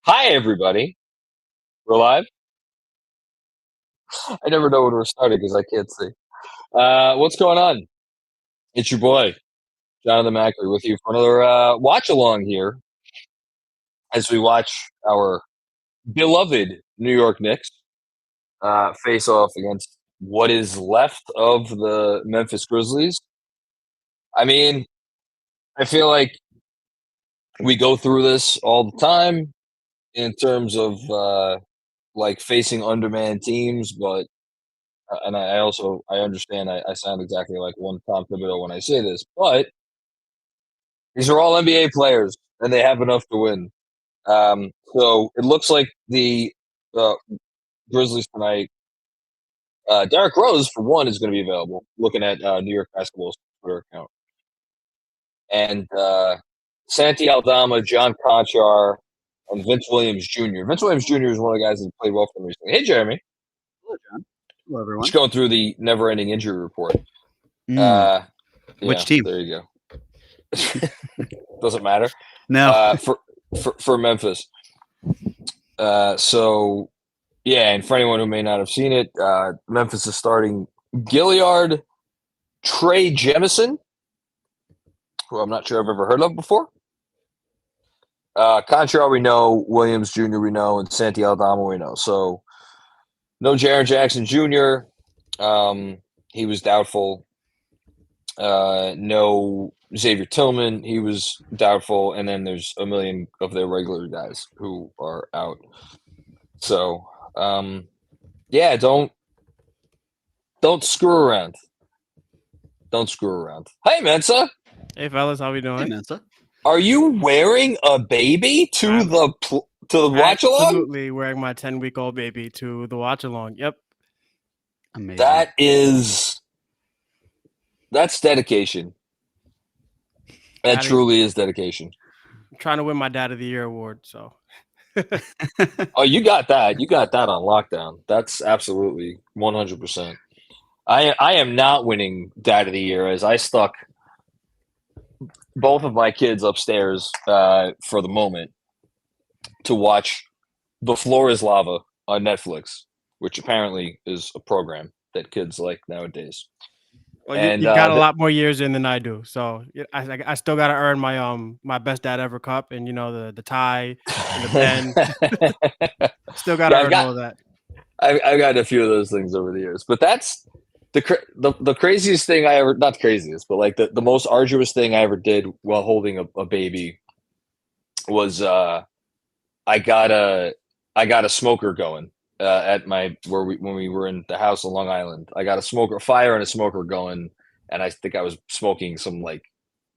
Hi, everybody. We're live. I never know when we're starting because I can't see. What's going on? It's your boy, Jonathan Macri, with you for another watch along here as we watch our beloved New York Knicks face off against what is left of the Memphis Grizzlies. I mean, I feel like we go through this all the time in terms of like facing undermanned teams, but and I understand I sound exactly like one Tom Thibodeau when I say this, but these are all NBA players and they have enough to win. So it looks like the uh, Grizzlies tonight. Derrick Rose, for one, is going to be available. Looking at New York Basketball's Twitter account, and Santi Aldama, John Conchar, and Vince Williams Jr. Vince Williams Jr. is one of the guys that played well for them recently. Hey, Jeremy. Hello, John. Hello, everyone. Just going through the never-ending injury report. Which team? There you go. Doesn't matter. No. For Memphis. So yeah, and for anyone who may not have seen it, Memphis is starting Gilliard, Trey Jemison, who I'm not sure I've ever heard of before. Conchar we know, Williams Jr. we know, and Santi Aldama we know. So no Jaren Jackson Jr. He was doubtful. No Xavier Tillman, he was doubtful, and then there's a million of their regular guys who are out. So, yeah, don't screw around. Don't screw around. Hey, Mensa. Hey, fellas, how we doing? Hey, Mensa. Are you wearing a baby to the watch along? Absolutely wearing my 10-week-old baby to the watch along. Yep. Amazing. That's dedication. That truly is dedication. I'm trying to win my Dad of the Year award, so. Oh, you got that. You got that on lockdown. That's absolutely 100%. I am not winning Dad of the Year as I stuck both of my kids upstairs for the moment to watch The Floor is Lava on Netflix, which apparently is a program that kids like nowadays. Well, you got a lot more years in than I do, so I still got to earn my my best dad ever cup, and the tie and the pen. Still got to earn all of that. I've got a few of those things over the years, but that's the craziest thing I ever, not craziest, but like the most arduous thing I ever did while holding a baby was I got a smoker going. At when we were in the house on Long Island, I got a fire and a smoker going, and I think I was smoking some, like,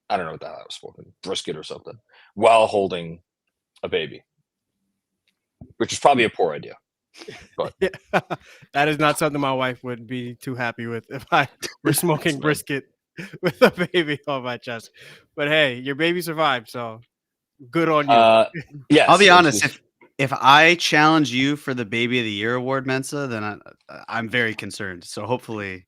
I don't know what the hell I was smoking, brisket or something, while holding a baby, which is probably a poor idea. But yeah, that is not something my wife would be too happy with if I were smoking brisket with a baby on my chest. But hey, your baby survived, so good on you. Yes, I'll be honest. If I challenge you for the Baby of the Year award, Mensa, then I'm very concerned. So hopefully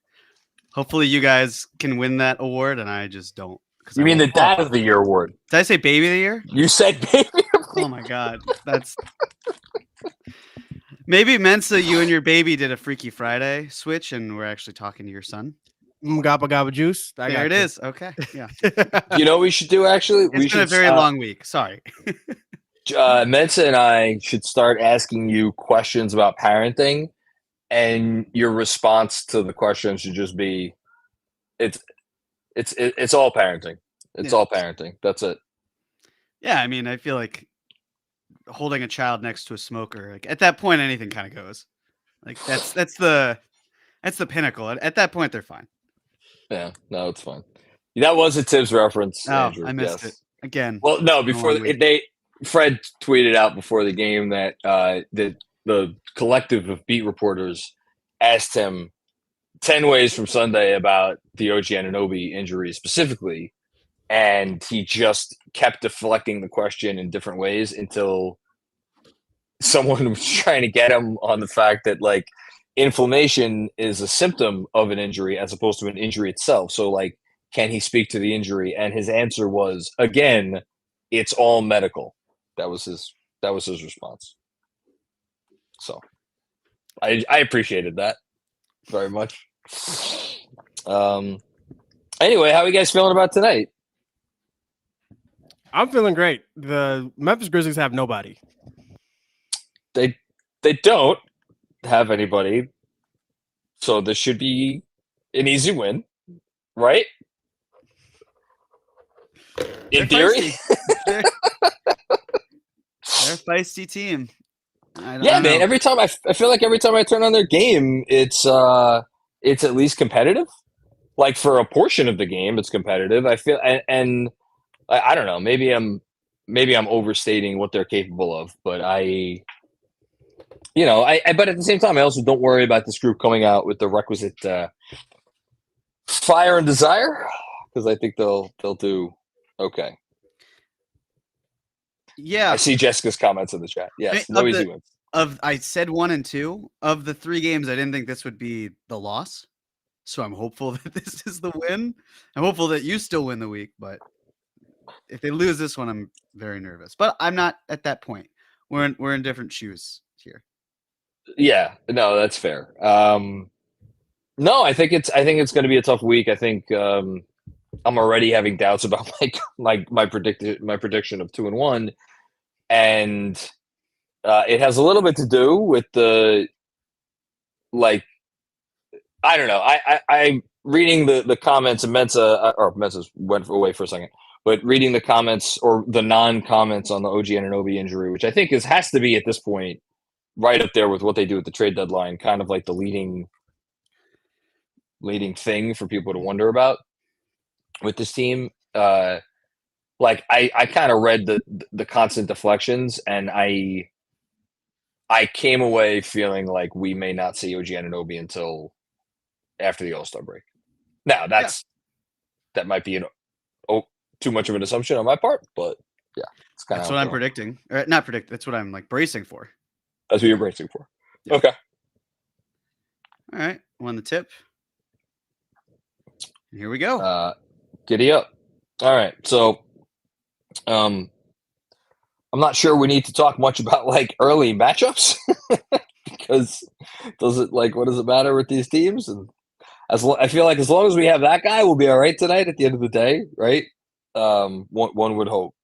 you guys can win that award, and I just don't. You mean the Dad of the Year award? Did I say Baby of the Year? You said Baby of the Year. Oh my God, that's maybe Mensa. You and your baby did a Freaky Friday switch, and we're actually talking to your son. Gabba gabba juice. There it is. Okay, yeah. You know what we should do, actually? It's been a very long week. Sorry. Mensa and I should start asking you questions about parenting, and your response to the question should just be, it's all parenting. It's all parenting. That's it. Yeah, I mean, I feel like holding a child next to a smoker, like at that point, anything kind of goes. Like that's the pinnacle. At that point, they're fine. Yeah, no, it's fine. That was a Tibbs reference. Oh, Andrew. I missed it again. Well, no, before Fred tweeted out before the game that the collective of beat reporters asked him 10 ways from Sunday about the OG Anunoby injury specifically, and he just kept deflecting the question in different ways until someone was trying to get him on the fact that, like, inflammation is a symptom of an injury as opposed to an injury itself. So, like, can he speak to the injury? And his answer was, again, it's all medical. That was his That was his response. So I appreciated that very much. Anyway, how are you guys feeling about tonight? I'm feeling great. The Memphis Grizzlies have nobody. They don't have anybody, so this should be an easy win, right? In theory. They're a feisty team. I Man. know. Every time I feel like every time I turn on their game, it's at least competitive. Like for a portion of the game, it's competitive. I feel, and I don't know. Maybe I'm overstating what they're capable of, but but at the same time, I also don't worry about this group coming out with the requisite fire and desire, because I think they'll do okay. Yeah. I see Jessica's comments in the chat. Yes, no easy wins. I said 1 and 2 of the 3 games. I didn't think this would be the loss, so I'm hopeful that this is the win. I'm hopeful that you still win the week, but if they lose this one, I'm very nervous. But I'm not at that point. We're in different shoes here. Yeah, no, that's fair. No, I think it's going to be a tough week. I think I'm already having doubts about my prediction of 2-1, and it has a little bit to do with the I don't know. I'm reading the comments, and Mensa went away for a second, but reading the comments or the non-comments on the OG Anunoby injury, which I think has to be at this point right up there with what they do at the trade deadline, kind of like the leading thing for people to wonder about with this team. I kind of read the constant deflections, and I came away feeling like we may not see OG Anunoby until after the All-Star break. Now that might be too much of an assumption on my part, but yeah, that's what I'm predicting. Or not predict. That's what I'm bracing for. That's what you're bracing for. Yeah. Okay. All right. On the tip. Here we go. Giddy up. All right. So, I'm not sure we need to talk much about early matchups because what does it matter with these teams? And I feel like as long as we have that guy, we'll be all right tonight at the end of the day, right? One would hope.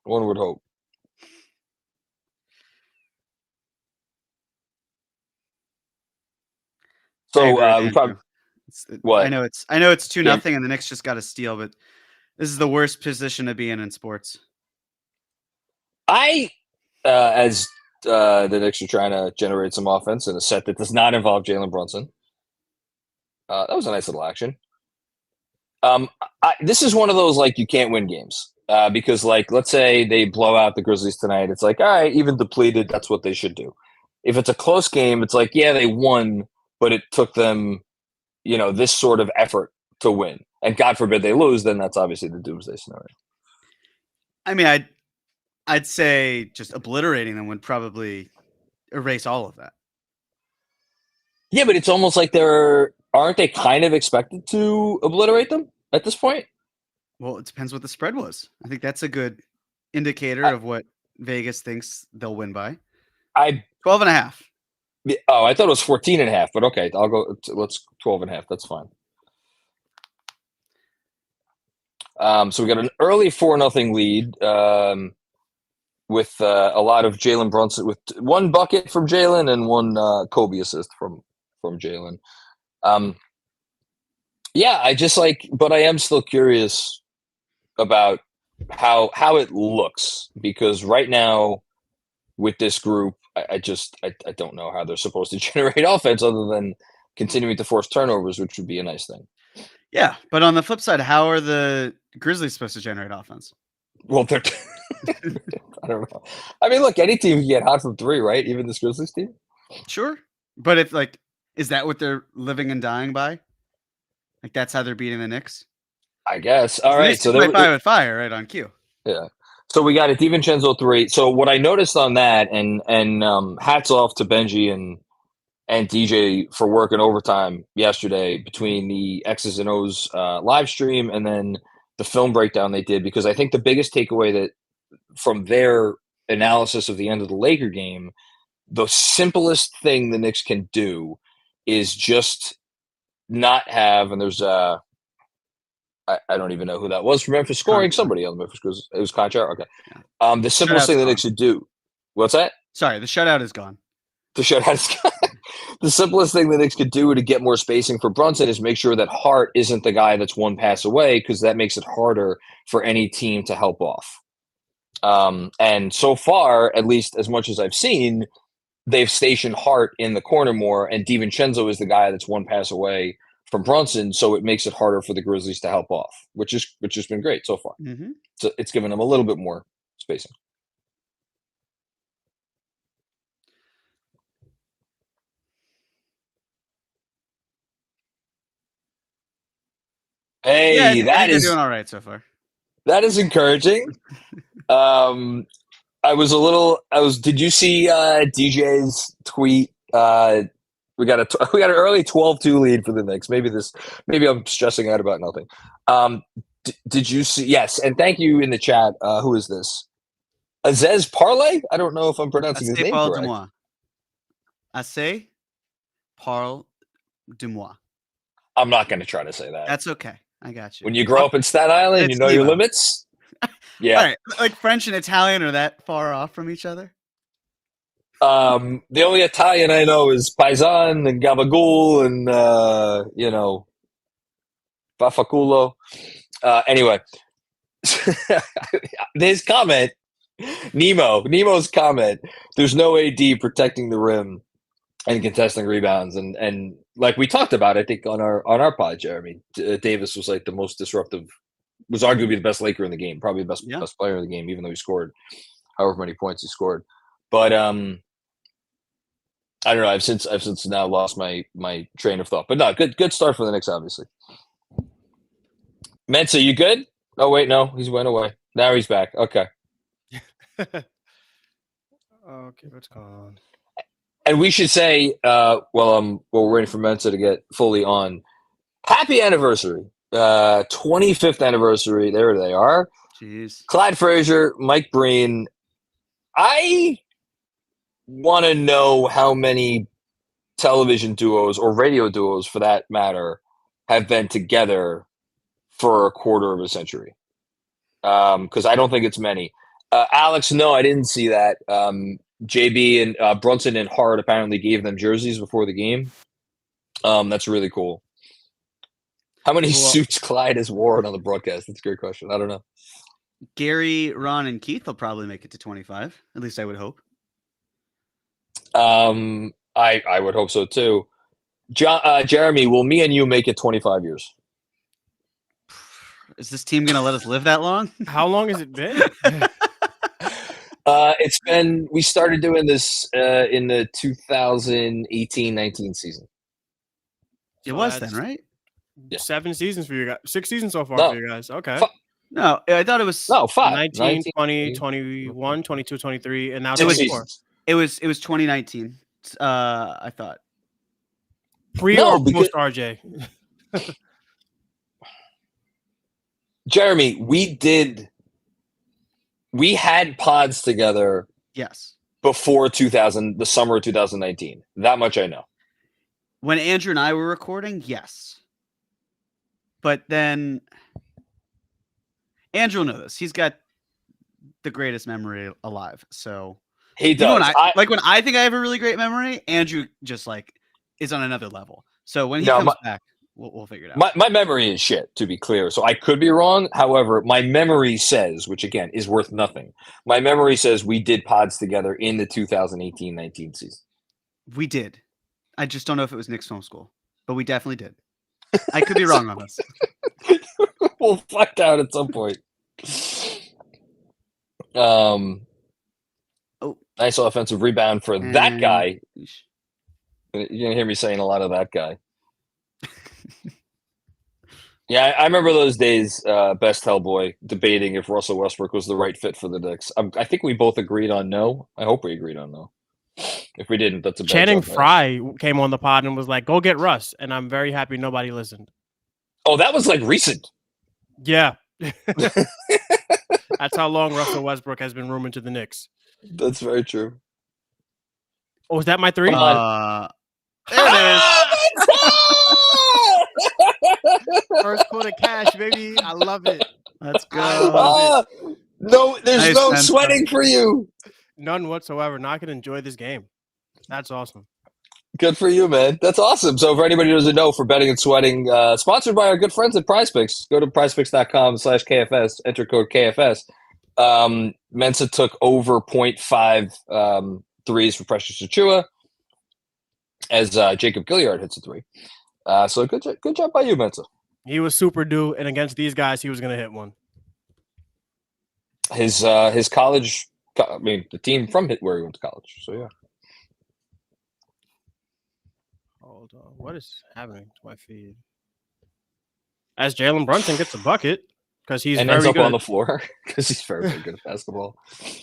One would hope. So we probably what? I know it's 2-0, and the Knicks just got a steal, but this is the worst position to be in sports. As the Knicks are trying to generate some offense in a set that does not involve Jalen Brunson. That was a nice little action. This is one of those you can't win games because let's say they blow out the Grizzlies tonight. It's all right, even depleted, that's what they should do. If it's a close game, it's they won, but it took them, this sort of effort to win. And God forbid they lose, then that's obviously the doomsday scenario. I mean, I'd say just obliterating them would probably erase all of that. Yeah, but it's almost aren't they kind of expected to obliterate them at this point? Well, it depends what the spread was. I think that's a good indicator of what Vegas thinks they'll win by. 12.5. Oh, I thought it was 14.5, but okay, I'll go. Let's 12.5. That's fine. So we got an early 4-0 lead with a lot of Jalen Brunson, with one bucket from Jalen and one Kobe assist from Jalen. I just but I am still curious about how it looks, because right now with this group, I don't know how they're supposed to generate offense other than continuing to force turnovers, which would be a nice thing. Yeah, but on the flip side, how are the Grizzlies supposed to generate offense? Well, they're I don't know. I mean, look, any team can get hot from 3, right? Even this Grizzlies team. Sure, but if is that what they're living and dying by? That's how they're beating the Knicks? I guess. All right, so they're fire with fire right on cue. Yeah. So we got a DiVincenzo 3. So what I noticed on that, and hats off to Benji and DJ for working overtime yesterday between the X's and O's live stream and then the film breakdown they did, because I think the biggest takeaway that from their analysis of the end of the Laker game, the simplest thing the Knicks can do is just not have, and there's I don't even know who that was from Memphis scoring. Conchar. Somebody on Memphis, because it was Conchar. Okay. Yeah. The simplest thing the Knicks should do. What's that? Sorry, the shutout is gone. The shutout is gone. The simplest thing the Knicks could do to get more spacing for Brunson is make sure that Hart isn't the guy that's one pass away, because that makes it harder for any team to help off. And so far, at least as much as I've seen, they've stationed Hart in the corner more, and DiVincenzo is the guy that's one pass away from Brunson, so it makes it harder for the Grizzlies to help off, which has been great so far. Mm-hmm. So it's given them a little bit more spacing. Hey, Yeah, I think that they're is doing all right so far. that is encouraging. Did you see DJ's tweet? We got an early 12-2 lead for the Knicks. Maybe I'm stressing out about nothing. Did you see? Yes, and thank you in the chat. Who is this? Aziz Parlay? I don't know if I'm pronouncing his name correct. Assez Parle de moi. I'm not going to try to say that. That's okay. I got you. When you grow up in Staten Island, you know your limits. Yeah. All right. Like French and Italian are that far off from each other? The only Italian I know is Paisan and Gabagool and Bafaculo. Anyway, his comment, Nemo's comment. There's no AD protecting the rim and contesting rebounds, and like we talked about, I think on our pod, Jeremy Davis was like the most disruptive. Was arguably the best Laker in the game, probably the best player in the game, even though he scored however many points he scored. But I don't know. I've since now lost my train of thought. But no, good start for the Knicks, obviously. Mensa, you good? Oh wait, no, he's went away. Now he's back. Okay. Okay, what's going on? And we should say, while we're waiting for Mensa to get fully on, happy anniversary. 25th anniversary. There they are. Jeez. Clyde Frazier, Mike Breen. I want to know how many television duos or radio duos, for that matter, have been together for a quarter of a century. Because I don't think it's many. Alex, no, I didn't see that. JB and Brunson and Hart apparently gave them jerseys before the game. That's really cool. How many suits Clyde has worn on the broadcast? That's a great question. I don't know. Gary, Ron, and Keith will probably make it to 25. At least I would hope. I would hope so too. Jeremy, will me and you make it 25 years? Is this team going to let us live that long? How long has it been? It's been, we started doing this in the 2018-19 season. It was then, right? Yeah. 7 seasons for you guys. 6 seasons so far for you guys. Okay. No, I thought it was 5. 19, 20, 21, 22, 23, and now it was 24. It was 2019. I thought. Pre or post RJ? Jeremy, we had pods together. Yes. Before the summer of 2019. That much I know. When Andrew and I were recording, yes. But then Andrew will know this. He's got the greatest memory alive. So he does. When I think I have a really great memory, Andrew just like is on another level. So when he comes back, we'll figure it out. My memory is shit, to be clear. So I could be wrong. However, my memory says, which again is worth nothing. My memory says we did pods together in the 2018-19 season. We did. I just don't know if it was Knicks Film School, but we definitely did. I could be wrong on this. We'll find out at some point. Nice offensive rebound for that guy. You're gonna hear me saying a lot of that guy. Yeah, I remember those days, Best Hellboy, debating if Russell Westbrook was the right fit for the Knicks. I think we both agreed on no. I hope we agreed on no. If we didn't, that's a bad Channing job, Frye came on the pod and was like, "Go get Russ," and I'm very happy nobody listened. Oh, that was like recent. Yeah. That's how long Russell Westbrook has been rumored to the Knicks. That's very true. Oh, is that my 3? There it is. First quarter cash, baby. I love it. Let's go. No, there's Nice, no man. sweating for you. None whatsoever. Now I can enjoy this game. That's awesome. Good for you, man. That's awesome. So for anybody who doesn't know, for betting and sweating, sponsored by our good friends at PrizePicks. Go to prizepicks.com/KFS, enter code KFS. Mensa took over 0.5 threes for Precious Achua as Jacob Gilliard hits a 3. So good job by you, Mensa. He was super due, and against these guys, he was going to hit one. His college, I mean, the team from where he went to college. So, yeah. Hold on. What is happening to my feed? As Jalen Brunson gets a bucket because he's and very ends up good. on the floor because he's very, very good at basketball.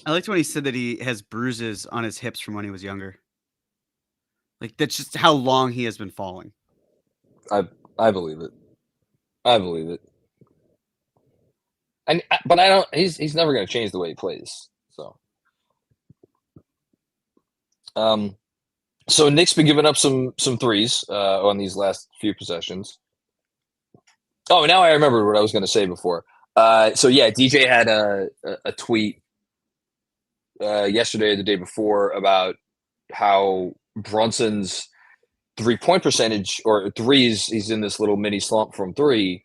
I liked when he said that he has bruises on his hips from when he was younger. Like, that's just how long he has been falling. I believe it. I believe it. But I don't. He's never going to change the way he plays. So, so Nick's been giving up some threes on these last few possessions. Oh, now I remember what I was going to say before. So yeah, DJ had a tweet yesterday or the day before about how Brunson's 3-point percentage or threes, he's in this little mini slump from 3,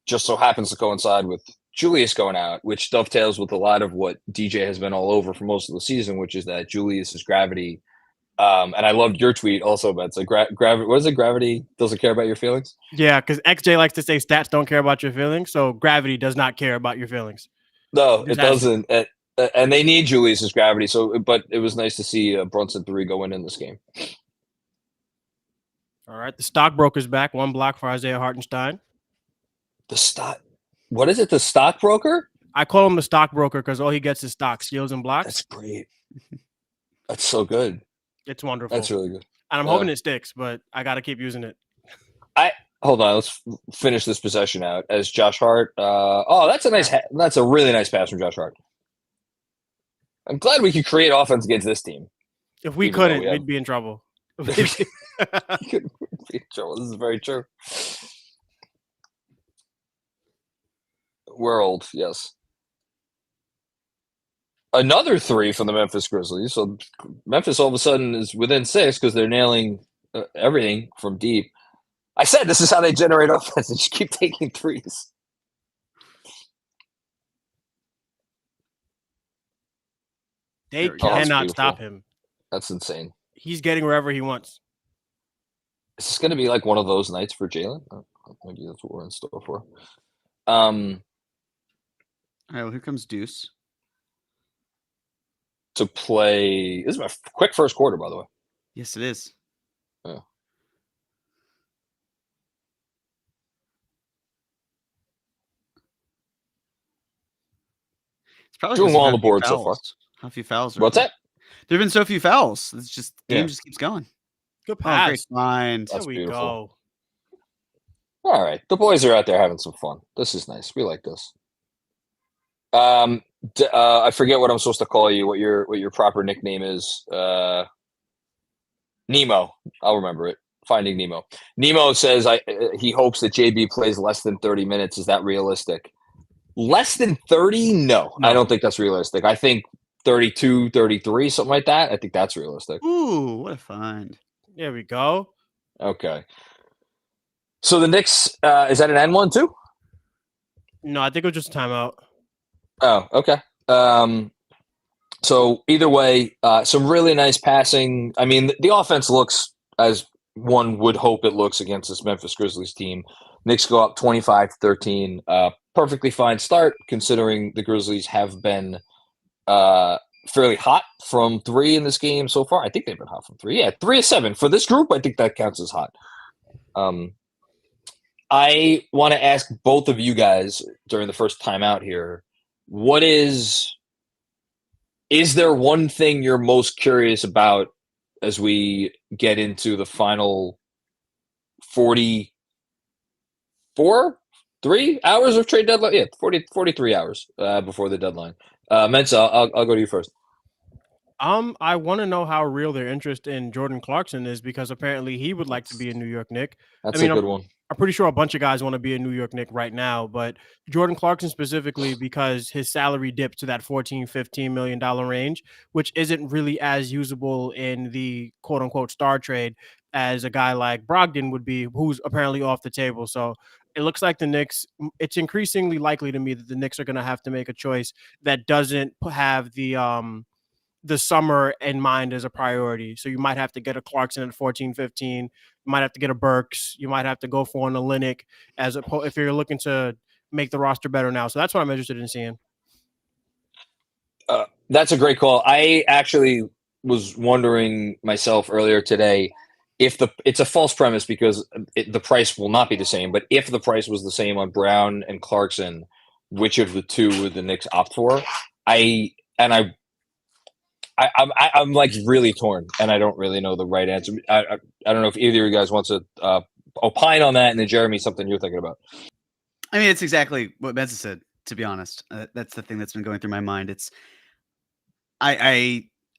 just so happens to coincide with Julius going out, which dovetails with a lot of what DJ has been all over for most of the season, which is that Julius's gravity. And I loved your tweet also, but it's like gravity. What is it? Gravity doesn't care about your feelings. Yeah, because XJ likes to say stats don't care about your feelings, so gravity does not care about your feelings. No, it doesn't. And they need Julius's gravity. So, but it was nice to see Brunson 3 go in this game. All right, the stockbroker's back. 1 block for Isaiah Hartenstein. What is it? The stockbroker? I call him the stockbroker because all he gets is stock, steals, and blocks. That's great. That's so good. It's wonderful. That's really good. And I'm hoping it sticks, but I got to keep using it. Hold on. Let's finish this possession out as Josh Hart. That's a really nice pass from Josh Hart. I'm glad we could create offense against this team. If we couldn't, we'd be in trouble. We'd be in trouble. This is very true. We're old, yes. Another 3 from the Memphis Grizzlies. So Memphis all of a sudden is within 6 because they're nailing everything from deep. I said this is how they generate offense. They just keep taking 3s. They cannot stop him. That's insane. He's getting wherever he wants. Is this going to be like one of those nights for Jalen? Maybe that's what we're in store for. All right, well, here comes Deuce. To play. This is my quick first quarter, by the way. Yes, it is. Yeah. It's probably doing well on the board so far. How few fouls? What's that? There have been so few fouls. It's just the game just keeps going. Good pass. Great find. There we go. All right, the boys are out there having some fun. This is nice. We like this. I forget what I'm supposed to call you. What your proper nickname is? Nemo. I'll remember it. Finding Nemo. Nemo says he hopes that JB plays less than 30 minutes. Is that realistic? Less than 30? No, I don't think that's realistic. I think 32, 33, something like that. I think that's realistic. Ooh, what a find. There we go. Okay. So the Knicks, is that an N1 too? No, I think it was just a timeout. Oh, okay. So either way, some really nice passing. I mean, the offense looks as one would hope it looks against this Memphis Grizzlies team. Knicks go up 25-13. Perfectly fine start considering the Grizzlies have been fairly hot from 3 in this game so far. I think they've been hot from 3. Yeah, 3 of 7. For this group, I think that counts as hot. I want to ask both of you guys during the first time out here, is there one thing you're most curious about as we get into the final 44 3 hours of trade deadline. Yeah, 43 hours before the deadline. Mensa, I'll go to you first. I want to know how real their interest in Jordan Clarkson is because apparently he would like to be a New York Knick. That's a good one. I'm pretty sure a bunch of guys want to be a New York Knick right now, but Jordan Clarkson specifically because his salary dipped to that $14-15 million range, which isn't really as usable in the quote unquote star trade as a guy like Brogdon would be, who's apparently off the table. So it looks like the Knicks, it's increasingly likely to me that the Knicks are going to have to make a choice that doesn't have the summer in mind as a priority. So you might have to get a Clarkson at 14-15. You might have to get a Burks. You might have to go for an Olynyk if you're looking to make the roster better now. So that's what I'm interested in seeing. That's a great call. I actually was wondering myself earlier today if it's a false premise because the price will not be the same. But if the price was the same on Brown and Clarkson, which of the two would the Knicks opt for? I'm like really torn, and I don't really know the right answer. I don't know if either of you guys wants to opine on that, and then Jeremy, something you're thinking about. I mean, it's exactly what Benson said. To be honest, that's the thing that's been going through my mind.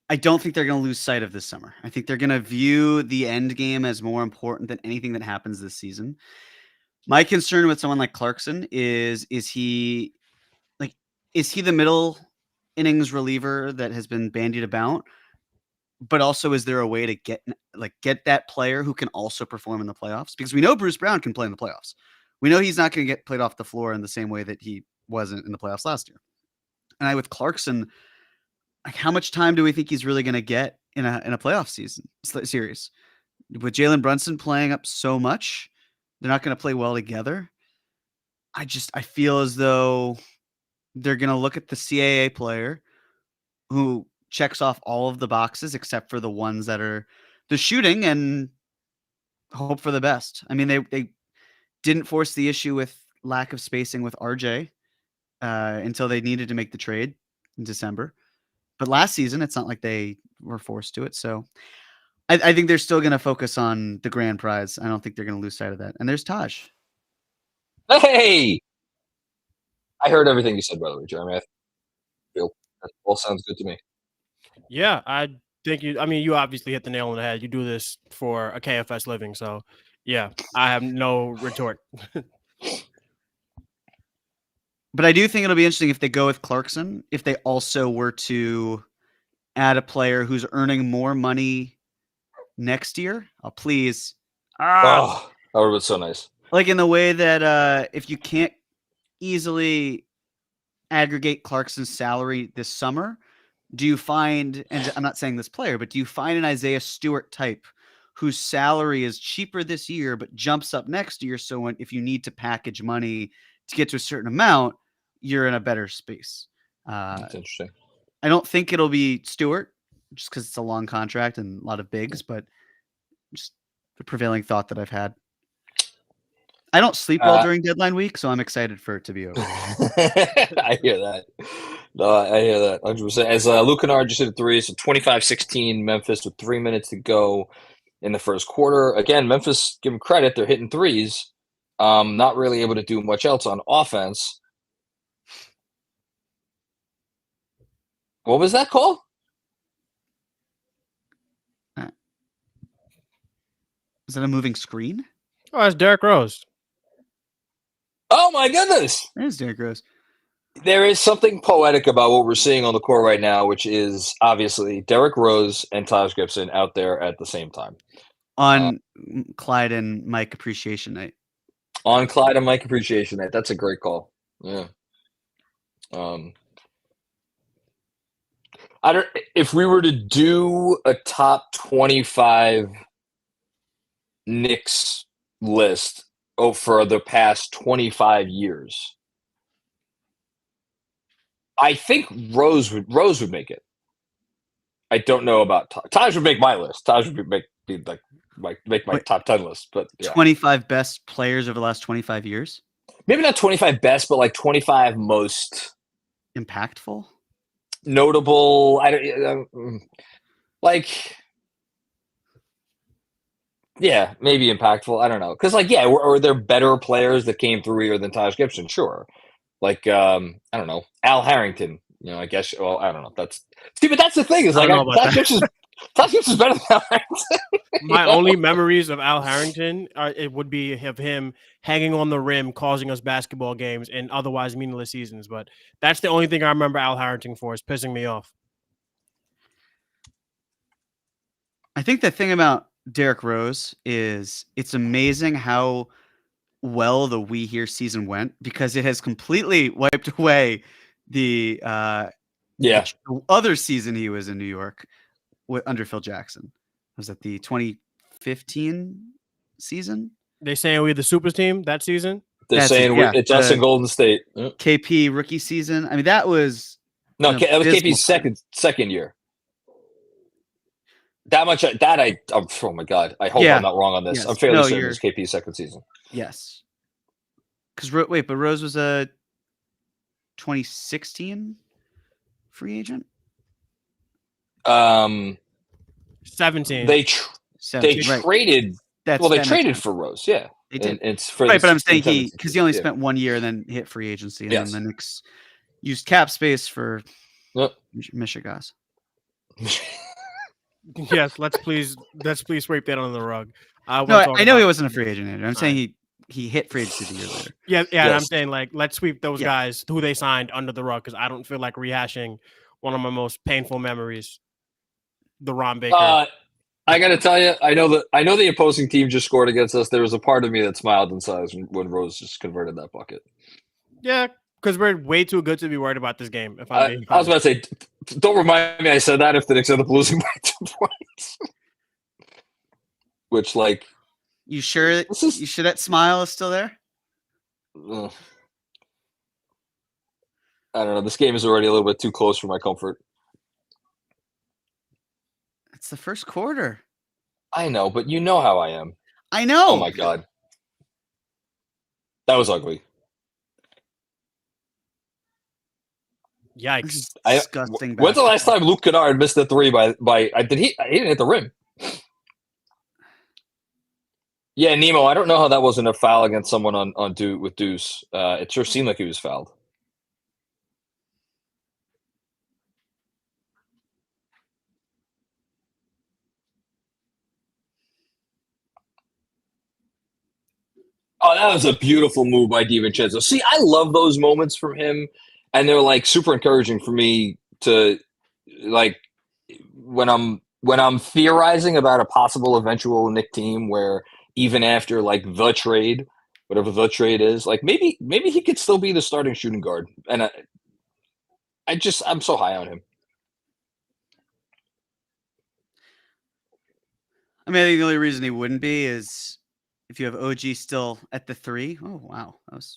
I don't think they're going to lose sight of this summer. I think they're going to view the end game as more important than anything that happens this season. My concern with someone like Clarkson is he the middle innings reliever that has been bandied about, but also is there a way to get that player who can also perform in the playoffs? Because we know Bruce Brown can play in the playoffs. We know he's not going to get played off the floor in the same way that he wasn't in the playoffs last year. And with Clarkson, like how much time do we think he's really going to get in a playoff series? With Jalen Brunson playing up so much, they're not going to play well together. I feel as though they're going to look at the CAA player who checks off all of the boxes except for the ones that are the shooting and hope for the best. I mean, they didn't force the issue with lack of spacing with RJ until they needed to make the trade in December. But last season, it's not like they were forced to it. So I think they're still going to focus on the grand prize. I don't think they're going to lose sight of that. And there's Taj. Hey! I heard everything you said, by the way, Jeremy. I feel that all sounds good to me. Yeah, I think you obviously hit the nail on the head. You do this for a KFS living. So, yeah, I have no retort. But I do think it'll be interesting if they go with Clarkson, if they also were to add a player who's earning more money next year. Oh, please. Oh, that would have been so nice. Like in the way that if you can't easily aggregate Clarkson's salary this summer, do you find, and I'm not saying this player, but do you find an Isaiah Stewart type whose salary is cheaper this year but jumps up next year? So if you need to package money to get to a certain amount, you're in a better space. That's interesting. I don't think it'll be Stewart just because it's a long contract and a lot of bigs, but just the prevailing thought that I've had. I don't sleep well during deadline week, so I'm excited for it to be over. I hear that. No, I hear that 100%. As Luke Kennard just hit a three, so 25-16 Memphis with 3 minutes to go in the first quarter. Again, Memphis, give them credit, they're hitting threes. Not really able to do much else on offense. What was that call? Is that a moving screen? Oh, that's Derrick Rose. Oh, my goodness. There's Derrick Rose. There is something poetic about what we're seeing on the court right now, which is obviously Derrick Rose and Taj Gibson out there at the same time. On Clyde and Mike Appreciation Night. On Clyde and Mike Appreciation Night. That's a great call. Yeah. If we were to do a top 25 Knicks list for the past 25 years, I think Rose would make it. I don't know about Taj. Taj would make my list. Taj would make my top 10 list. But yeah. 25 best players over the last 25 years? Maybe not 25 best, but like 25 most impactful, notable. Yeah, maybe impactful. I don't know. Because, like, yeah, or there better players that came through here than Taj Gibson? Sure. Like, I don't know, Al Harrington. I guess. Well, I don't know. But that's the thing is, I like, don't know about Taj Gibson's better than Al Harrington. My only memories of Al Harrington it would be of him hanging on the rim, causing us basketball games and otherwise meaningless seasons. But that's the only thing I remember Al Harrington for, is pissing me off. I think the thing about Derrick Rose is it's amazing how well the We Here season went, because it has completely wiped away the other season he was in New York under Phil Jackson. Was that the 2015 season? They saying we had the Supers team that season? They're saying it's us in Golden State. KP rookie season. I mean, that was that was KP's second year. That much. Oh my God! I hope I'm not wrong on this. Yes. I'm fairly certain it's KP's second season. Yes. Because but Rose was a 2016 free agent. 17. They traded. They traded for Rose. Yeah, they did. It's for but I'm saying because he only spent 1 year and then hit free agency, and then the Knicks used cap space for Michigas. Yes, let's please sweep that under the rug. I know he wasn't a free agent either. I'm saying he hit free agency the year later. Yeah. Yes. I'm saying, like, let's sweep those guys who they signed under the rug, because I don't feel like rehashing one of my most painful memories, the Ron Baker. I got to tell you, I know the opposing team just scored against us. There was a part of me that smiled inside when Rose just converted that bucket. Yeah, because we're way too good to be worried about this game. I was about to say, don't remind me I said that if the Knicks end up losing by 2 points. Which, like, you sure that smile is still there? I don't know. This game is already a little bit too close for my comfort. It's the first quarter. I know, but you know how I am. I know. Oh my God. That was ugly. Yikes. Disgusting. When's the last time Luke Kennard missed a three by he didn't hit the rim. Yeah, Nemo, I don't know how that wasn't a foul against someone on with Deuce. It sure seemed like he was fouled. Oh, that was a beautiful move by DiVincenzo. See, I love those moments from him, and they're, like, super encouraging for me to, like, when I'm theorizing about a possible eventual Knick team where even after, like, the trade, whatever the trade is, like, maybe he could still be the starting shooting guard. And I'm so high on him. I mean, I think the only reason he wouldn't be is if you have OG still at the 3. Oh, wow. What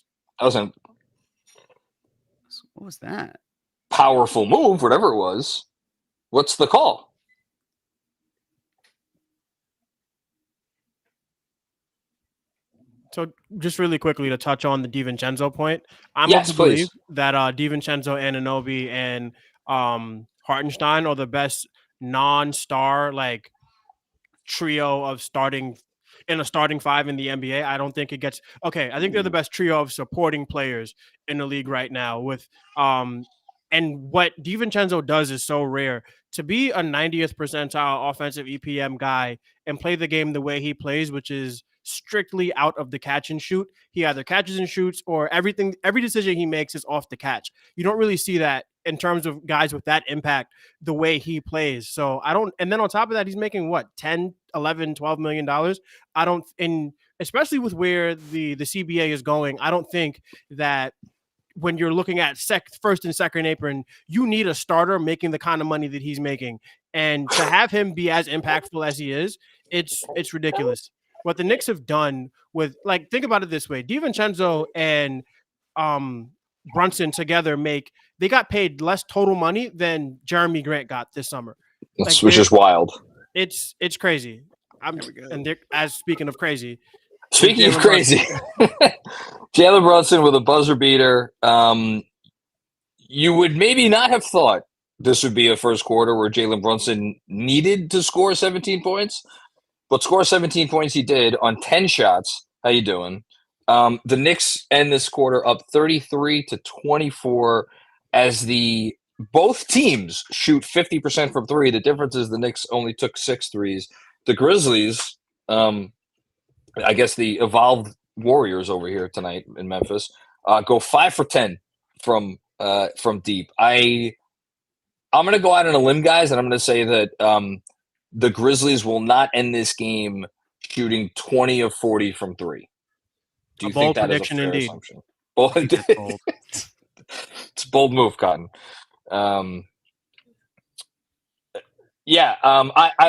was that? Powerful move, whatever it was. What's the call? So just really quickly to touch on the DiVincenzo point, I'm of the belief that DiVincenzo, Anunoby, and Hartenstein are the best non-star, like, trio of starting 5 in the NBA. I don't think it gets okay. I think they're the best trio of supporting players in the league right now. With and what DiVincenzo does is so rare. To be a 90th percentile offensive EPM guy and play the game the way he plays, which is strictly out of the catch and shoot. He either catches and shoots, or every decision he makes is off the catch. You don't really see that in terms of guys with that impact the way he plays. So and then on top of that, he's making what, 10, 11, 12 million dollars. And especially with where the CBA is going, I don't think that when you're looking at first and second apron, you need a starter making the kind of money that he's making. And to have him be as impactful as he is, it's ridiculous. What the Knicks have done with, like, think about it this way. DiVincenzo and Brunson together they got paid less total money than Jeremy Grant got this summer. Which is wild. It's crazy. Speaking of crazy. Speaking of crazy, Jalen Brunson with a buzzer beater. You would maybe not have thought this would be a first quarter where Jalen Brunson needed to score 17 points. but score 17 points he did on 10 shots. How you doing? The Knicks end this quarter up 33-24 as both teams shoot 50% from three. The difference is the Knicks only took 6 threes. The Grizzlies, I guess the evolved Warriors over here tonight in Memphis, go 5 for 10 from deep. I'm going to go out on a limb, guys, and I'm going to say that the Grizzlies will not end this game shooting 20 of 40 from three. Do you think that is a fair assumption? Well, it's a bold move, Cotton. I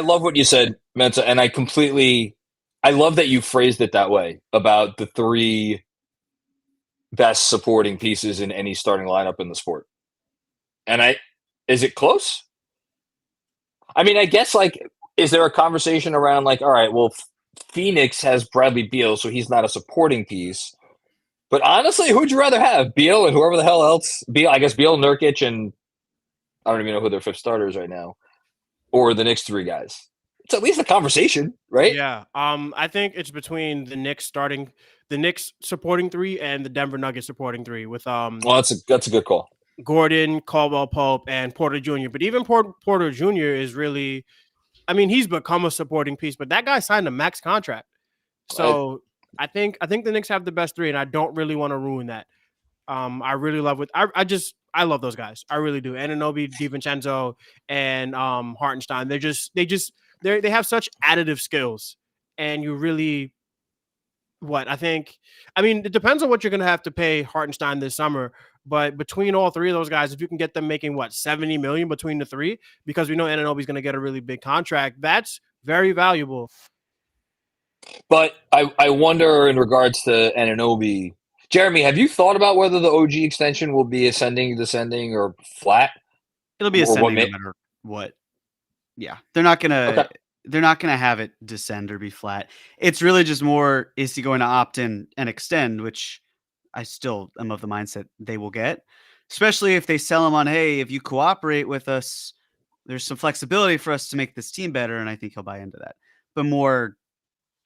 love what you said, Mensa, and I love that you phrased it that way about the 3 best supporting pieces in any starting lineup in the sport. And is it close? I mean, I guess, is there a conversation around all right, well, Phoenix has Bradley Beal, so he's not a supporting piece. But honestly, who'd you rather have? Beal and whoever the hell else? I guess Beal, Nurkic, and I don't even know who their 5th starter is right now. Or the Knicks 3 guys. It's at least a conversation, right? Yeah. I think it's between the Knicks supporting 3 and the Denver Nuggets supporting 3 with Well, that's a good call. Gordon, Caldwell Pope, and Porter Jr. But even Porter Jr. is really, I mean, he's become a supporting piece, but that guy signed a max contract. So I think the Knicks have the best 3, and I don't really want to ruin that. I really love I love those guys. I really do. Anunoby, DiVincenzo, and Hartenstein. They have such additive skills, and you really it depends on what you're going to have to pay Hartenstein this summer. But between all 3 of those guys, if you can get them making $70 million between the 3, because we know Anunoby's going to get a really big contract, that's very valuable. But I wonder in regards to Anunoby, Jeremy, have you thought about whether the OG extension will be ascending, descending, or flat? It'll be ascending no matter what. Yeah, they're not gonna have it descend or be flat. It's really just more, is he going to opt in and extend, which I still am of the mindset they will get, especially if they sell him on, hey, if you cooperate with us, there's some flexibility for us to make this team better, and I think he'll buy into that. But more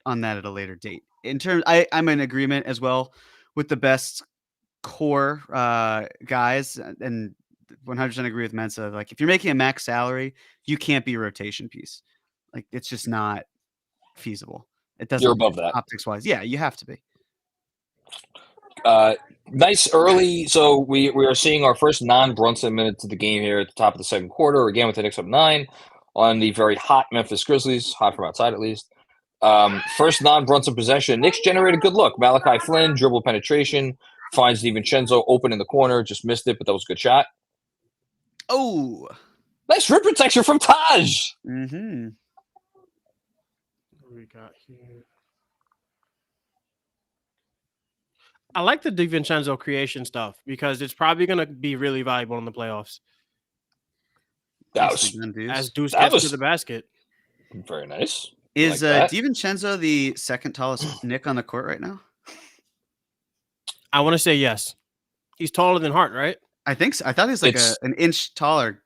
on that at a later date. In terms, I'm in agreement as well with the best core guys, and 100% agree with Mensa. If you're making a max salary, you can't be a rotation piece. It's just not feasible. It doesn't. You're above that optics wise. Yeah, you have to be. Nice early. So we are seeing our first non-Brunson minutes of the game here at the top of the second quarter. Again with the Knicks up 9 on the very hot Memphis Grizzlies, hot from outside at least. First non-Brunson possession. Knicks generate a good look. Malachi Flynn dribble penetration finds DiVincenzo open in the corner. Just missed it, but that was a good shot. Oh, nice rim protection from Taj. Mm-hmm. What we got here? I like the DiVincenzo creation stuff because it's probably going to be really valuable in the playoffs. As Deuce gets to the basket. Very nice. Is DiVincenzo the second tallest Knick on the court right now? I want to say yes. He's taller than Hart, right? I think so. I thought he was an inch taller.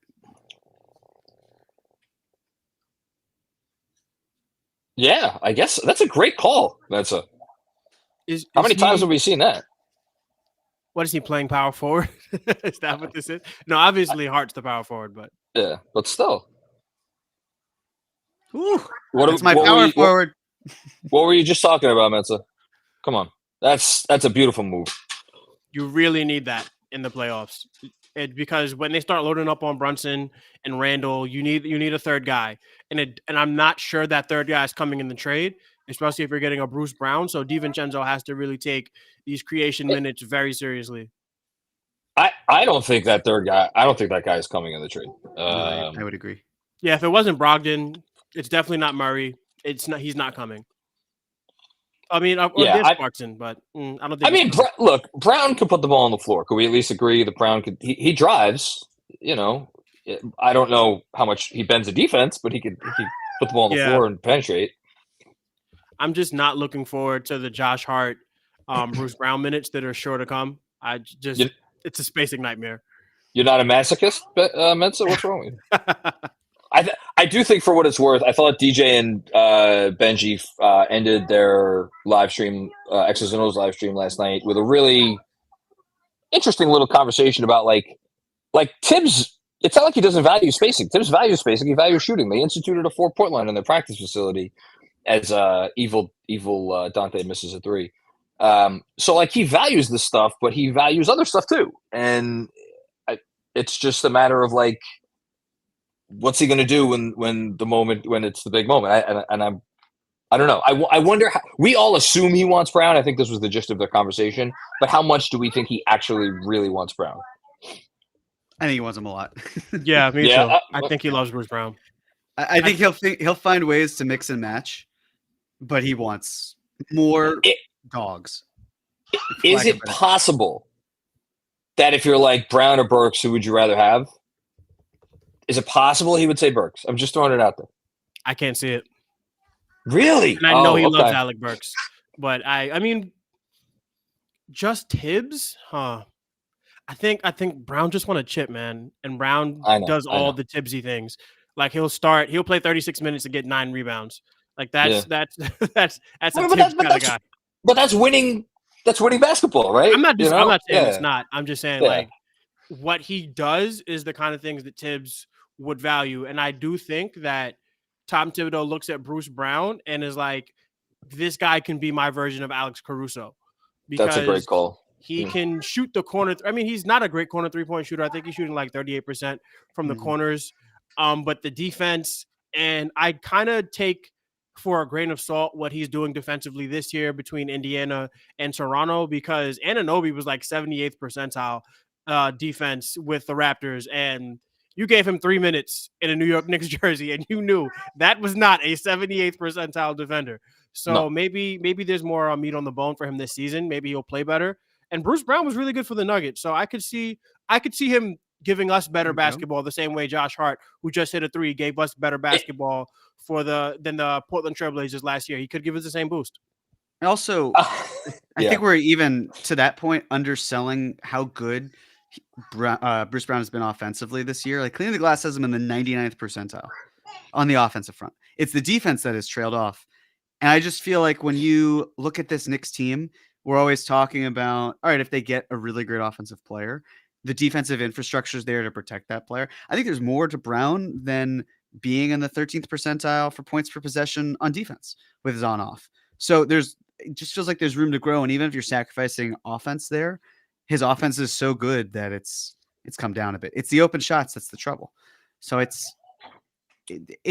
Yeah, I guess that's a great call. How many times have we seen that? What is he playing, power forward? Is that what this is? No, obviously Hart's the power forward, but yeah, but still. Ooh, that's my power forward. What were you just talking about, Mensa? Come on, that's a beautiful move. You really need that in the playoffs, because when they start loading up on Brunson and Randall, you need a third guy, and I'm not sure that third guy is coming in the trade, especially if you're getting a Bruce Brown. So DiVincenzo has to really take these creation minutes very seriously. I don't think that third guy. I don't think that guy is coming in the trade. I would agree. Yeah, if it wasn't Brogdon, it's definitely not Murray. It's not. He's not coming. I mean, Clarkson, but I don't think. I mean, look, Brown could put the ball on the floor. Could we at least agree that Brown could? He drives. You know, I don't know how much he bends the defense, but he could put the ball on the floor and penetrate. I'm just not looking forward to the Josh Hart, Bruce Brown minutes that are sure to come. It's a spacing nightmare. You're not a masochist, Mensa? What's wrong with you? I do think, for what it's worth, I thought DJ and Benji ended their live stream, X's and O's live stream last night with a really interesting little conversation about like Tibbs. It's not like he doesn't value spacing. Tibbs values spacing. He values shooting. They instituted a 4-point line in their practice facility as evil Dante misses a 3. So like he values this stuff, but he values other stuff too. And it's just a matter of like, what's he going to do when it's the big moment? I don't know. I wonder how, we all assume he wants Brown. I think this was the gist of the conversation, but how much do we think he actually really wants Brown? I think he wants him a lot. Yeah, me too. I think he loves Bruce Brown. I think he'll find ways to mix and match, but he wants more dogs. Is it possible that if you're like Brown or Burks, who would you rather have? Is it possible he would say Burks? I'm just throwing it out there. I can't see it. Really? And I know he loves Alec Burks, but I mean, just Tibbs, huh? I think Brown just want to chip, man, and Brown does all the Tibbsy things. Like he'll play 36 minutes and get 9 rebounds. Like that's a Tibbs kind of guy. But that's winning. That's winning basketball, right? I'm not saying it's not. I'm just saying like what he does is the kind of things that Tibbs would value, and I do think that Tom Thibodeau looks at Bruce Brown and is like, this guy can be my version of Alex Caruso. Because that's a great call. He can shoot the corner. I mean, he's not a great corner 3-point shooter. I think he's shooting like 38% from the corners. But the defense, and I kind of take for a grain of salt what he's doing defensively this year between Indiana and Toronto, because Anunoby was like 78th percentile defense with the Raptors, and you gave him 3 minutes in a New York Knicks jersey, and you knew that was not a 78th percentile defender. So maybe there's more meat on the bone for him this season. Maybe he'll play better. And Bruce Brown was really good for the Nuggets, so I could see him giving us better basketball the same way Josh Hart, who just hit a 3, gave us better basketball than the Portland Trailblazers last year. He could give us the same boost. Also, I think we're even to that point underselling how good Bruce Brown has been offensively this year. Like Cleaning the Glass has him in the 99th percentile on the offensive front. It's the defense that has trailed off. And I just feel like when you look at this Knicks team, we're always talking about, all right, if they get a really great offensive player, the defensive infrastructure is there to protect that player. I think there's more to Brown than being in the 13th percentile for points per possession on defense with his on-off. So it just feels like there's room to grow. And even if you're sacrificing offense there, his offense is so good that it's come down a bit. It's the open shots that's the trouble. So it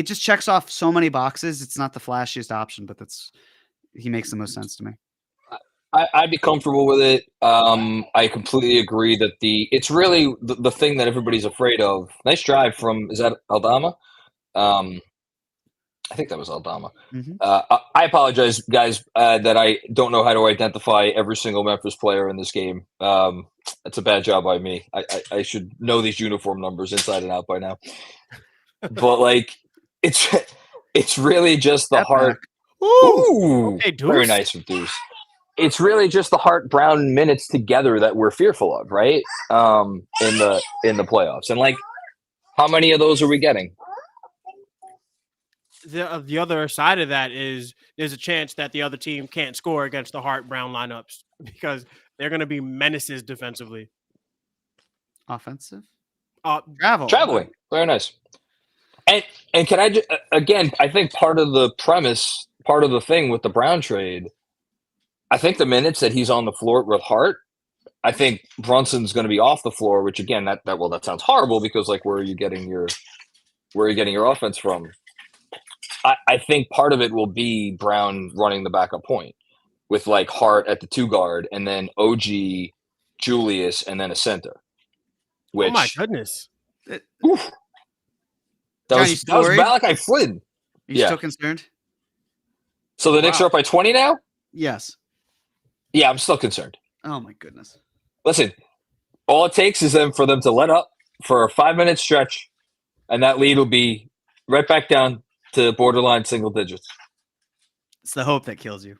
just checks off so many boxes. It's not the flashiest option, but he makes the most sense to me. I'd be comfortable with it. I completely agree that it's really the thing that everybody's afraid of. Nice drive from, is that Aldama? I think that was Aldama. Mm-hmm. I apologize, guys, that I don't know how to identify every single Memphis player in this game. That's a bad job by me. I should know these uniform numbers inside and out by now. But like, it's really just the Hart. Ooh, okay, very nice from Deuce. It's really just the Hart Brown minutes together that we're fearful of, right? In the playoffs, and like, how many of those are we getting? The other side of that is there's a chance that the other team can't score against the Hart Brown lineups because they're going to be menaces defensively. Offensive, traveling, very nice. And can I just, again? I think part of the premise, part of the thing with the Brown trade. I think the minutes that he's on the floor with Hart, I think Brunson's going to be off the floor, which again, that sounds horrible because like, where are you getting your offense from? I think part of it will be Brown running the backup point with like Hart at the 2 guard and then OG, Julius, and then a center. Which, oh my goodness. That was Malachi Flynn. Are you still concerned? So the Knicks are up by 20 now? Yes. Yeah, I'm still concerned. Oh my goodness. Listen, all it takes is for them to let up for a 5-minute stretch, and that lead will be right back down to borderline single digits. It's the hope that kills you.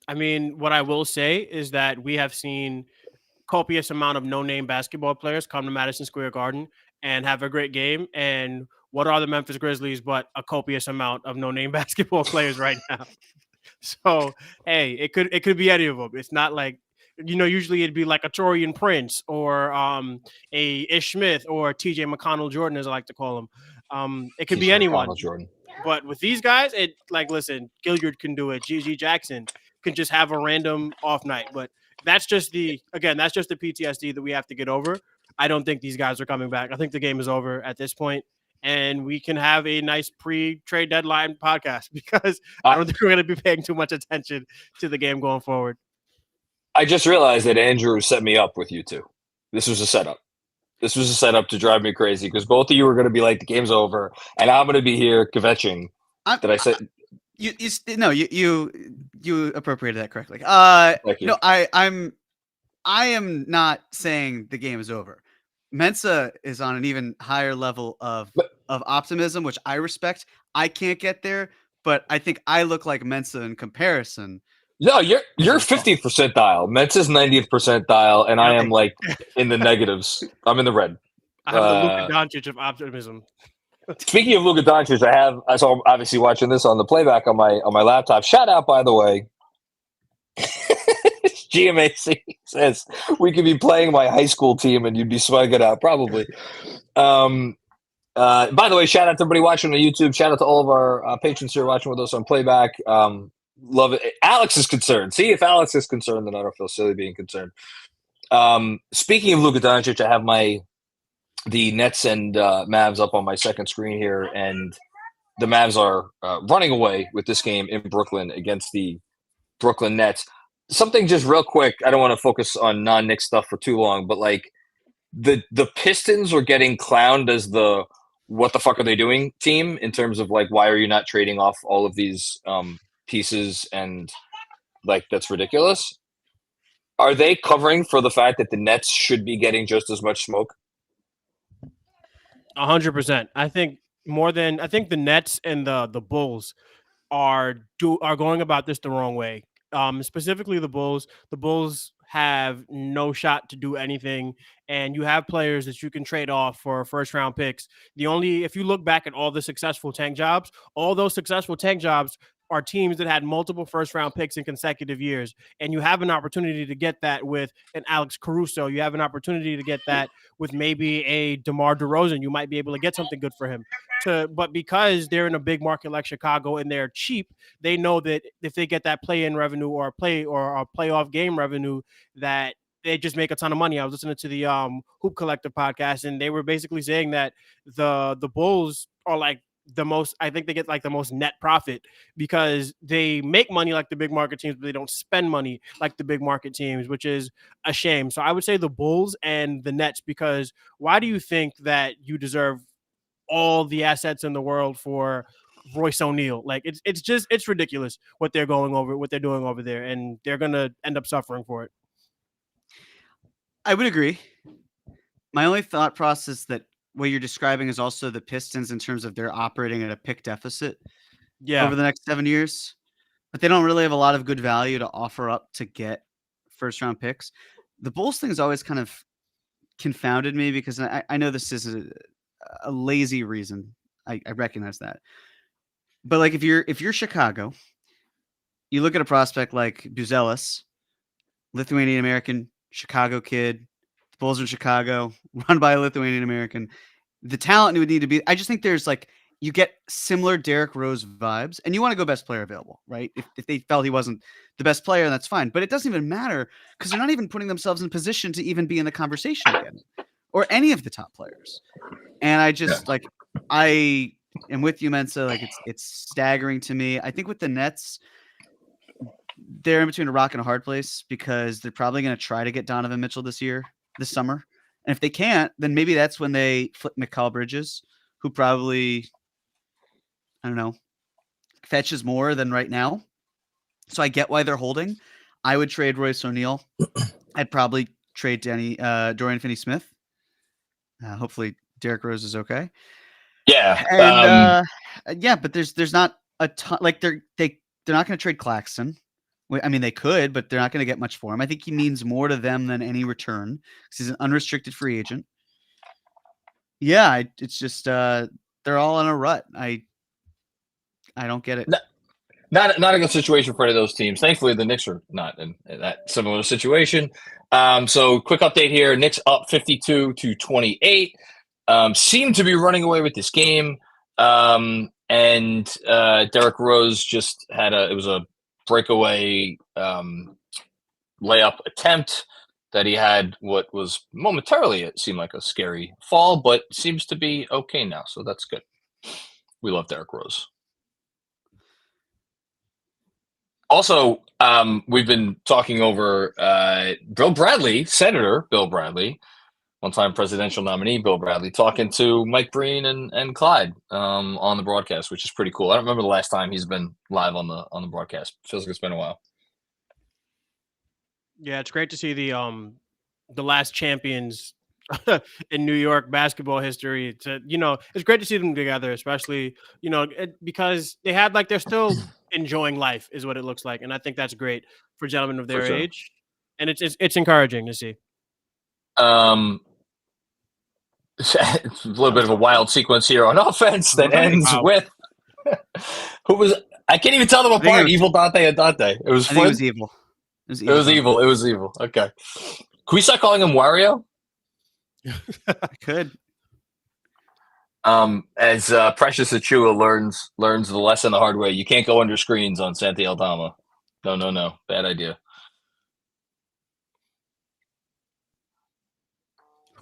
I mean, what I will say is that we have seen copious amount of no-name basketball players come to Madison Square Garden and have a great game. And what are the Memphis Grizzlies but a copious amount of no-name basketball players right now? So, hey, it could be any of them. It's not like, usually it'd be like a Torian Prince or a Ish Smith or TJ McConnell Jordan, as I like to call him. It could be anyone. But with these guys, listen, Gilliard can do it. G.G. Jackson can just have a random off night. But that's just the PTSD that we have to get over. I don't think these guys are coming back. I think the game is over at this point, and we can have a nice pre-trade deadline podcast because I don't think we're going to be paying too much attention to the game going forward. I just realized that Andrew set me up with you two. This was a setup. This was a setup to drive me crazy because both of you were going to be like, the game's over, and I'm going to be here kvetching. Did I say? You appropriated that correctly. Thank you. No, I am not saying the game is over. Mensa is on an even higher level of optimism, which I respect. I can't get there, but I think I look like Mensa in comparison. No, you're 50th percentile. Mensa's 90th percentile, and I am like in the negatives. I'm in the red. I have the Luka Doncic of optimism. Speaking of Luka Doncic, so I'm obviously watching this on the playback on my laptop. Shout out, by the way. GMAC says we could be playing my high school team and you'd be swagging out probably. By the way, shout out to everybody watching on YouTube. Shout out to all of our patrons who are watching with us on playback. Love it. Alex is concerned. See, if Alex is concerned, then I don't feel silly being concerned. Speaking of Luka Doncic, I have the Nets and Mavs up on my second screen here, and the Mavs are running away with this game in Brooklyn against the Brooklyn Nets. Something just real quick. I don't want to focus on non-Knicks stuff for too long, but like the Pistons are getting clowned as the what the fuck are they doing team in terms of like, why are you not trading off all of these pieces, and like that's ridiculous. Are they covering for the fact that the Nets should be getting just as much smoke? 100%. I think the Nets and the Bulls are going about this the wrong way. Specifically the Bulls. The Bulls have no shot to do anything, and you have players that you can trade off for first round picks. If you look back at all the successful tank jobs, all those successful tank jobs are teams that had multiple first round picks in consecutive years. And you have an opportunity to get that with an Alex Caruso. You have an opportunity to get that with maybe a DeMar DeRozan. You might be able to get something good for him. But because they're in a big market like Chicago and they're cheap, they know that if they get that play-in revenue or a playoff game revenue, that they just make a ton of money. I was listening to the Hoop Collective podcast, and they were basically saying that the Bulls are like I think they get like the most net profit because they make money like the big market teams, but they don't spend money like the big market teams, which is a shame. So I would say the Bulls and the Nets, because why do you think that you deserve all the assets in the world for Royce O'Neal? Like it's ridiculous what they're doing over there, and they're going to end up suffering for it. I would agree. My only thought process that what you're describing is also the Pistons in terms of they're operating at a pick deficit over the next 7 years, but they don't really have a lot of good value to offer up to get first round picks. The Bulls thing has always kind of confounded me because I know this is a lazy reason. I recognize that. But like if you're Chicago, you look at a prospect like Buzelis, Lithuanian American, Chicago kid. The Bulls are in Chicago, run by a Lithuanian American. The talent would need to be. I just think there's like you get similar Derrick Rose vibes, and you want to go best player available, right? If they felt he wasn't the best player, that's fine. But it doesn't even matter because they're not even putting themselves in position to even be in the conversation again, or any of the top players. And I just I am with you, Mensa. Like it's staggering to me. I think with the Nets, they're in between a rock and a hard place because they're probably going to try to get Donovan Mitchell this summer. And if they can't, then maybe that's when they flip Mikal Bridges, who probably, I don't know, fetches more than right now. So I get why they're holding. I would trade Royce O'Neal. I'd probably trade Dorian Finney-Smith. Hopefully Derrick Rose is okay. Yeah. And but there's not a ton. Like they're not going to trade Claxton. I mean, they could, but they're not going to get much for him. I think he means more to them than any return because he's an unrestricted free agent. Yeah, it's just they're they're all in a rut. I don't get it. Not a good situation for any of those teams. Thankfully, the Knicks are not in that similar situation. So quick update here. Knicks up 52-28. Seem to be running away with this game. And Derrick Rose just had it was a breakaway layup attempt that he had what was momentarily, it seemed like a scary fall, but seems to be okay now. So that's good. We love Derrick Rose. Also, we've been talking over Bill Bradley, Senator Bill Bradley, one-time presidential nominee Bill Bradley, talking to Mike Breen and Clyde on the broadcast, which is pretty cool. I don't remember the last time he's been live on the broadcast. Feels like it's been a while. Yeah, it's great to see the last champions in New York basketball history. It's great to see them together, especially because they had they're still enjoying life, is what it looks like, and I think that's great for gentlemen of their age, and it's encouraging to see. It's a little bit of a wild sequence here on offense that ends with who was I can't even tell them apart. Evil Dante and Dante. It was. I think it was evil. It was evil. Okay. Can we start calling him Wario? I could. As Precious Achua learns the lesson the hard way. You can't go under screens on Santi Aldama. No. Bad idea.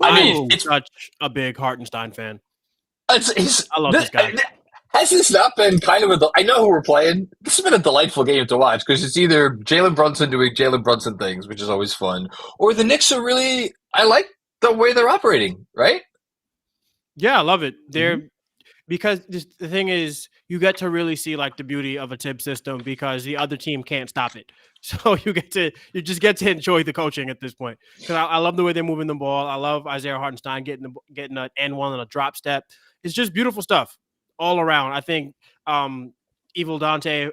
It's such a big Hartenstein fan. I love this guy. Has this not been kind of I know who we're playing. This has been a delightful game to watch because it's either Jalen Brunson doing Jalen Brunson things, which is always fun, or the Knicks are really. I like the way they're operating, right? Yeah, I love it. Because the thing is, you get to really see the beauty of a Tibbs system because the other team can't stop it. So you just get to enjoy the coaching at this point. Because I love the way they're moving the ball. I love Isaiah Hartenstein getting an N1 on a drop step. It's just beautiful stuff all around. I think Evil Dante.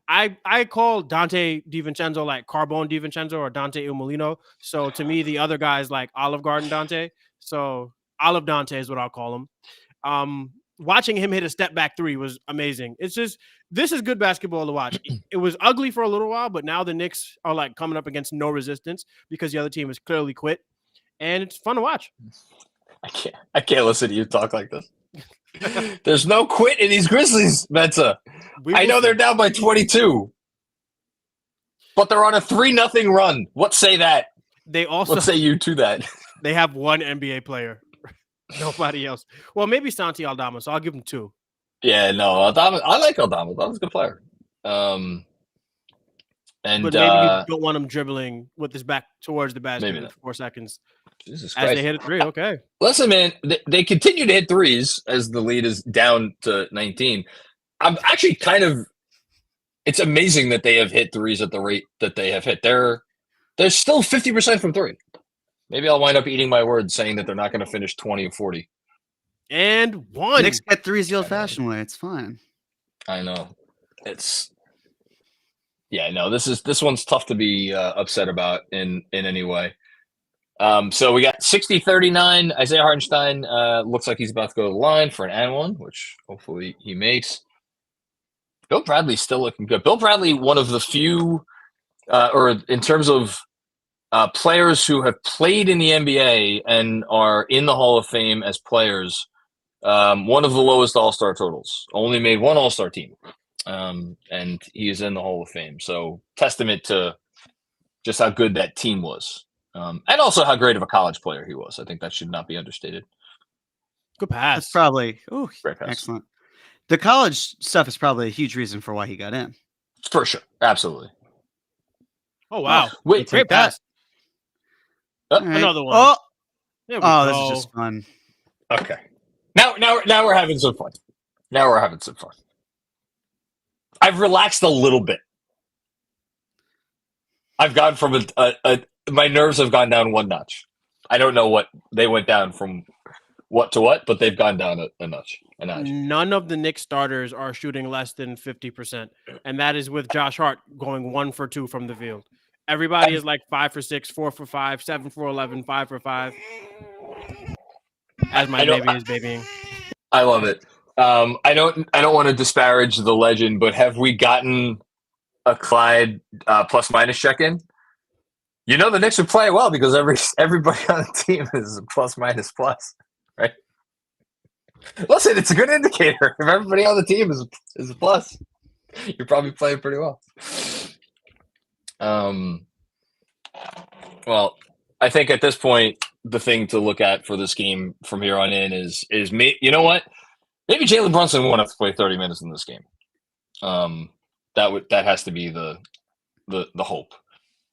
I call Dante DiVincenzo Carbone DiVincenzo or Dante Il Molino. So to me, the other guy is Olive Garden Dante. So Olive Dante is what I'll call him. Watching him hit a step back three was amazing. It's just, this is good basketball to watch. It was ugly for a little while, but now the Knicks are coming up against no resistance because the other team has clearly quit, and it's fun to watch. I can't listen to you talk like this. There's no quit in these Grizzlies, Mensa. I know they're down by 22, but they're on a 3-0 run. What say that? What say you to that? They have one NBA player. Nobody else. Well, maybe Santi Aldama, so I'll give him 2. Yeah, no, Aldama. I like Aldama. Aldama's a good player. But maybe you don't want him dribbling with his back towards the basket in 4 seconds. Jesus Christ. As they hit a 3, okay. Listen, man, they continue to hit threes as the lead is down to 19. I'm actually it's amazing that they have hit threes at the rate that they have hit. They're still 50% from 3. Maybe I'll wind up eating my words saying that they're not going to finish 20 or 40. And 1. Knicks get threes the old-fashioned way. It's fine. I know. This one's tough to be upset about in any way. So we got 60-39. Isaiah Hartenstein looks like he's about to go to the line for an and-one, which hopefully he makes. Bill Bradley's still looking good. Bill Bradley, one of the few, or in terms of players who have played in the NBA and are in the Hall of Fame as players, one of the lowest All-Star totals. Only made one All-Star team, and he is in the Hall of Fame. So testament to just how good that team was, and also how great of a college player he was. I think that should not be understated. Good pass. That's probably great pass. Excellent. The college stuff is probably a huge reason for why he got in. For sure, absolutely. Oh wow! Wait, great pass. Right. Another one. This is just fun. Okay. Now we're having some fun. I've relaxed a little bit. I've gone from my nerves have gone down one notch. I don't know what they went down from what to what, but they've gone down a notch. None of the Knicks starters are shooting less than 50%, and that is with Josh Hart going 1 for 2 from the field. Everybody is 5 for 6, 4 for 5, 7 for 11, 5 for 5. As my baby is babying. I love it. I don't want to disparage the legend, but have we gotten a Clyde plus minus check in? You know the Knicks are playing well because everybody on the team is a plus minus plus, right? Listen, it's a good indicator. If everybody on the team is a plus, you're probably playing pretty well. Well, I think at this point, the thing to look at for this game from here on in is you know what? Maybe Jalen Brunson won't have to play 30 minutes in this game. That has to be the hope.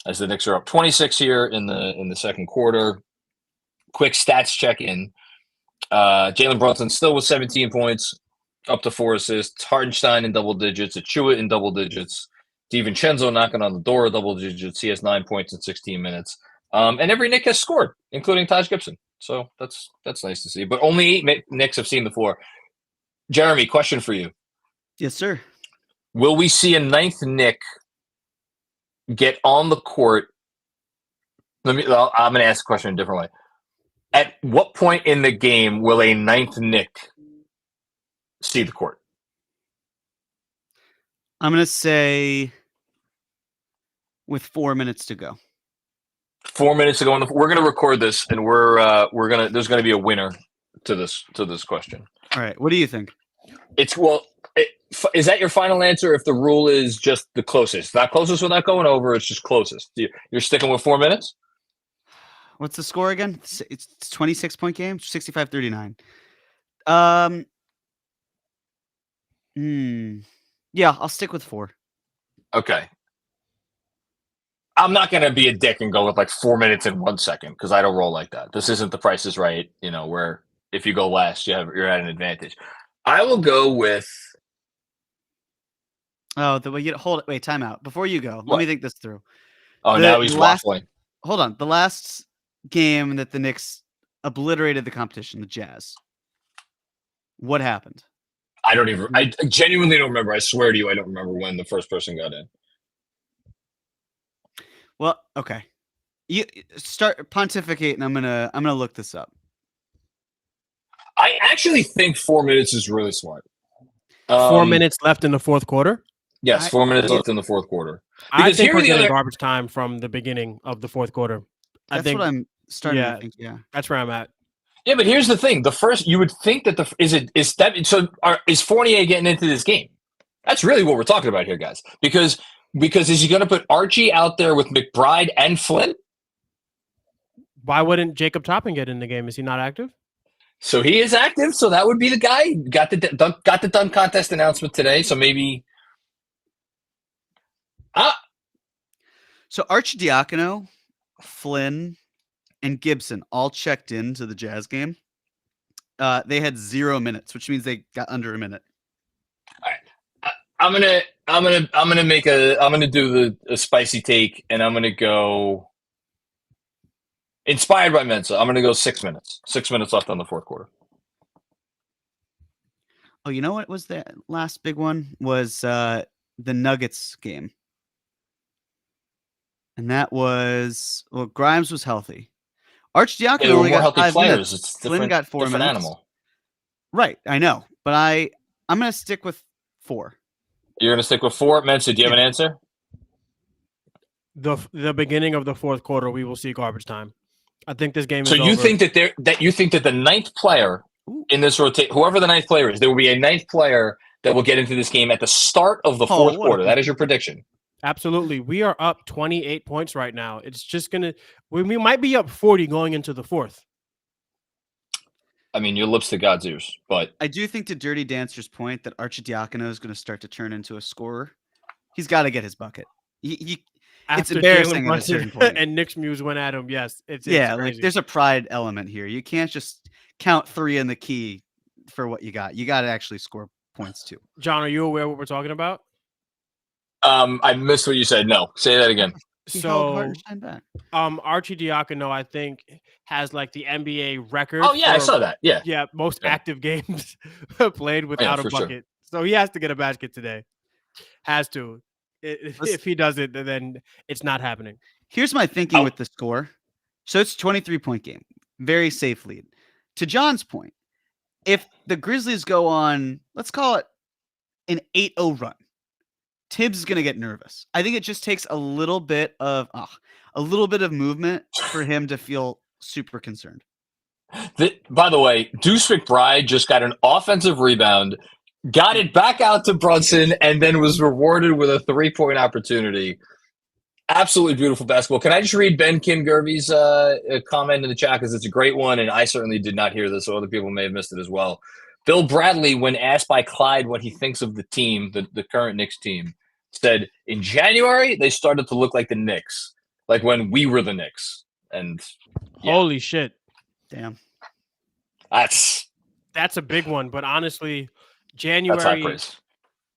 As the Knicks are up 26 here in the second quarter. Quick stats check in. Jalen Brunson still with 17 points, up to 4 assists. Hardenstein in double digits. Achua in double digits. DiVincenzo knocking on the door of double digits. He has 9 points in 16 minutes. And every Knick has scored, including Taj Gibson. So that's nice to see. But only 8 Knicks have seen the floor. Jeremy, question for you. Yes, sir. Will we see a 9th Knick get on the court? I'm going to ask the question a different way. At what point in the game will a 9th Knick see the court? I'm going to say with 4 minutes to go. 4 minutes to go. We're going to record this, and there's going to be a winner to this question. All right. What do you think? Is that your final answer? If the rule is just the closest, not closest without going over, it's just closest. You're sticking with 4 minutes. What's the score again? It's 26-point game, 65-39. Yeah, I'll stick with 4. Okay. I'm not going to be a dick and go with like 4 minutes and 1 second because I don't roll like that. This isn't The Price is Right, where if you go last, you're at an advantage. I will go with. Oh, wait, time out. Before you go, let me think this through. Oh, now he's waffling. Hold on. The last game that the Knicks obliterated the competition, the Jazz. What happened? I genuinely don't remember. I swear to you, I don't remember when the first person got in. Well, okay. You start pontificating. I'm gonna look this up. I actually think 4 minutes is really smart. 4 minutes left in the fourth quarter? Yes, 4 minutes left in the fourth quarter. I think we're getting garbage time from the beginning of the fourth quarter. That's what I'm starting to think. Yeah, that's where I'm at. Yeah, but here's the thing: you would think that is Fournier getting into this game? That's really what we're talking about here, guys. Because is he going to put Archie out there with McBride and Flynn? Why wouldn't Jacob Toppin get in the game? Is he not active? So he is active. So that would be the guy. Got the dunk contest announcement today. So maybe. So Arcidiacono, Flynn, and Gibson all checked into the Jazz game. They had 0 minutes, which means they got under a minute. All right, I'm gonna do a spicy take, and I'm gonna go. Inspired by Mensa, I'm gonna go 6 minutes. 6 minutes left on the fourth quarter. Oh, you know what was the last big one? Was the Nuggets game. And that was Grimes was healthy. Arcidiacono only got 5 minutes. It's Flynn got 4 minutes. Animal. Right, I know, but I'm gonna stick with 4. You're gonna stick with 4, Mensa. Do you have an answer? The beginning of the fourth quarter, we will see garbage time. I think this game is over. You think that the 9th player in this rotation, whoever the 9th player is, there will be a 9th player that will get into this game at the start of the fourth quarter. That is your prediction. Absolutely. We are up 28 points right now. It's just we might be up 40 going into the fourth. I mean, your lips to God's ears, but I do think to Dirty Dancer's point that Arcidiacono is going to start to turn into a scorer. He's got to get his bucket. It's embarrassing at a certain point. And Knicks Muse went at him. Yes, it's like there's a pride element here. You can't just count 3 in the key for what you got. You got to actually score points too. John, are you aware what we're talking about? I missed what you said. No, say that again. So, Arcidiacono, I think, has like the NBA record. Oh yeah, I saw that. Yeah, most active games played without a bucket. Sure. So he has to get a basket today. Has to. If he doesn't, then it's not happening. Here's my thinking with the score. So it's a 23-point game. Very safe lead. To John's point, if the Grizzlies go on, let's call it an 8-0 run, Tibbs is going to get nervous. I think it just takes a little bit of movement for him to feel super concerned. By the way, Deuce McBride just got an offensive rebound, got it back out to Brunson, and then was rewarded with a 3-point opportunity. Absolutely beautiful basketball. Can I just read Ben Kim-Gervie's comment in the chat, because it's a great one, and I certainly did not hear this, so other people may have missed it as well. Bill Bradley, when asked by Clyde what he thinks of the team, the current Knicks team, said, in January, they started to look like the Knicks, like when we were the Knicks. And yeah. Holy shit. Damn. That's a big one, but honestly, January,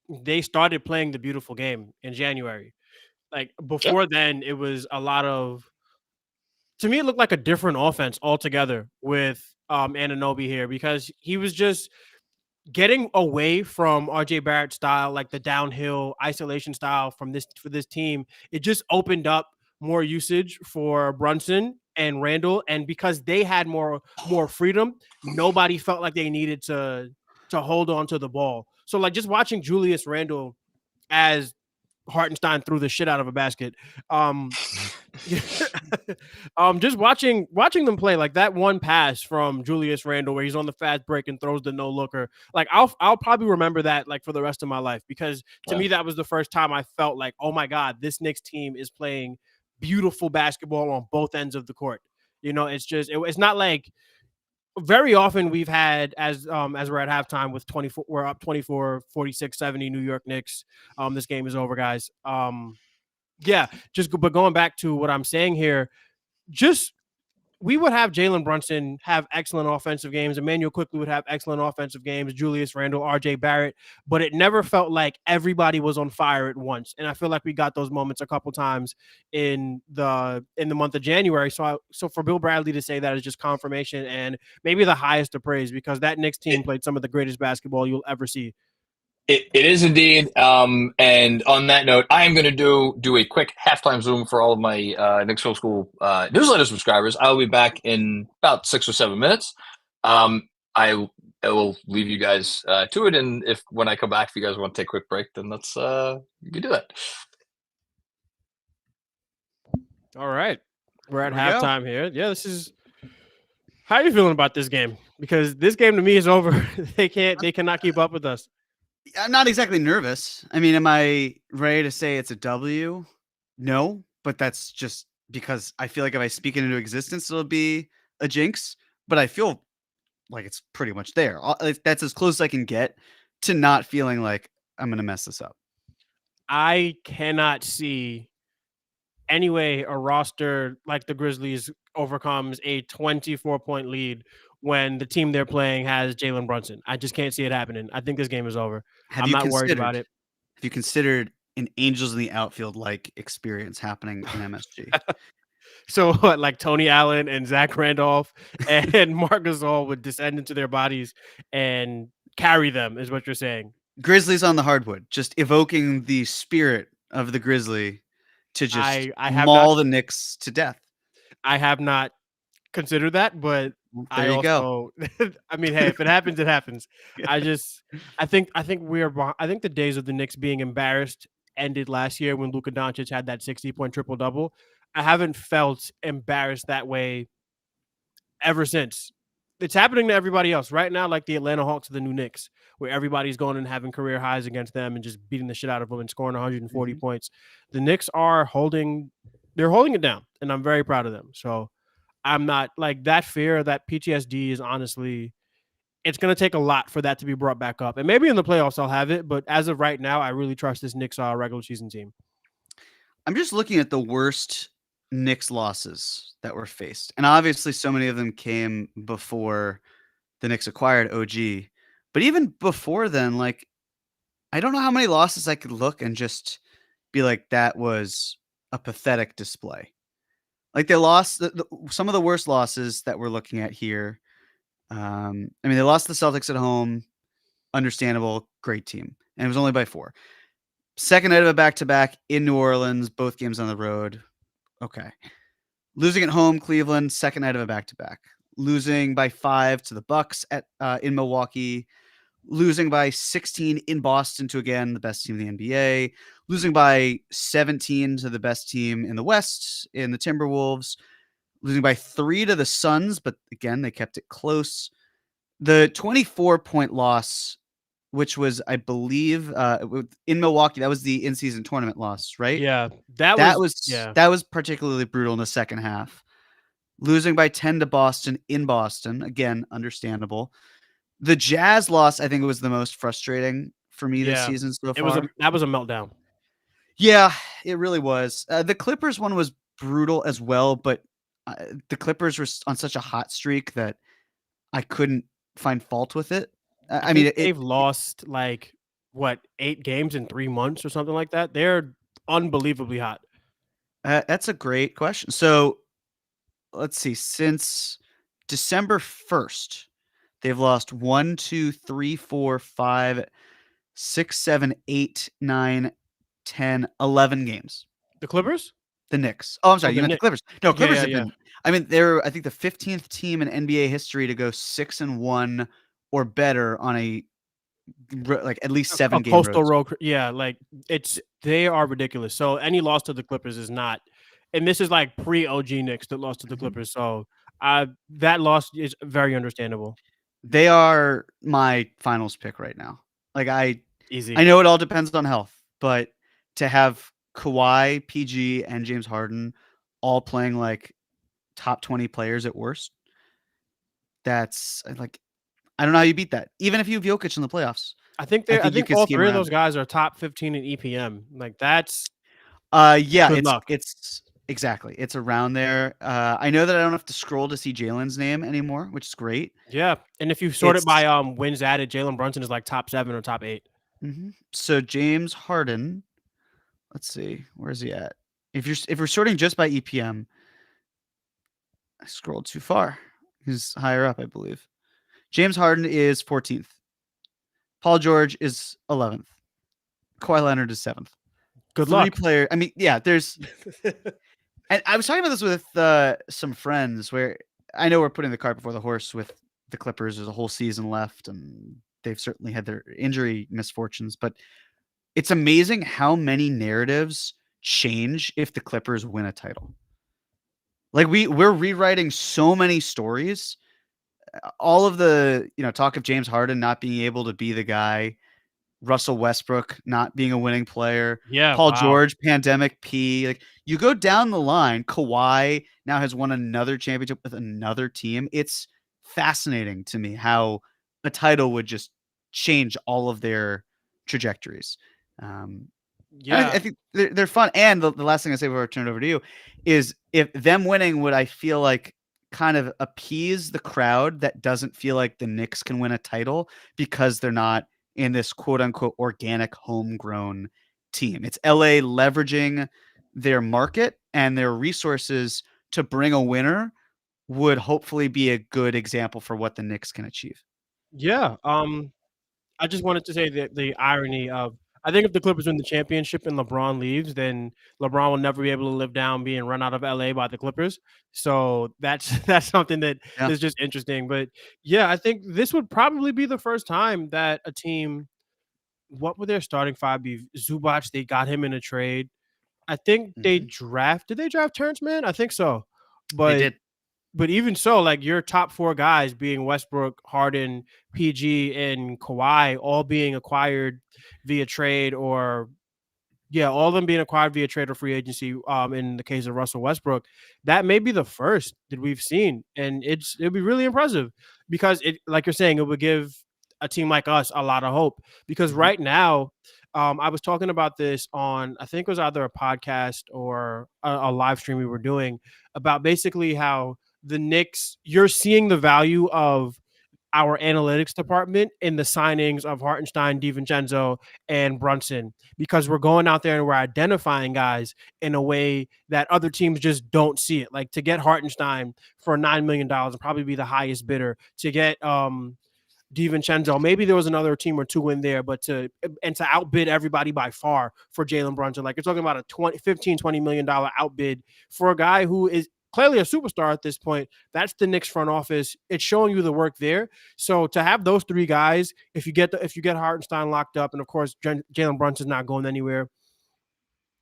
they started playing the beautiful game in January. Like before then, it was a lot of, to me, it looked like a different offense altogether with Anunoby here, because he was just getting away from RJ Barrett style, like the downhill isolation style for this team. It just opened up more usage for Brunson and Randall, and because they had more freedom, nobody felt like they needed to hold on to the ball. So like just watching Julius Randle as Hartenstein threw the shit out of a basket. Just watching them play, like that one pass from Julius Randle where he's on the fast break and throws the no looker. Like I'll probably remember that like for the rest of my life, because to me that was the first time I felt like, oh my God, this Knicks team is playing beautiful basketball on both ends of the court. You know, it's just it's not like very often we've had as we're at halftime with 24, we're up 24, 46, 70 New York Knicks. This game is over, guys. But going back to what I'm saying here, just we would have Jalen Brunson have excellent offensive games. Emmanuel Quickley would have excellent offensive games. Julius Randle, RJ Barrett, but it never felt like everybody was on fire at once. And I feel like we got those moments a couple times in the month of January. So for Bill Bradley to say that is just confirmation and maybe the highest of praise, because that Knicks team played some of the greatest basketball you'll ever see. It is indeed. And on that note, I am going to do a quick halftime Zoom for all of my Knicks Film School newsletter subscribers. I'll be back in about 6 or 7 minutes. I will leave you guys to it. And when I come back, if you guys want to take a quick break, then let's you can do that. All right. We're at halftime here. Yeah, this is. How are you feeling about this game? Because this game to me is over. They cannot keep up with us. I'm not exactly nervous. I mean, am I ready to say it's a W? No, but that's just because I feel like if I speak it into existence, it'll be a jinx. But I feel like it's pretty much there. That's as close as I can get to not feeling like I'm going to mess this up. I cannot see any way a roster like the Grizzlies overcomes a 24-point lead when the team they're playing has Jalen Brunson. I just can't see it happening. I think this game is over. I'm not worried about it. Have you considered an Angels in the outfield like experience happening in MSG? So what, like Tony Allen and Zach Randolph and Marc Gasol would descend into their bodies and carry them, is what you're saying. Grizzlies on the hardwood, just evoking the spirit of the Grizzly to just maul the Knicks to death. I have not considered that, but there you go. I mean, hey, if it happens, it happens. I think the days of the Knicks being embarrassed ended last year when Luka Doncic had that 60-point triple-double. I haven't felt embarrassed that way ever since. It's happening to everybody else right now, like the Atlanta Hawks of the new Knicks, where everybody's going and having career highs against them and just beating the shit out of them and scoring 140 points. The Knicks are holding it down, and I'm very proud of them. So I'm not like that fear, that PTSD is honestly, it's going to take a lot for that to be brought back up. And maybe in the playoffs I'll have it, but as of right now, I really trust this Knicks regular season team. I'm just looking at the worst Knicks losses that were faced. And obviously so many of them came before the Knicks acquired OG. But even before then, like, I don't know how many losses I could look and just be like, that was a pathetic display. Like they lost some of the worst losses that we're looking at here. I mean, they lost the Celtics at home. Understandable, great team. And it was only by 4. Second night of a back-to-back in New Orleans, both games on the road. Okay. Losing at home, Cleveland, second night of a back-to-back. losing by 5 to the Bucks in Milwaukee, losing by 16 in Boston to, again, the best team in the NBA, losing by 17 to the best team in the West in the Timberwolves, losing by 3 to the Suns, but again, they kept it close. The 24-point loss, which was, I believe, in Milwaukee, that was the in-season tournament loss, right? Yeah, that was particularly brutal in the second half. Losing by 10 to Boston in Boston, again, understandable. The Jazz loss, I think, was the most frustrating for me this season so far. That was a meltdown. Yeah, it really was. The Clippers one was brutal as well, but the Clippers were on such a hot streak that I couldn't find fault with it. I mean, they've lost like 8 games in 3 months or something like that. They're unbelievably hot. That's a great question. So let's see. Since December 1st, they've lost 1, 2, 3, 4, 5, 6, 7, 8, 9, 10, 11 games. The Clippers? The Knicks. Oh, I'm sorry. You meant the Clippers. No, Clippers have been. I mean, they're, I think, the 15th team in NBA history to go 6-1 or better on at least 7 game coastal road. Yeah, like they are ridiculous. So any loss to the Clippers is not, and this is like pre-OG Knicks that lost to the Clippers. So that loss is very understandable. They are my finals pick right now. Easy. I know it all depends on health, but to have Kawhi, PG, and James Harden all playing like top 20 players at worst, that's like, I don't know how you beat that. Even if you have Jokic in the playoffs. I think all 3 of those guys are top 15 in EPM. Like that's good luck. It's exactly. It's around there. I know that I don't have to scroll to see Jalen's name anymore, which is great. Yeah. And if you sort it by wins added, Jalen Brunson is like top 7 or top 8. Mm-hmm. So James Harden, let's see, where is he at? If we're sorting just by EPM, I scrolled too far. He's higher up, I believe. James Harden is 14th. Paul George is 11th. Kawhi Leonard is 7th. Good luck. Player. I mean, yeah, there's. And I was talking about this with some friends where I know we're putting the cart before the horse with the Clippers. There's a whole season left, and they've certainly had their injury misfortunes. But it's amazing how many narratives change if the Clippers win a title. Like we're rewriting so many stories. All of the talk of James Harden not being able to be the guy, Russell Westbrook not being a winning player, Paul George, pandemic P. Like you go down the line, Kawhi now has won another championship with another team. It's fascinating to me how a title would just change all of their trajectories. I think they're fun. And the last thing I say before I turn it over to you is if them winning would, I feel like, kind of appease the crowd that doesn't feel like the Knicks can win a title because they're not in this quote unquote organic homegrown team. It's LA leveraging their market and their resources to bring a winner would hopefully be a good example for what the Knicks can achieve. Yeah. I just wanted to say that the irony of, I think if the Clippers win the championship and LeBron leaves, then LeBron will never be able to live down being run out of LA by the Clippers. So that's something that is just interesting. But yeah, I think this would probably be the first time that a team, what would their starting 5 be? Zubac, they got him in a trade. I think did they draft Terrence Mann? I think so. But they did. But even so, like your top 4 guys being Westbrook, Harden, PG, and Kawhi, all being acquired via trade all of them being acquired via trade or free agency. In the case of Russell Westbrook, that may be the first that we've seen, and it'll be really impressive because it, like you're saying, it would give a team like us a lot of hope because right now, I was talking about this on, I think it was either a podcast or a live stream we were doing about basically how the Knicks, you're seeing the value of our analytics department in the signings of Hartenstein, DiVincenzo, and Brunson, because we're going out there and we're identifying guys in a way that other teams just don't see it. Like to get Hartenstein for $9 million and probably be the highest bidder, to get DiVincenzo, maybe there was another team or 2 in there, but to outbid everybody by far for Jalen Brunson. Like you're talking about a $15-20 million outbid for a guy who is clearly a superstar at this point. That's the Knicks front office. It's showing you the work there. So to have those three guys, if you get Hartenstein locked up, and of course Jalen Brunson's not going anywhere,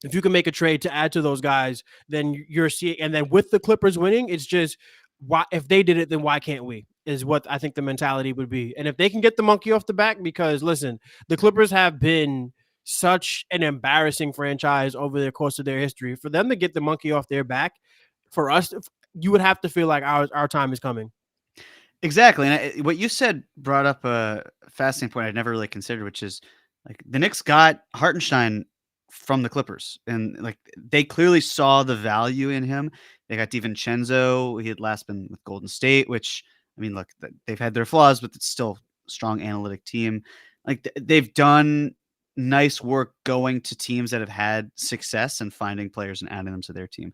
if you can make a trade to add to those guys, then you're seeing. And then with the Clippers winning, it's just, why, if they did it, then why can't we? Is what I think the mentality would be. And if they can get the monkey off the back, because listen, the Clippers have been such an embarrassing franchise over the course of their history. For them to get the monkey off their back, for us, you would have to feel like our time is coming. Exactly. And what you said brought up a fascinating point I'd never really considered, which is like the Knicks got Hartenstein from the Clippers, and like they clearly saw the value in him. They got DiVincenzo. He had last been with Golden State, which, I mean, look, they've had their flaws, but it's still a strong analytic team. Like they've done nice work going to teams that have had success and finding players and adding them to their team.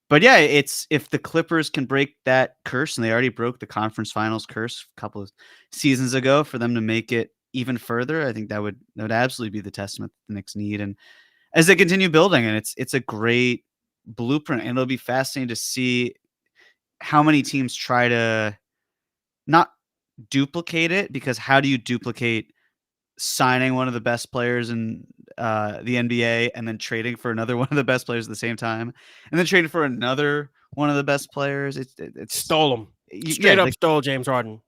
But yeah, it's, if the Clippers can break that curse, and they already broke the conference finals curse a couple of seasons ago, for them to make it even further, I think that would absolutely be the testament the Knicks need. And as they continue building, and it's a great blueprint, and it'll be fascinating to see how many teams try to not duplicate it, because how do you duplicate signing one of the best players in the NBA and then trading for another one of the best players at the same time, and then trading for another one of the best players? It's stole him. Straight up stole James Harden.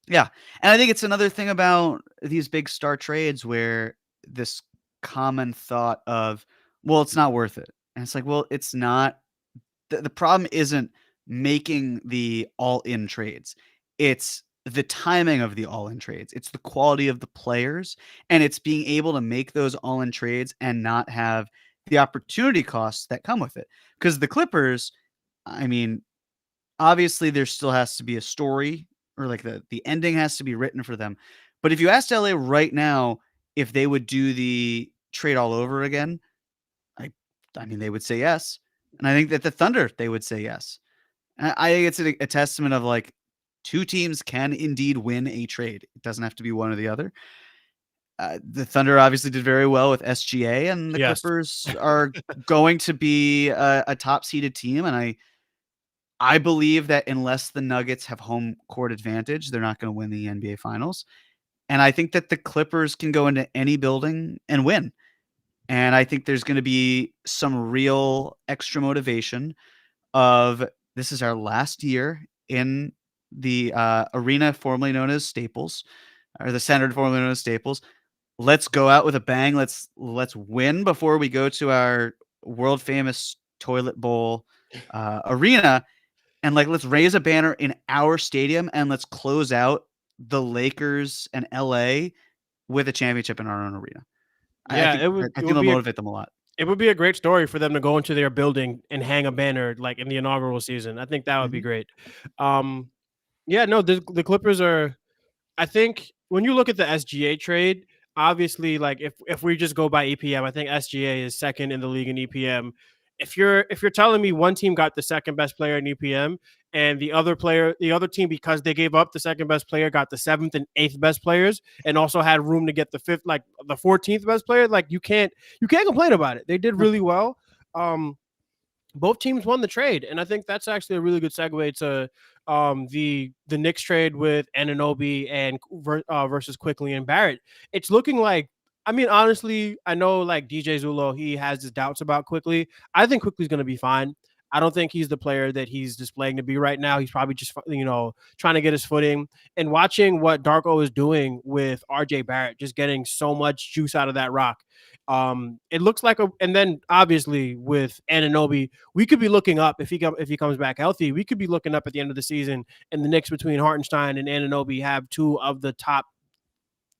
Yeah. And I think it's another thing about these big star trades, where this common thought of, well, it's not worth it. And it's like, well, it's not. The problem isn't making the all-in trades. It's the timing of the all-in trades. It's the quality of the players, and it's being able to make those all-in trades and not have the opportunity costs that come with it. Because the Clippers, I mean, obviously there still has to be a story, or like the ending has to be written for them. But if you asked LA right now if they would do the trade all over again, I mean, they would say yes. And I think that the Thunder, they would say yes. And I think it's a testament of like, two teams can indeed win a trade. It doesn't have to be one or the other. The Thunder obviously did very well with SGA, and the Clippers are going to be a top-seeded team. And I believe that unless the Nuggets have home court advantage, they're not going to win the NBA Finals. And I think that the Clippers can go into any building and win. And I think there's going to be some real extra motivation of, this is our last year in the arena formerly known as Staples, or the center formerly known as Staples. Let's go out with a bang. Let's win before we go to our world famous toilet bowl arena. And like, let's raise a banner in our stadium, and let's close out the Lakers and LA with a championship in our own arena. Yeah, I think it'll motivate them a lot. It would be a great story for them to go into their building and hang a banner like in the inaugural season. I think that would be great. Yeah, no, the Clippers are, I think when you look at the SGA trade, obviously, like if we just go by EPM, I think SGA is second in the league in EPM. If you're telling me one team got the second best player in EPM, and the other team, because they gave up the second best player, got the 7th and 8th best players, and also had room to get the 5th, like the 14th best player, like you can't complain about it. They did really well. Both teams won the trade, and I think that's actually a really good segue to the Knicks trade with Anunoby and versus Quickly and Barrett. It's looking like, I mean, honestly, I know like DJ Zulo, he has his doubts about Quickly. I think Quickly's going to be fine. I don't think he's the player that he's displaying to be right now. He's probably just, trying to get his footing. And watching what Darko is doing with RJ Barrett, just getting so much juice out of that rock. It looks like and then obviously with Anunoby, we could be looking up if he comes back healthy. We could be looking up at the end of the season, and the Knicks between Hartenstein and Anunoby have 2 of the top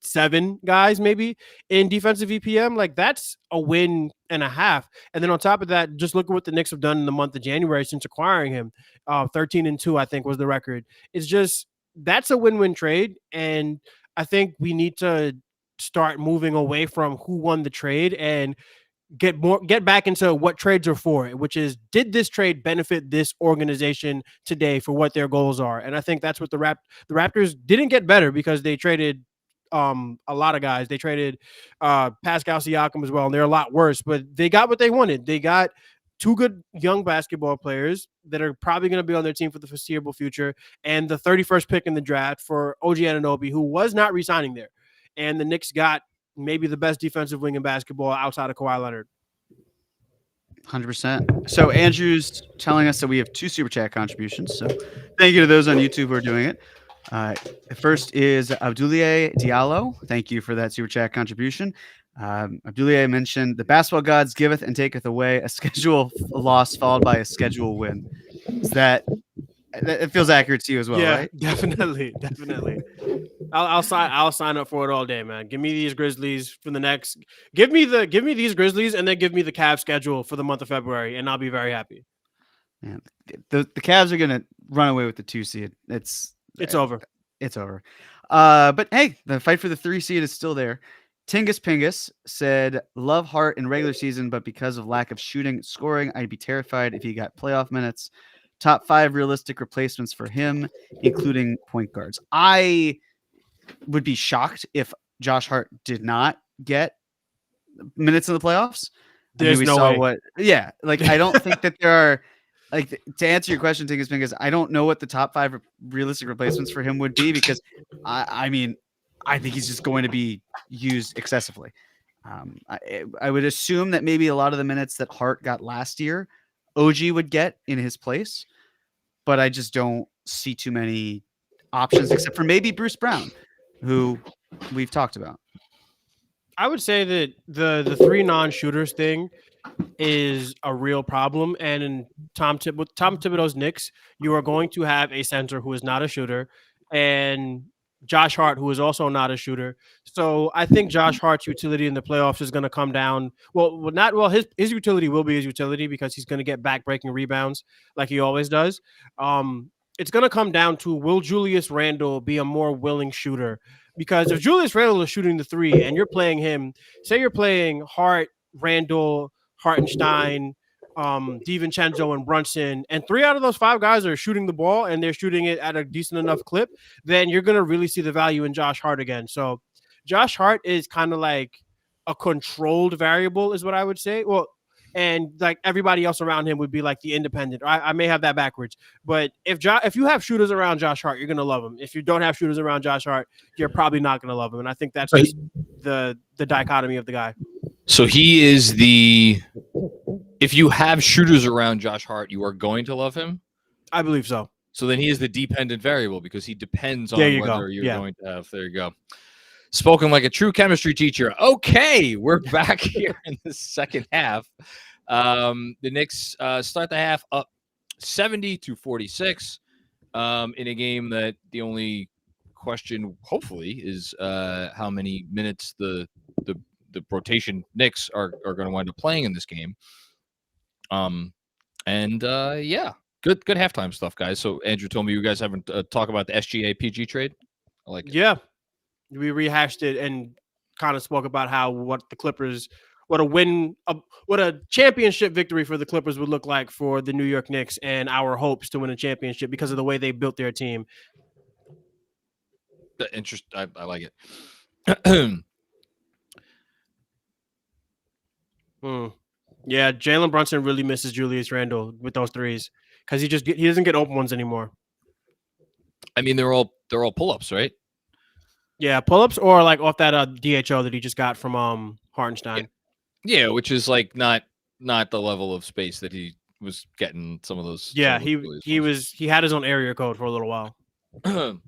7 guys maybe in defensive EPM. Like, that's a win and a half. And then on top of that, just look at what the Knicks have done in the month of January since acquiring him. 13-2, I think, was the record. It's just, that's a win-win trade. And I think we need to start moving away from who won the trade and get back into what trades are for, which is, did this trade benefit this organization today for what their goals are? And I think that's what the Raptors didn't get better, because they traded a lot of guys. They traded Pascal Siakam as well, and they're a lot worse, but they got what they wanted. They got two good young basketball players that are probably going to be on their team for the foreseeable future, and the 31st pick in the draft for OG Anunoby, who was not re-signing there. And the Knicks got maybe the best defensive wing in basketball outside of Kawhi Leonard. 100%. So Andrew's telling us that we have 2 super chat contributions. So thank you to those on YouTube who are doing it. The first is Abdoulaye Diallo. Thank you for that super chat contribution. Abdoulaye mentioned the basketball gods giveth and taketh away, a schedule loss followed by a schedule win. Is that it feels accurate to you as well, Yeah, right? definitely. I'll sign up for it all day, man. Give me these Grizzlies for the next. Give me these Grizzlies, and then give me the Cavs schedule for the month of February, and I'll be very happy. Man, the Cavs are gonna run away with the 2 seed. It's over. It's over. But hey, the fight for the 3 seed is still there. Tingus Pingus said, love Hart in regular season, but because of lack of shooting, scoring, I'd be terrified if he got playoff minutes. Top 5 realistic replacements for him, including point guards. I would be shocked if Josh Hart did not get minutes in the playoffs. There's no way. I don't think that there are, to answer your question, Tingus Pingus, I don't know what the top 5 realistic replacements for him would be, because I think he's just going to be used excessively. I would assume that maybe a lot of the minutes that Hart got last year, OG would get in his place, but I just don't see too many options except for maybe Bruce Brown, who we've talked about. I would say that the 3 non-shooters thing is a real problem, and in Tom Thibodeau's Knicks, you are going to have a center who is not a shooter, and Josh Hart, who is also not a shooter. So I think Josh Hart's utility in the playoffs is going to come down. His utility will be his utility because he's going to get back-breaking rebounds like he always does. It's going to come down to, will Julius Randle be a more willing shooter? Because if Julius Randle is shooting the 3 and you're playing him, say you're playing Hart, Randle, Hartenstein, DiVincenzo, and Brunson, and 3 out of those 5 guys are shooting the ball and they're shooting it at a decent enough clip, then you're going to really see the value in Josh Hart again. So Josh Hart is kind of like a controlled variable is what I would say. Well, and like everybody else around him would be like the independent. I may have that backwards, but if you have shooters around Josh Hart, you're going to love him. If you don't have shooters around Josh Hart, you're probably not going to love him. And I think that's just the dichotomy of the guy. So he is if you have shooters around Josh Hart, you are going to love him? I believe so. So then he is the dependent variable because he depends on whether you're going to have. There you go. Spoken like a true chemistry teacher. Okay, we're back here in the second half. The Knicks start the half up 70-46 in a game that the only question, hopefully, is how many minutes the rotation Knicks are going to wind up playing in this game. Good halftime stuff, guys. So Andrew told me you guys haven't talked about the SGA PG trade. I like it. Yeah, we rehashed it and kind of spoke about what a championship victory for the Clippers would look like for the New York Knicks and our hopes to win a championship because of the way they built their team. I like it. Yeah, Jalen Brunson really misses Julius Randle with those threes because he doesn't get open ones anymore. I mean, they're all pull-ups, right? Yeah, pull-ups or like off that DHO that he just got from Hartenstein. Yeah, which is like not the level of space that he was getting some of those. Yeah, he had his own area code for a little while. All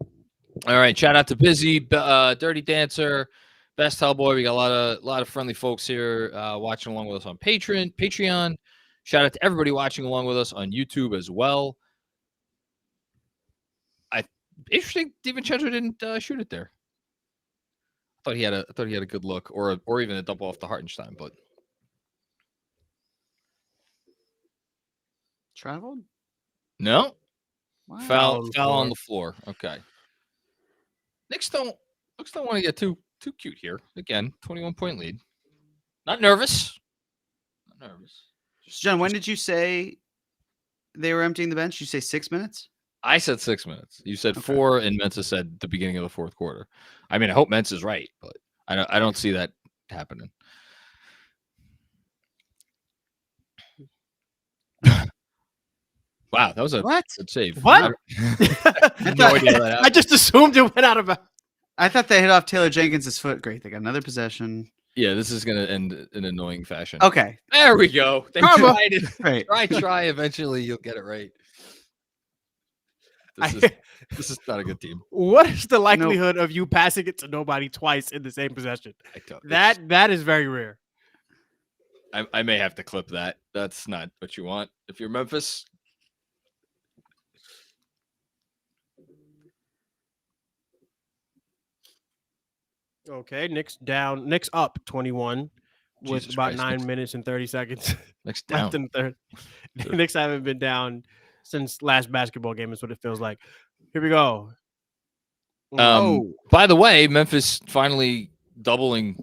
right, shout out to Busy, Dirty Dancer, Best Hellboy. We got a lot of friendly folks here watching along with us on Patreon. Shout out to everybody watching along with us on YouTube as well. Interesting, DiVincenzo didn't shoot it there. I thought he had a good look, or even a dump off the Hartenstein, but traveled. No, wow. Foul on the floor. Okay. Knicks don't want to get too cute here. Again, 21-point lead. Not nervous. John, when did you say they were emptying the bench? You say 6 minutes? I said 6 minutes. You said 4, and Mensa said the beginning of the fourth quarter. I mean, I hope Mensa's right, but I don't see that happening. Wow, that was a What? good save. What? No idea that I happened. just assumed it went out of. I thought they hit off Taylor Jenkins' foot. Great. They got another possession. Yeah, this is gonna end in an annoying fashion. Okay. There we go. They Karma. tried it. Right. Try. Eventually, you'll get it right. This is not a good team. What is the likelihood of you passing it to nobody twice in the same possession? That is very rare. I may have to clip that. That's not what you want if you're Memphis. Okay, Knicks up 21 with Jesus about Christ, 9 Knicks- minutes and 30 seconds Next left down. in the third. The Knicks haven't been down since last basketball game is what it feels like. Here we go. By the way, Memphis finally doubling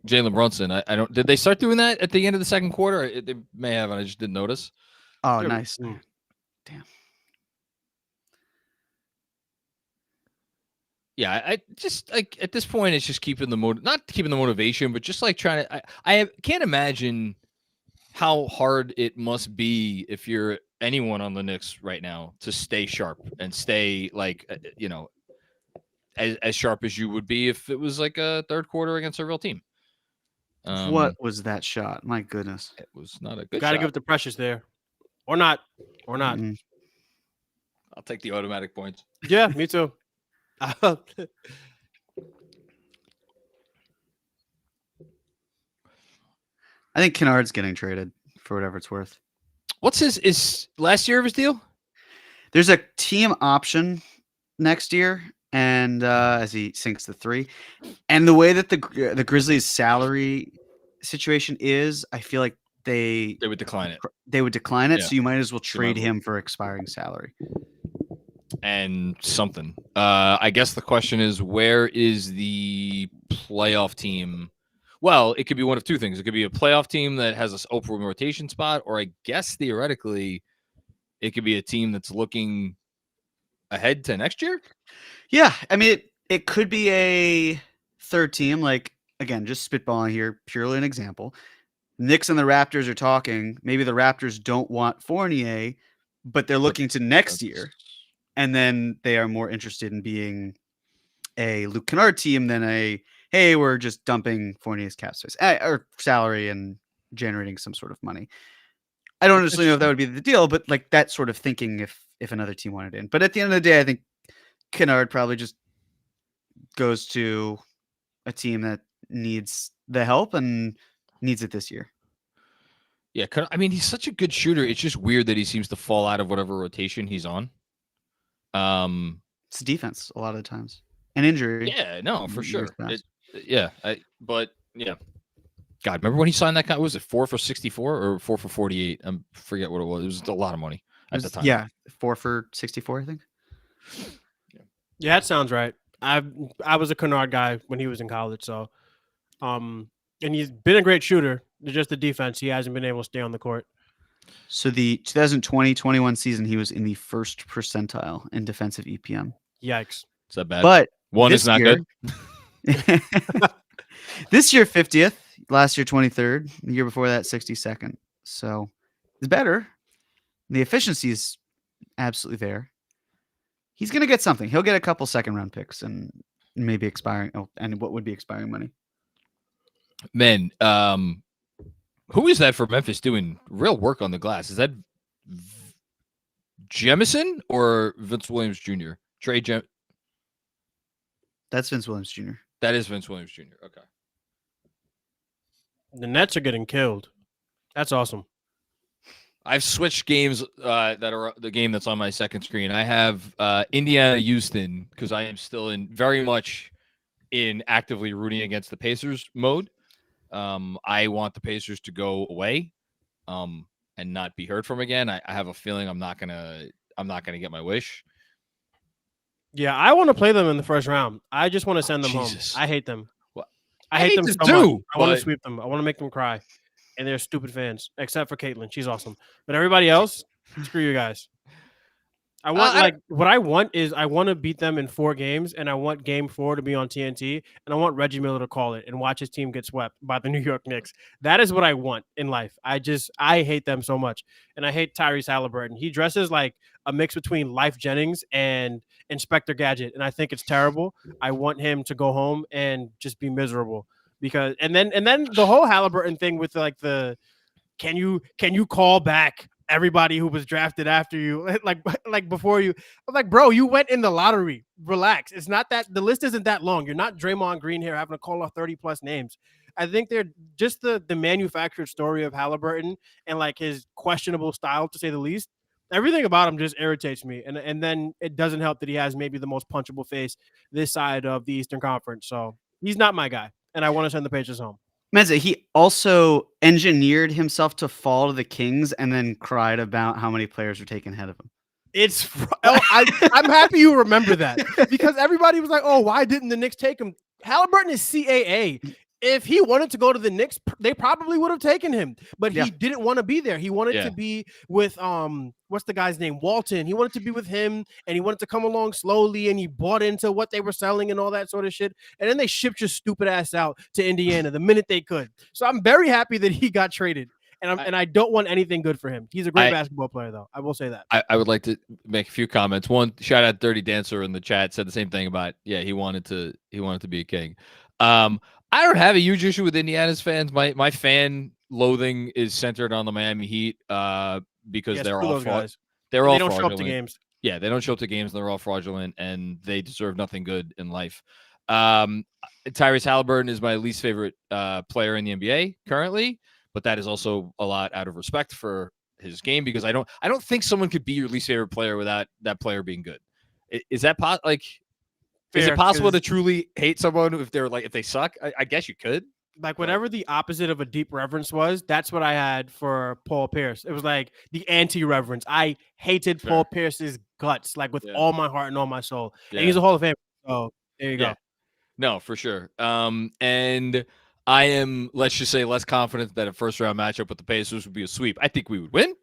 Jalen Brunson. I don't. Did they start doing that at the end of the second quarter? They may have, and I just didn't notice. Oh, Dude, nice. mm. Damn. Yeah, I just like at this point, it's just keeping the not keeping the motivation, but just like trying to. I can't imagine how hard it must be if you're anyone on the Knicks right now to stay sharp and stay like as sharp as you would be if it was like a third quarter against a real team. What was that shot? My goodness. It was not a good. Got to shot. give it to Precious there, or not. Mm. I'll take the automatic points. Yeah, me too. I think Kennard's getting traded for whatever it's worth. What's is last year of his deal? There's a team option next year, and as he sinks the three, and the way that the Grizzlies' salary situation is, I feel like they would decline it. They would decline it, Yeah. so you might as well trade might as him for expiring salary. And something. I guess the question is, where is the playoff team? Well, it could be one of two things. It could be a playoff team that has this open rotation spot, or I guess theoretically, it could be a team that's looking ahead to next year. Yeah, I mean, it could be a third team. Like, again, just spitballing here, purely an example. Knicks and the Raptors are talking. Maybe the Raptors don't want Fournier, but they're looking to next year. And then they are more interested in being a Luke Kennard team than a, hey, we're just dumping Fournier's cap space or salary and generating some sort of money. I don't necessarily know if that would be the deal, but like that sort of thinking if another team wanted in. But at the end of the day, I think Kennard probably just goes to a team that needs the help and needs it this year. Yeah, I mean, he's such a good shooter. It's just weird that he seems to fall out of whatever rotation he's on. It's defense a lot of the times. And injury. Yeah, no, for sure. Years But God, remember when he signed that guy? Was it 4 for 64 or 4 for 48? I forget what it was. It was a lot of money at the time. Yeah, 4 for 64, I think. Yeah, that sounds right. I was a Kennard guy when he was in college, so and he's been a great shooter. Just the defense, he hasn't been able to stay on the court. So the 2020-21 season, he was in the first percentile in defensive EPM. Yikes. Is that bad? But one is not good. This year, 50th. Last year, 23rd. The year before that, 62nd. So it's better. The efficiency is absolutely there. He's going to get something. He'll get a couple second-round picks and maybe expiring. Oh, and what would be expiring money? Man, who is that for Memphis doing real work on the glass? Is that Jemison or Vince Williams Jr.? That's Vince Williams Jr. That is Vince Williams Jr. Okay. The Nets are getting killed. That's awesome. I've switched games that are the game that's on my second screen. I have Indiana Houston because I am still very much in actively rooting against the Pacers mode. I want the Pacers to go away and not be heard from again. I have a feeling I'm not gonna get my wish. Yeah, I want to play them in the first round. I just want to send them Jesus. home. I hate them. Well, I hate them to so much. I want but- to sweep them. I want to make them cry. And they're stupid fans, except for Caitlin. She's awesome. But everybody else, screw you guys. I want what I want is I want to beat them in 4 games, and I want Game 4 to be on TNT, and I want Reggie Miller to call it and watch his team get swept by the New York Knicks. That is what I want in life. I hate them so much, and I hate Tyrese Halliburton. He dresses like a mix between Life Jennings and Inspector Gadget, and I think it's terrible. I want him to go home and just be miserable because, and then the whole Halliburton thing with like the can you call back everybody who was drafted after you, like before you. I'm like, bro, you went in the lottery. Relax. It's not that the list isn't that long. You're not Draymond Green here having to call off 30 plus names. I think they're just the manufactured story of Halliburton and like his questionable style, to say the least. Everything about him just irritates me. And then it doesn't help that he has maybe the most punchable face this side of the Eastern Conference. So he's not my guy. And I want to send the Pacers home. Meza, he also engineered himself to fall to the Kings and then cried about how many players were taken ahead of him. I'm happy you remember that because everybody was like, oh, why didn't the Knicks take him? Halliburton is CAA. If he wanted to go to the Knicks, they probably would have taken him, but he didn't want to be there. He wanted to be with what's the guy's name? Walton. He wanted to be with him, and he wanted to come along slowly, and he bought into what they were selling and all that sort of shit. And then they shipped your stupid ass out to Indiana the minute they could. So I'm very happy that he got traded, and I don't want anything good for him. He's a great basketball player, though. I will say that. I would like to make a few comments. One, shout out Dirty Dancer in the chat, said the same thing about he wanted to be a King. I don't have a huge issue with Indiana's fans. My fan loathing is centered on the Miami Heat because they're all guys. They don't fraudulent. Show up to games. Yeah, they don't show up to games. And they're all fraudulent, and they deserve nothing good in life. Tyrese Halliburton is my least favorite player in the NBA currently, but that is also a lot out of respect for his game because I don't think someone could be your least favorite player without that player being good. Is that Is it possible to truly hate someone if they suck? I guess you could. Like whatever the opposite of a deep reverence was, that's what I had for Paul Pierce. It was like the anti-reverence. I hated Paul Pierce's guts, like with all my heart and all my soul. Yeah. And he's a Hall of Famer. So there you go. No, for sure. And I am, let's just say, less confident that a first-round matchup with the Pacers would be a sweep. I think we would win,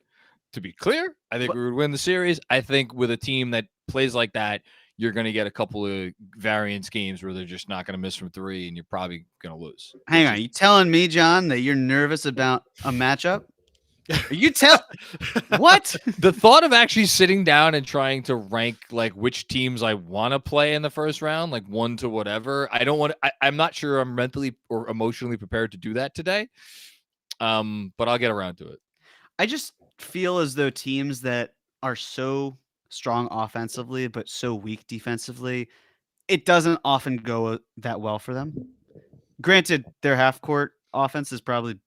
to be clear. I think we would win the series. I think with a team that plays like that, you're going to get a couple of variance games where they're just not going to miss from 3, and you're probably going to lose. Hang on. You telling me, John, that you're nervous about a matchup? Are you what? The thought of actually sitting down and trying to rank like which teams I want to play in the first round, like 1 to whatever, I'm not sure I'm mentally or emotionally prepared to do that today. But I'll get around to it. I just feel as though teams that are so strong offensively but so weak defensively, it doesn't often go that well for them. Granted, their half court offense is probably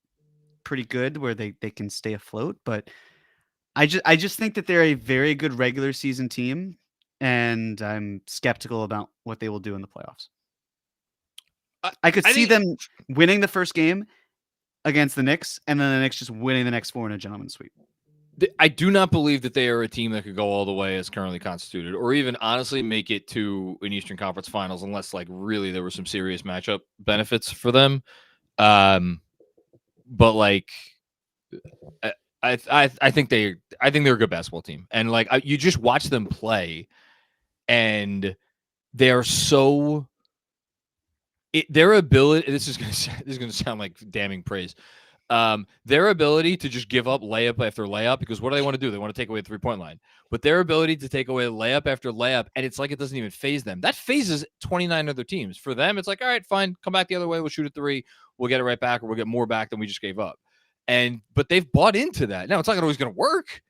pretty good where they can stay afloat, but I just think that they're a very good regular season team, and I'm skeptical about what they will do in the playoffs. I could see them winning the first game against the Knicks, and then the Knicks just winning the next 4 in a gentleman's sweep. I do not believe that they are a team that could go all the way as currently constituted, or even honestly make it to an Eastern Conference Finals, unless like really there were some serious matchup benefits for them. But like, I think they're a good basketball team, and like you just watch them play, and they're so. Their ability. This is gonna sound like damning praise. Their ability to just give up layup after layup, because what do they want to do? They want to take away the 3-point line, but their ability to take away layup after layup, and it's like it doesn't even phase them. That phases 29 other teams. For them, it's like, all right, fine, come back the other way. We'll shoot a 3. We'll get it right back, or we'll get more back than we just gave up. But they've bought into that. Now it's not always going to work,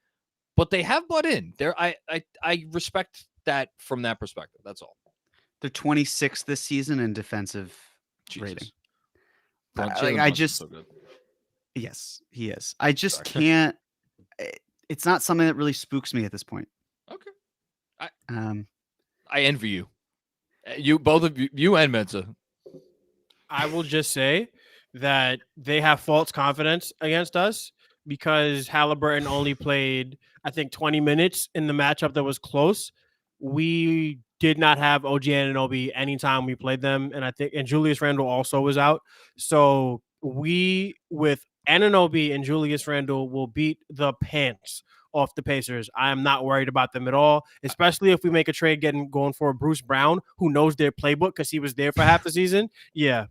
but they have bought in. I respect that from that perspective. That's all. They're 26th this season in defensive rating. Yes, he is. I just can't. It's not something that really spooks me at this point. Okay. I envy you. You both of you and Mensa. I will just say that they have false confidence against us because Halliburton only played, I think, 20 minutes in the matchup that was close. We did not have OG Anunoby anytime we played them, and Julius Randle also was out. So we, with Anunoby and Julius Randle, will beat the pants off the Pacers. I am not worried about them at all, especially if we make a trade going for Bruce Brown, who knows their playbook because he was there for half the season. Yeah.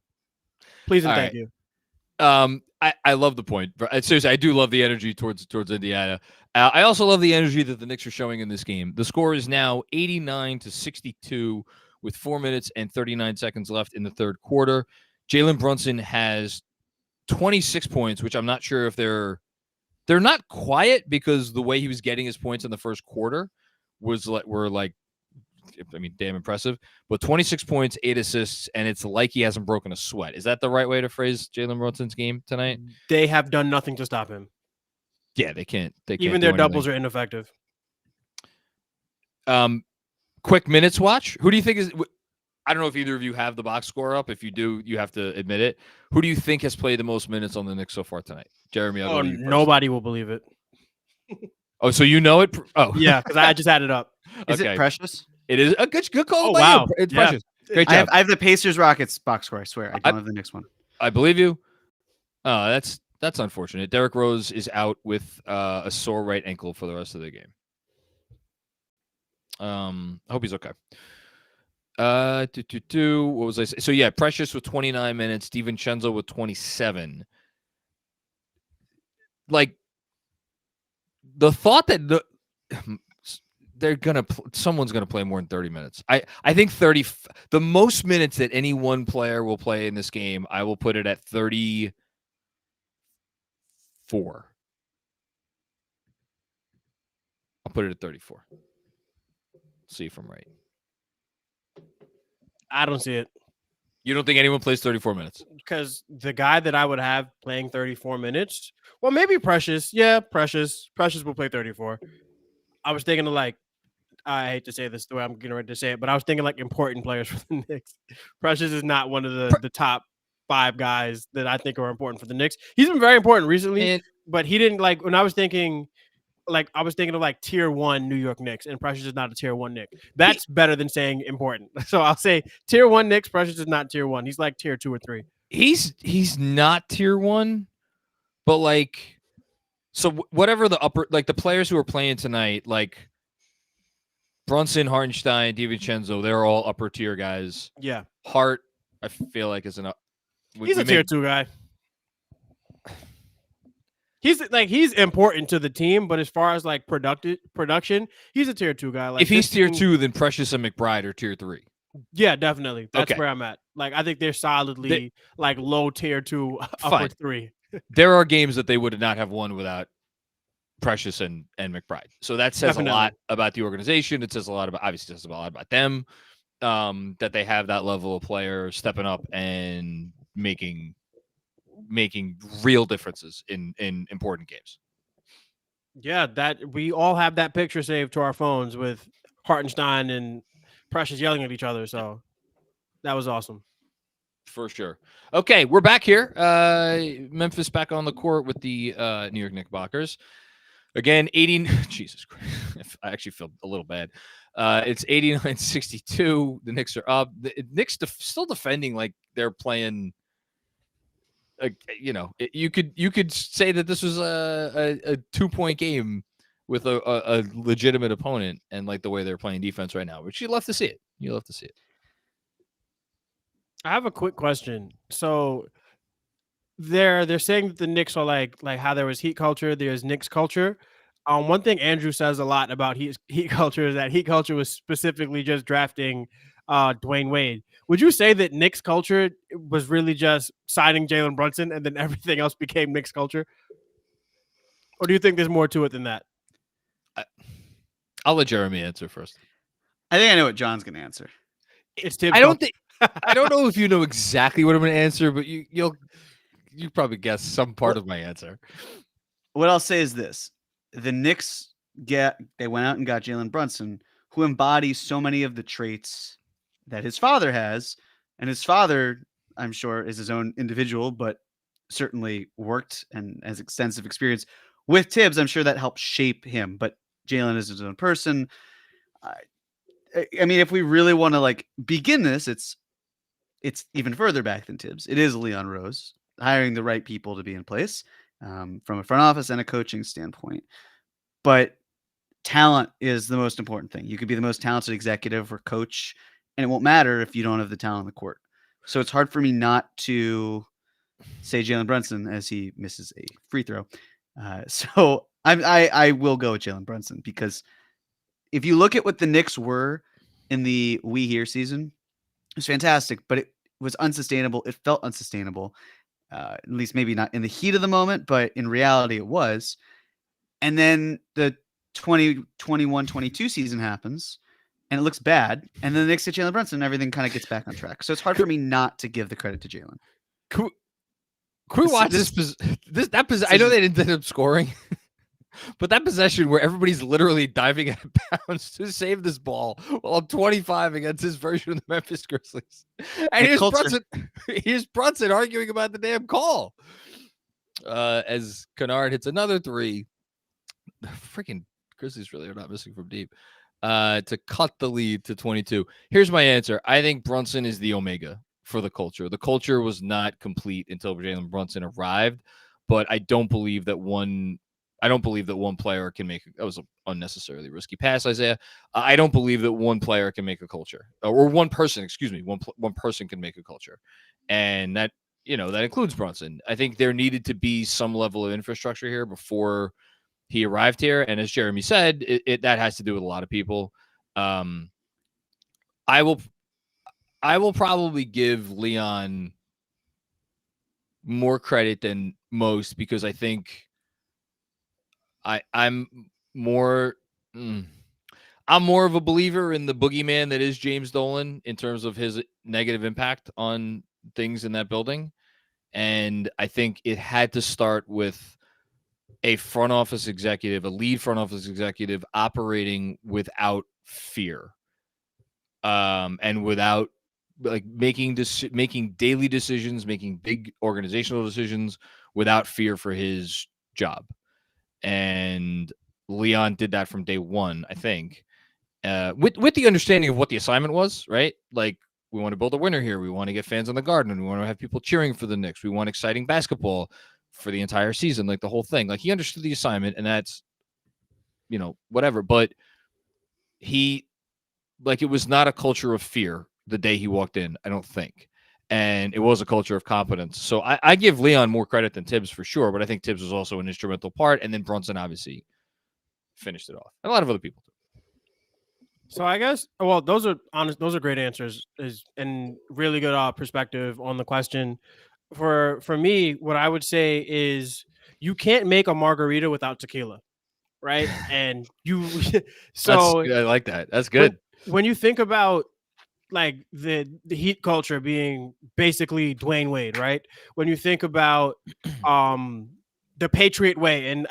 Please and All thank right. you. I love the point. Seriously, I do love the energy towards Indiana. I also love the energy that the Knicks are showing in this game. The score is now 89-62 with 4 minutes and 39 seconds left in the third quarter. Jalen Brunson has 26 points, which I'm not sure if they're not quiet because the way he was getting his points in the first quarter were damn impressive. But 26 points, 8 assists, and it's like he hasn't broken a sweat. Is that the right way to phrase Jalen Brunson's game tonight? They have done nothing to stop him. Yeah, they can't. Even their doubles are ineffective. Quick minutes watch. Who do you think is? I don't know if either of you have the box score up. If you do, you have to admit it. Who do you think has played the most minutes on the Knicks so far tonight? Jeremy, I'll go to you first. Nobody will believe it. Oh, so you know it? Oh, yeah, because I just added up. Is it Precious? It is a good call. Oh, wow. It's Yeah. Precious. Great job. I have the Pacers Rockets box score. I swear. I don't have the Knicks one. I believe you. Oh, that's unfortunate. Derrick Rose is out with a sore right ankle for the rest of the game. I hope he's okay. What was I saying? So yeah, Precious with 29 minutes, DiVincenzo with 27. Like the thought that someone's gonna play more than 30 minutes. I think 30. The most minutes that any one player will play in this game, I will put it at 34. I'll put it at 34. See if I'm right. I don't see it. You don't think anyone plays 34 minutes? Because the guy that I would have playing 34 minutes, well, maybe Precious. Yeah, Precious. Precious will play 34. I was thinking of I hate to say this the way I'm getting ready to say it, but I was thinking important players for the Knicks. Precious is not one of the top 5 guys that I think are important for the Knicks. He's been very important recently, but he didn't when I was thinking. I was thinking of tier 1 New York Knicks, and Precious is not a tier 1 Knick. That's better than saying important. So I'll say tier 1 Knicks. Precious is not tier 1. He's tier 2 or 3. He's not tier 1, but so whatever the upper the players who are playing tonight, Brunson, Hartenstein, DiVincenzo, they're all upper tier guys. Yeah, Hart, I feel like is he's a tier 2 guy. He's important to the team, but as far as production, he's a tier 2 guy. If he's tier 2, then Precious and McBride are tier 3. Yeah, definitely. That's okay. where I'm at. I think they're solidly low tier 2, upper fine. 3. There are games that they would not have won without Precious and McBride. So that says definitely. A lot about the organization. It says a lot about them, that they have that level of player stepping up and making real differences in important games. Yeah, that we all have that picture saved to our phones with Hartenstein and Precious yelling at each other. So that was awesome. For sure. Okay, we're back here. Memphis back on the court with the New York Knickerbockers. Again, 80. Jesus Christ. I actually feel a little bad. It's 89-62. The Knicks are up. The Knicks still defending like they're playing. You could say that this was a 2-point game with a legitimate opponent, and the way they're playing defense right now, which you love to see it. I have a quick question. So they're saying that the Knicks are like how there was Heat culture, there's Knicks culture. One thing Andrew says a lot about Heat culture is that Heat culture was specifically just drafting Dwayne Wade. Would you say that Knicks culture was really just signing Jalen Brunson and then everything else became Knicks culture? Or do you think there's more to it than that? I'll let Jeremy answer first. I think I know what John's going to answer. It's Tim. I don't know if you know exactly what I'm going to answer, but you probably guess some part of my answer. What I'll say is this. The Knicks they went out and got Jalen Brunson, who embodies so many of the traits that his father has. And his father, I'm sure, is his own individual, but certainly worked and has extensive experience with Tibbs. I'm sure that helped shape him, but Jalen is his own person. I mean, if we really want to begin this, it's even further back than Tibbs. It is Leon Rose hiring the right people to be in place, from a front office and a coaching standpoint. but talent is the most important thing. You could be the most talented executive or coach, and it won't matter if you don't have the talent on the court. So it's hard for me not to say Jalen Brunson as he misses a free throw. So I will go with Jalen Brunson, because if you look at what the Knicks were in the We Here season, it was fantastic, but it was unsustainable. It felt unsustainable, at least maybe not in the heat of the moment, but in reality it was. And then the 2021-22 season happens, and it looks bad. And then the Knicks get Jalen Brunson, and everything kind of gets back on track. So it's hard for me not to give the credit to Jalen. Can we watch this? I know they didn't end up scoring, but that possession where everybody's literally diving out of bounds to save this ball while I'm 25 against this version of the Memphis Grizzlies. And here's Brunson arguing about the damn call. As Kennard hits another three. The freaking Grizzlies really are not missing from deep. To cut the lead to 22. Here's my answer. I think Brunson is the omega for the culture. The culture was not complete until Jalen Brunson arrived, but I don't believe that one player can make that was an unnecessarily risky pass, Isaiah. I don't believe that one player can make a culture, or one person can make a culture, and that includes Brunson. I think there needed to be some level of infrastructure here before he arrived here, and as Jeremy said, that has to do with a lot of people. I will probably give Leon more credit than most, because I think I'm more of a believer in the boogeyman that is James Dolan in terms of his negative impact on things in that building. And I think it had to start with a lead front office executive operating without fear, and without making daily decisions, making big organizational decisions without fear for his job. And Leon did that from day one, I think, with the understanding of what the assignment was, right? Like, we want to build a winner here. We want to get fans on the Garden. We want to have people cheering for the Knicks. We want exciting basketball for the entire season, like the whole thing. Like, he understood the assignment, and that's, whatever. But it was not a culture of fear the day he walked in, I don't think. And it was a culture of competence. So I give Leon more credit than Tibbs for sure, but I think Tibbs was also an instrumental part. And then Brunson obviously finished it off. And a lot of other people too. So I guess, well, those are great answers, and really good perspective on the question. For me, what I would say is you can't make a margarita without tequila, right? And I like that. That's good. When you think about like the Heat culture being basically Dwayne Wade, right? When you think about the Patriot way, and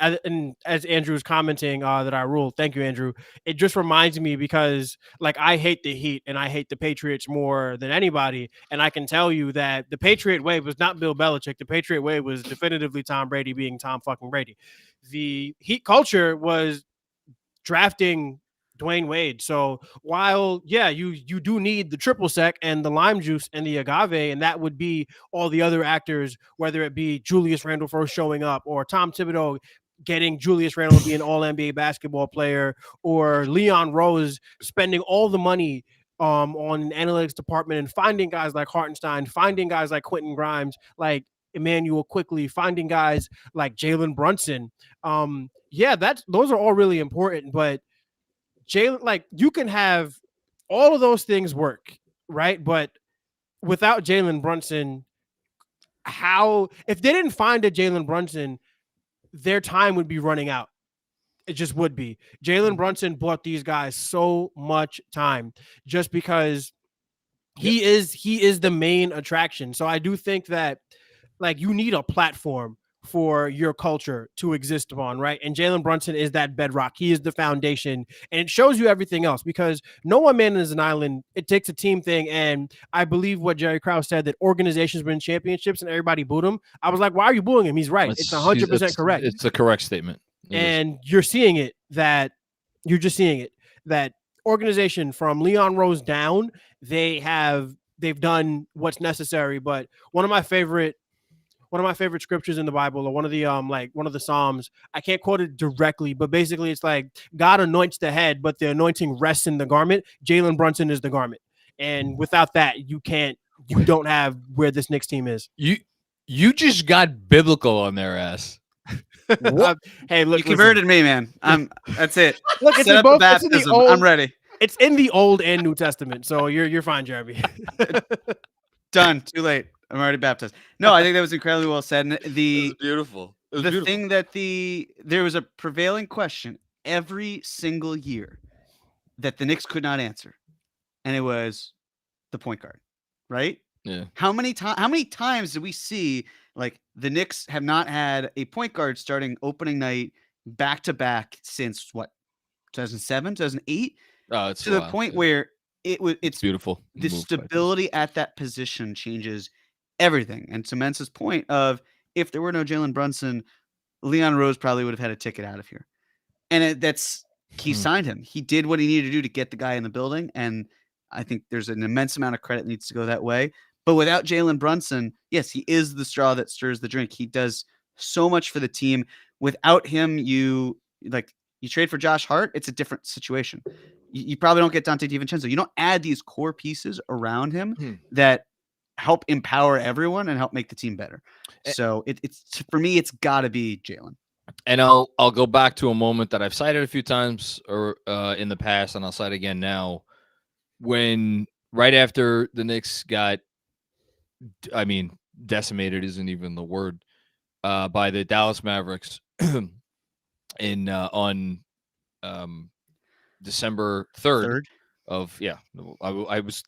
as Andrew's commenting that I ruled, thank you, Andrew. It just reminds me, because like, I hate the Heat and I hate the Patriots more than anybody, and I can tell you that the Patriot way was not Bill Belichick. The Patriot way was definitively Tom Brady being Tom fucking Brady. The Heat culture was drafting Dwayne Wade. So while, yeah, you do need the triple sec and the lime juice and the agave, and that would be all the other actors, whether it be Julius Randle first showing up, or Tom Thibodeau getting Julius Randle to be an all-NBA basketball player, or Leon Rose spending all the money on an analytics department and finding guys like Hartenstein, finding guys like Quentin Grimes, like Emmanuel Quickly, finding guys like Jalen Brunson. Those are all really important, but Jalen, like, you can have all of those things work, right? But without Jalen Brunson, if they didn't find a Jalen Brunson, their time would be running out. It just would be. Jalen Brunson bought these guys so much time just because he is the main attraction. So I do think that, like, you need a platform for your culture to exist upon, right? And Jalen Brunson is that bedrock. He is the foundation, and it shows you everything else, because no one man is an island. It takes a team thing, and I believe what Jerry Krause said, that organizations win championships and everybody booed him. I was like, why are you booing him? He's right. It's 100% correct. It's a correct statement. And you're seeing it, that organization from Leon Rose down, they've done what's necessary. But one of my favorite one of my favorite scriptures in the Bible, or one of the Psalms. I can't quote it directly, but basically it's like God anoints the head, but the anointing rests in the garment. Jalen Brunson is the garment, and without that, you don't have where this Knicks team is. You just got biblical on their ass. Hey, look, you converted me, man. That's it. Look, it's Set in up both. the baptism. I'm ready. It's in the Old and New Testament, so you're fine, Jeremy. Done. Too late. I'm already baptized. No, I think that was incredibly well said. And Beautiful. thing that there was a prevailing question every single year that the Knicks could not answer, and it was the point guard, right? Yeah. How many times did we see like the Knicks have not had a point guard starting opening night back to back since what 2007, 2008? It's to the point where it's beautiful. The stability at that position changes everything. And to Mensa's point of if there were no Jalen Brunson, Leon Rose probably would have had a ticket out of here. And he signed him. He did what he needed to do to get the guy in the building. And I think there's an immense amount of credit needs to go that way. But without Jalen Brunson, yes, he is the straw that stirs the drink. He does so much for the team. Without him, you trade for Josh Hart, it's a different situation. You probably don't get Dante DiVincenzo. You don't add these core pieces around him that help empower everyone and help make the team better. So it's for me, it's got to be Jalen. And I'll go back to a moment that I've cited a few times or in the past, and I'll cite again now. When right after the Knicks got, decimated isn't even the word, by the Dallas Mavericks on December 3rd.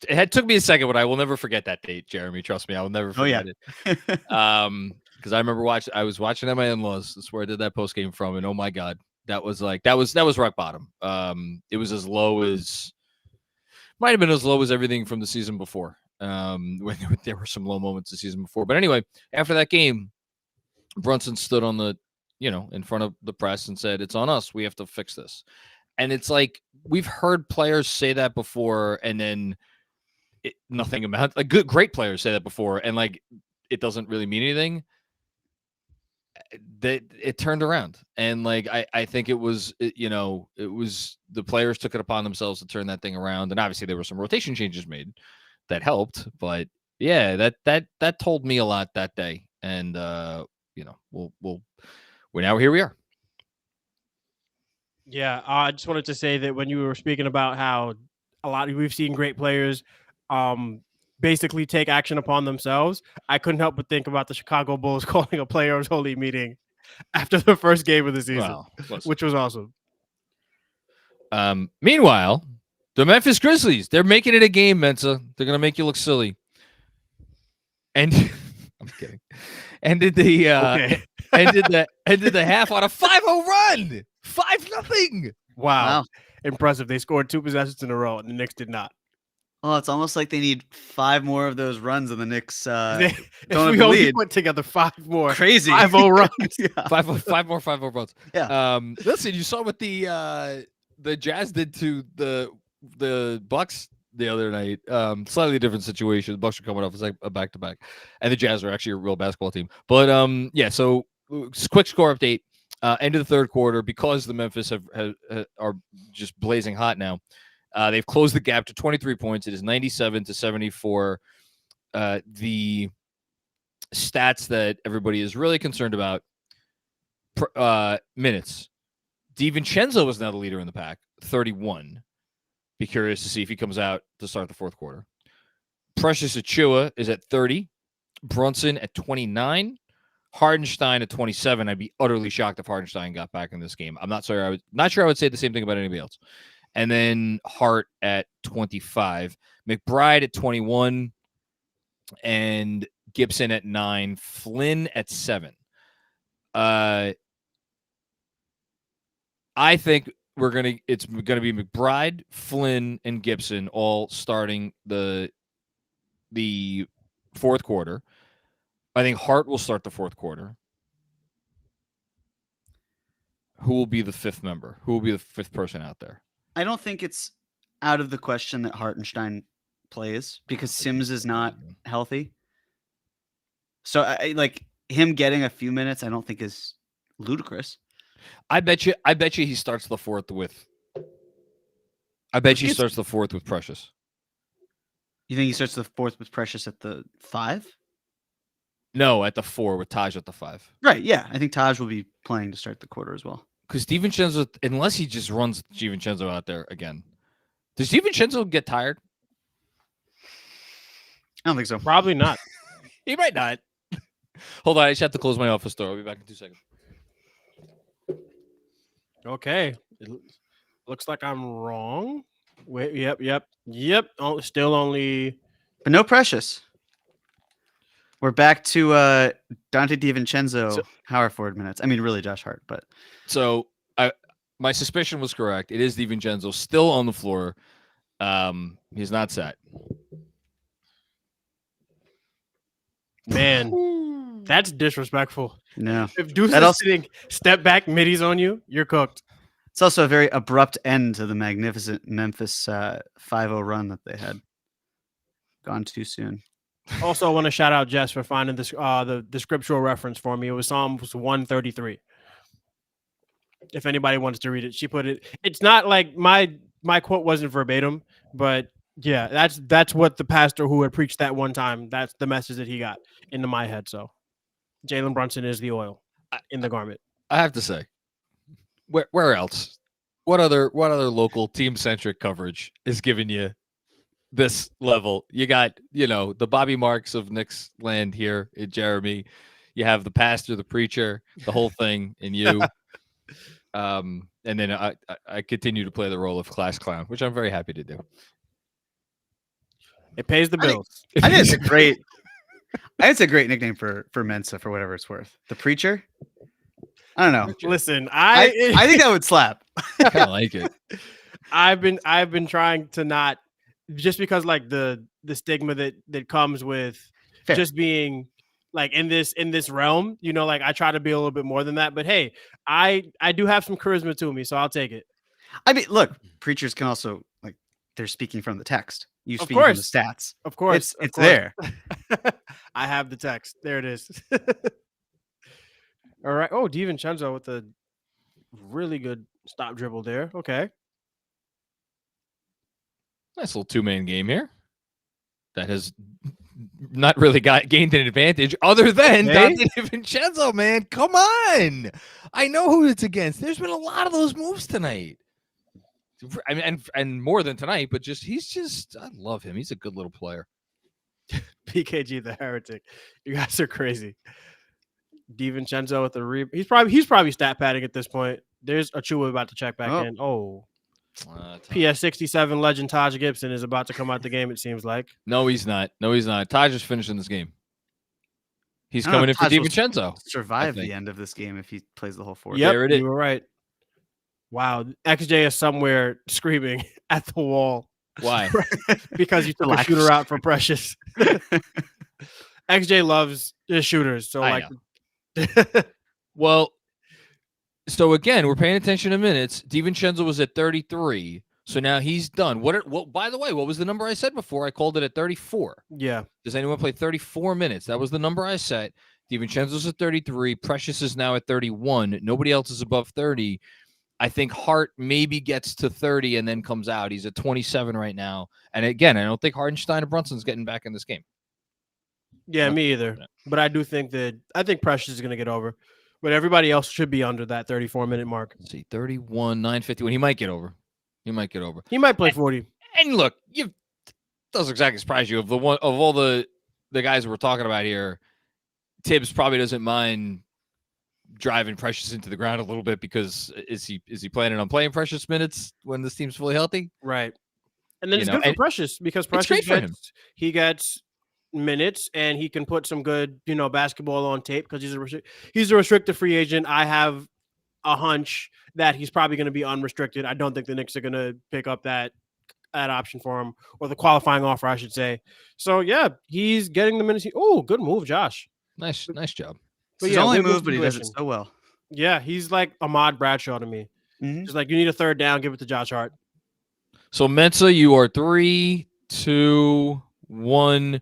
It took me a second, but I will never forget that date, Jeremy. Trust me, I will never forget it. Because I remember I was watching at my in-laws. That's where I did that post game from, and oh my god, that was rock bottom. It was might have been as low as everything from the season before. When there were some low moments the season before, but anyway, after that game, Brunson stood on in front of the press and said, "It's on us. We have to fix this." And it's like we've heard players say that before, and then nothing about great players say that before, and it doesn't really mean anything. It turned around, and I think it was the players took it upon themselves to turn that thing around, and obviously there were some rotation changes made that helped, but yeah, that told me a lot that day, and here we are. Yeah, I just wanted to say that when you were speaking about how we've seen great players basically take action upon themselves, I couldn't help but think about the Chicago Bulls calling a players only meeting after the first game of the season, which was awesome. Meanwhile, the Memphis Grizzlies, they're making it a game, Mensa. They're going to make you look silly. And I'm kidding. Ended the half on a 5-0 run. 5-0. Wow. Impressive. They scored 2 possessions in a row, and the Knicks did not. Oh, it's almost like they need 5 more of those runs, and the Knicks don't we only put together 5 more. Crazy 5-0 runs. Yeah. 5 more runs. Yeah. Listen, you saw what the Jazz did to the Bucks the other night. Slightly different situation. The Bucks are coming off a back-to-back, and the Jazz are actually a real basketball team. But so quick score update. End of the third quarter, because the Memphis are just blazing hot now. They've closed the gap to 23 points. It is 97-74. The stats that everybody is really concerned about: minutes. DiVincenzo is now the leader in the pack, 31. Be curious to see if he comes out to start the fourth quarter. Precious Achiuwa is at 30. Brunson at 29. Hardenstein at 27. I'd be utterly shocked if Hardenstein got back in this game. I'm not sure I would say the same thing about anybody else. And then Hart at 25. McBride at 21. And Gibson at 9. Flynn at 7. I think it's gonna be McBride, Flynn, and Gibson all starting the fourth quarter. I think Hart will start the fourth quarter. Who will be the fifth member? Who will be the fifth person out there? I don't think it's out of the question that Hartenstein plays because Sims is not healthy. So him getting a few minutes, I don't think is ludicrous. I bet you he starts the fourth with. I bet you he starts the fourth with Precious. You think he starts the fourth with Precious at the 5? No, at the 4 with Taj at the 5. Right. Yeah, I think Taj will be playing to start the quarter as well. Because DiVincenzo, unless he just runs DiVincenzo out there again, does DiVincenzo get tired? I don't think so. Probably not. He might not. Hold on, I just have to close my office door. I'll be back in 2 seconds. Okay. It looks like I'm wrong. Wait, yep. Oh, still only. But no Precious. We're back to Dante DiVincenzo power forward minutes. I mean, really Josh Hart, but so my suspicion was correct. It is DiVincenzo still on the floor. He's not set. Man, that's disrespectful. no. If Deuce is sitting step back middies on you, you're cooked. It's also a very abrupt end to the magnificent Memphis 5-0 run that they had. Gone too soon. Also, I want to shout out Jess for finding this the scriptural reference for me. It was Psalms 133. If anybody wants to read it, she put it. It's not like my quote wasn't verbatim, but yeah, that's what the pastor who had preached that one time. That's the message that he got into my head. So, Jalen Brunson is the oil in the garment. I have to say, where else? What other local team centric coverage is giving you this level? You got, the Bobby Marks of Knicks land here in Jeremy. You have the pastor, the preacher, the whole thing in you. And then I continue to play the role of class clown, which I'm very happy to do. It pays the bills. I think it's a great. I think it's a great nickname for Mensa for whatever it's worth. The preacher. I don't know. Listen, I think that would slap. I kind of like it. I've been trying to not, just because like the stigma that comes with Fair. Just being like in this realm, like I try to be a little bit more than that. But hey, I do have some charisma to me, so I'll take it. I mean, look, preachers can also they're speaking from the text. You Of speak from the course. stats. Of course, It's there. I have the text. There it is. All right. Oh, DiVincenzo with a really good stop dribble there. Okay. Nice little 2-man game here. That has not really gained an advantage other than Dante DiVincenzo, man. Come on. I know who it's against. There's been a lot of those moves tonight. I mean, and more than tonight, but I love him. He's a good little player. PKG the heretic. You guys are crazy. DiVincenzo with the he's probably stat padding at this point. There's Achua about to check back in. Oh. PS 67 legend Taj Gibson is about to come out the game, it seems like. No, he's not. Taj is finishing this game. He's coming in for DiVincenzo. Survive the end of this game if he plays the whole fourth. Yep, there it is. You were right. Wow. XJ is somewhere screaming at the wall. Why? Because you took a shooter out for Precious. XJ loves his shooters. So well, so again, we're paying attention to minutes. DiVincenzo was at 33, so now he's done. By the way, what was the number I said before? I called it at 34. Yeah. Does anyone play 34 minutes? That was the number I set. DiVincenzo's at 33. Precious is now at 31. Nobody else is above 30. I think Hart maybe gets to 30 and then comes out. He's at 27 right now. And again, I don't think Hartenstein or Brunson's getting back in this game. Yeah, me either. But I think Precious is going to get over. But everybody else should be under that 34-minute mark. Let's see, 31, 9:51. He might get over. He might play 40. And look, doesn't exactly surprise you. Of all the guys we're talking about here, Tibbs probably doesn't mind driving Precious into the ground a little bit, because is he planning on playing Precious minutes when this team's fully healthy? Right. And then it's good for Precious, because Precious gets minutes and he can put some good, basketball on tape, because he's a restricted free agent. I have a hunch that he's probably going to be unrestricted. I don't think the Knicks are going to pick up that option for him, or the qualifying offer, I should say. So yeah, he's getting the minutes. Oh, good move, Josh. Nice job. But he's only moved, but he does it so well. Yeah, he's like Ahmad Bradshaw to me. Mm-hmm. Just like, you need a third down, give it to Josh Hart. So Mensa, you are 3, 2, 1.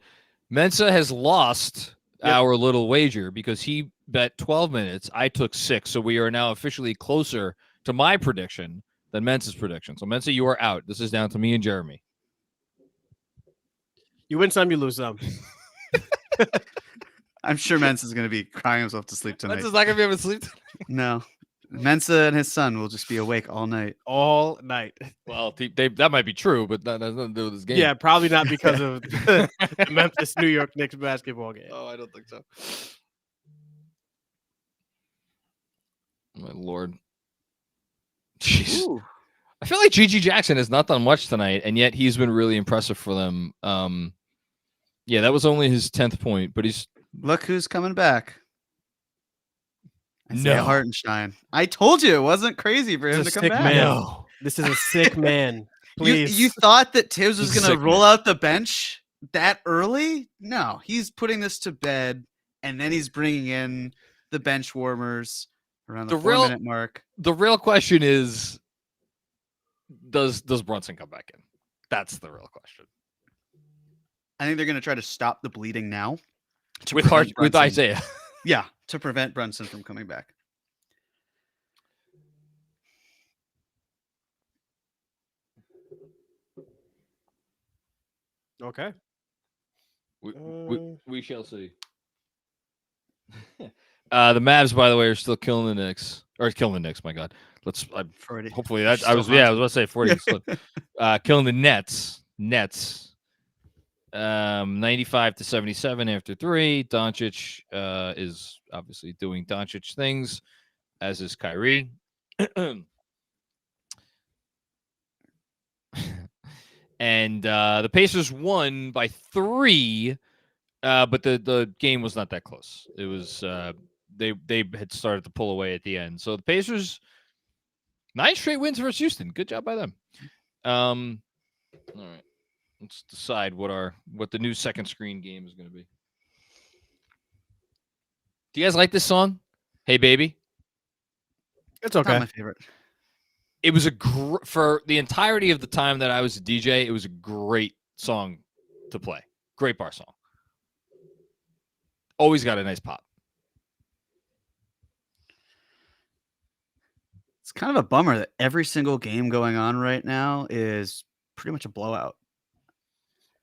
Mensa has lost our little wager because he bet 12 minutes. I took 6. So we are now officially closer to my prediction than Mensa's prediction. So Mensa, you are out. This is down to me and Jeremy. You win some, you lose some. I'm sure Mensa's going to be crying himself to sleep tonight. Mensa's not going to be able to sleep tonight. No. Mensa and his son will just be awake all night. All night. Well, that might be true, but that has nothing to do with this game. Yeah, probably not because of the Memphis New York Knicks basketball game. Oh, I don't think so. My Lord. Jeez. Ooh. I feel like G.G. Jackson has not done much tonight, and yet he's been really impressive for them. Yeah, that was only his 10th point, but he's... Look who's coming back. No. Hartenstein. I told you it wasn't crazy for him to come back. Man. No. This is a sick man. Please. You thought that Tibbs was going to roll man. out the bench that early? No, he's putting this to bed, and then he's bringing in the bench warmers around the 4-minute mark. The real question is, does Brunson come back in? That's the real question. I think they're going to try to stop the bleeding now. With Isaiah. Yeah, to prevent Brunson from coming back. Okay. We shall see. The Mavs, by the way, are still killing the Knicks. Or killing the Knicks, my God. Hopefully that I was about to say 40. Killing the Nets. 95-77 after 3. Doncic is obviously doing Doncic things, as is Kyrie. And the Pacers won by 3, but the game was not that close. It was they had started to pull away at the end. So the Pacers, 9 straight wins versus Houston. Good job by them. All right. Let's decide what the new second screen game is going to be. Do you guys like this song? Hey, baby. It's okay. Not my favorite. It was for the entirety of the time that I was a DJ. It was a great song to play. Great bar song. Always got a nice pop. It's kind of a bummer that every single game going on right now is pretty much a blowout.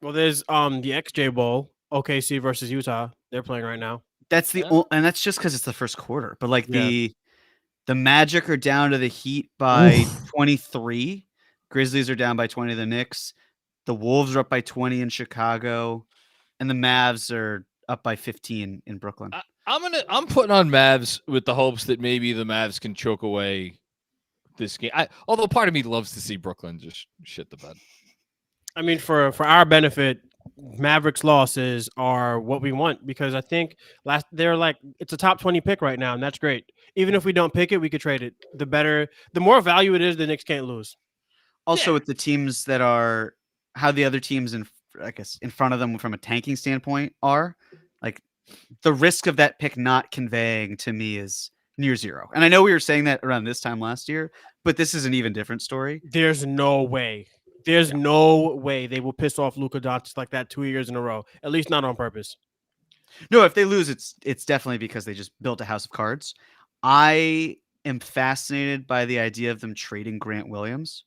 Well, there's the XJ Bowl, OKC versus Utah. They're playing right now. That's and that's just because it's the first quarter. But like the Magic are down to the Heat by 23. Grizzlies are down by 20 to the Knicks. The Wolves are up by 20 in Chicago, and the Mavs are up by 15 in Brooklyn. I'm putting on Mavs with the hopes that maybe the Mavs can choke away this game. Although part of me loves to see Brooklyn just shit the bed. I mean, for our benefit, Mavericks losses are what we want because I think they're like it's a top 20 pick right now, and that's great. Even if we don't pick it, we could trade it. The more value it is, the Knicks can't lose. Also, with the teams that are how the other teams in front of them from a tanking standpoint are, like the risk of that pick not conveying to me is near zero. And I know we were saying that around this time last year, but this is an even different story. There's no way. There's no way they will piss off Luka Doncic like that 2 years in a row. At least not on purpose. No, if they lose, it's definitely because they just built a house of cards. I am fascinated by the idea of them trading Grant Williams.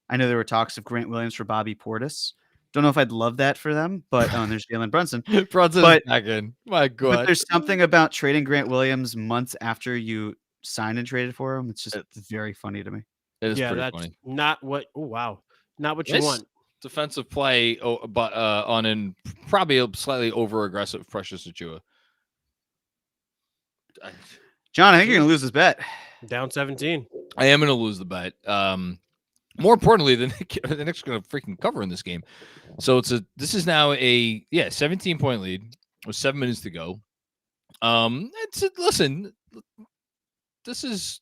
I know there were talks of Grant Williams for Bobby Portis. Don't know if I'd love that for them, but there's Jalen Brunson. Brunson's back in. My God. But there's something about trading Grant Williams months after you signed and traded for him. It's very funny to me. It is pretty that's funny. Not what. Oh wow. Not what you want. Defensive play, but on probably a slightly over-aggressive Precious Achiuwa. John, I think you're going to lose this bet. Down 17. I am going to lose the bet. More importantly, the Knicks are going to freaking cover in this game. So this is now a 17-point lead with 7 minutes to go. Listen, this is,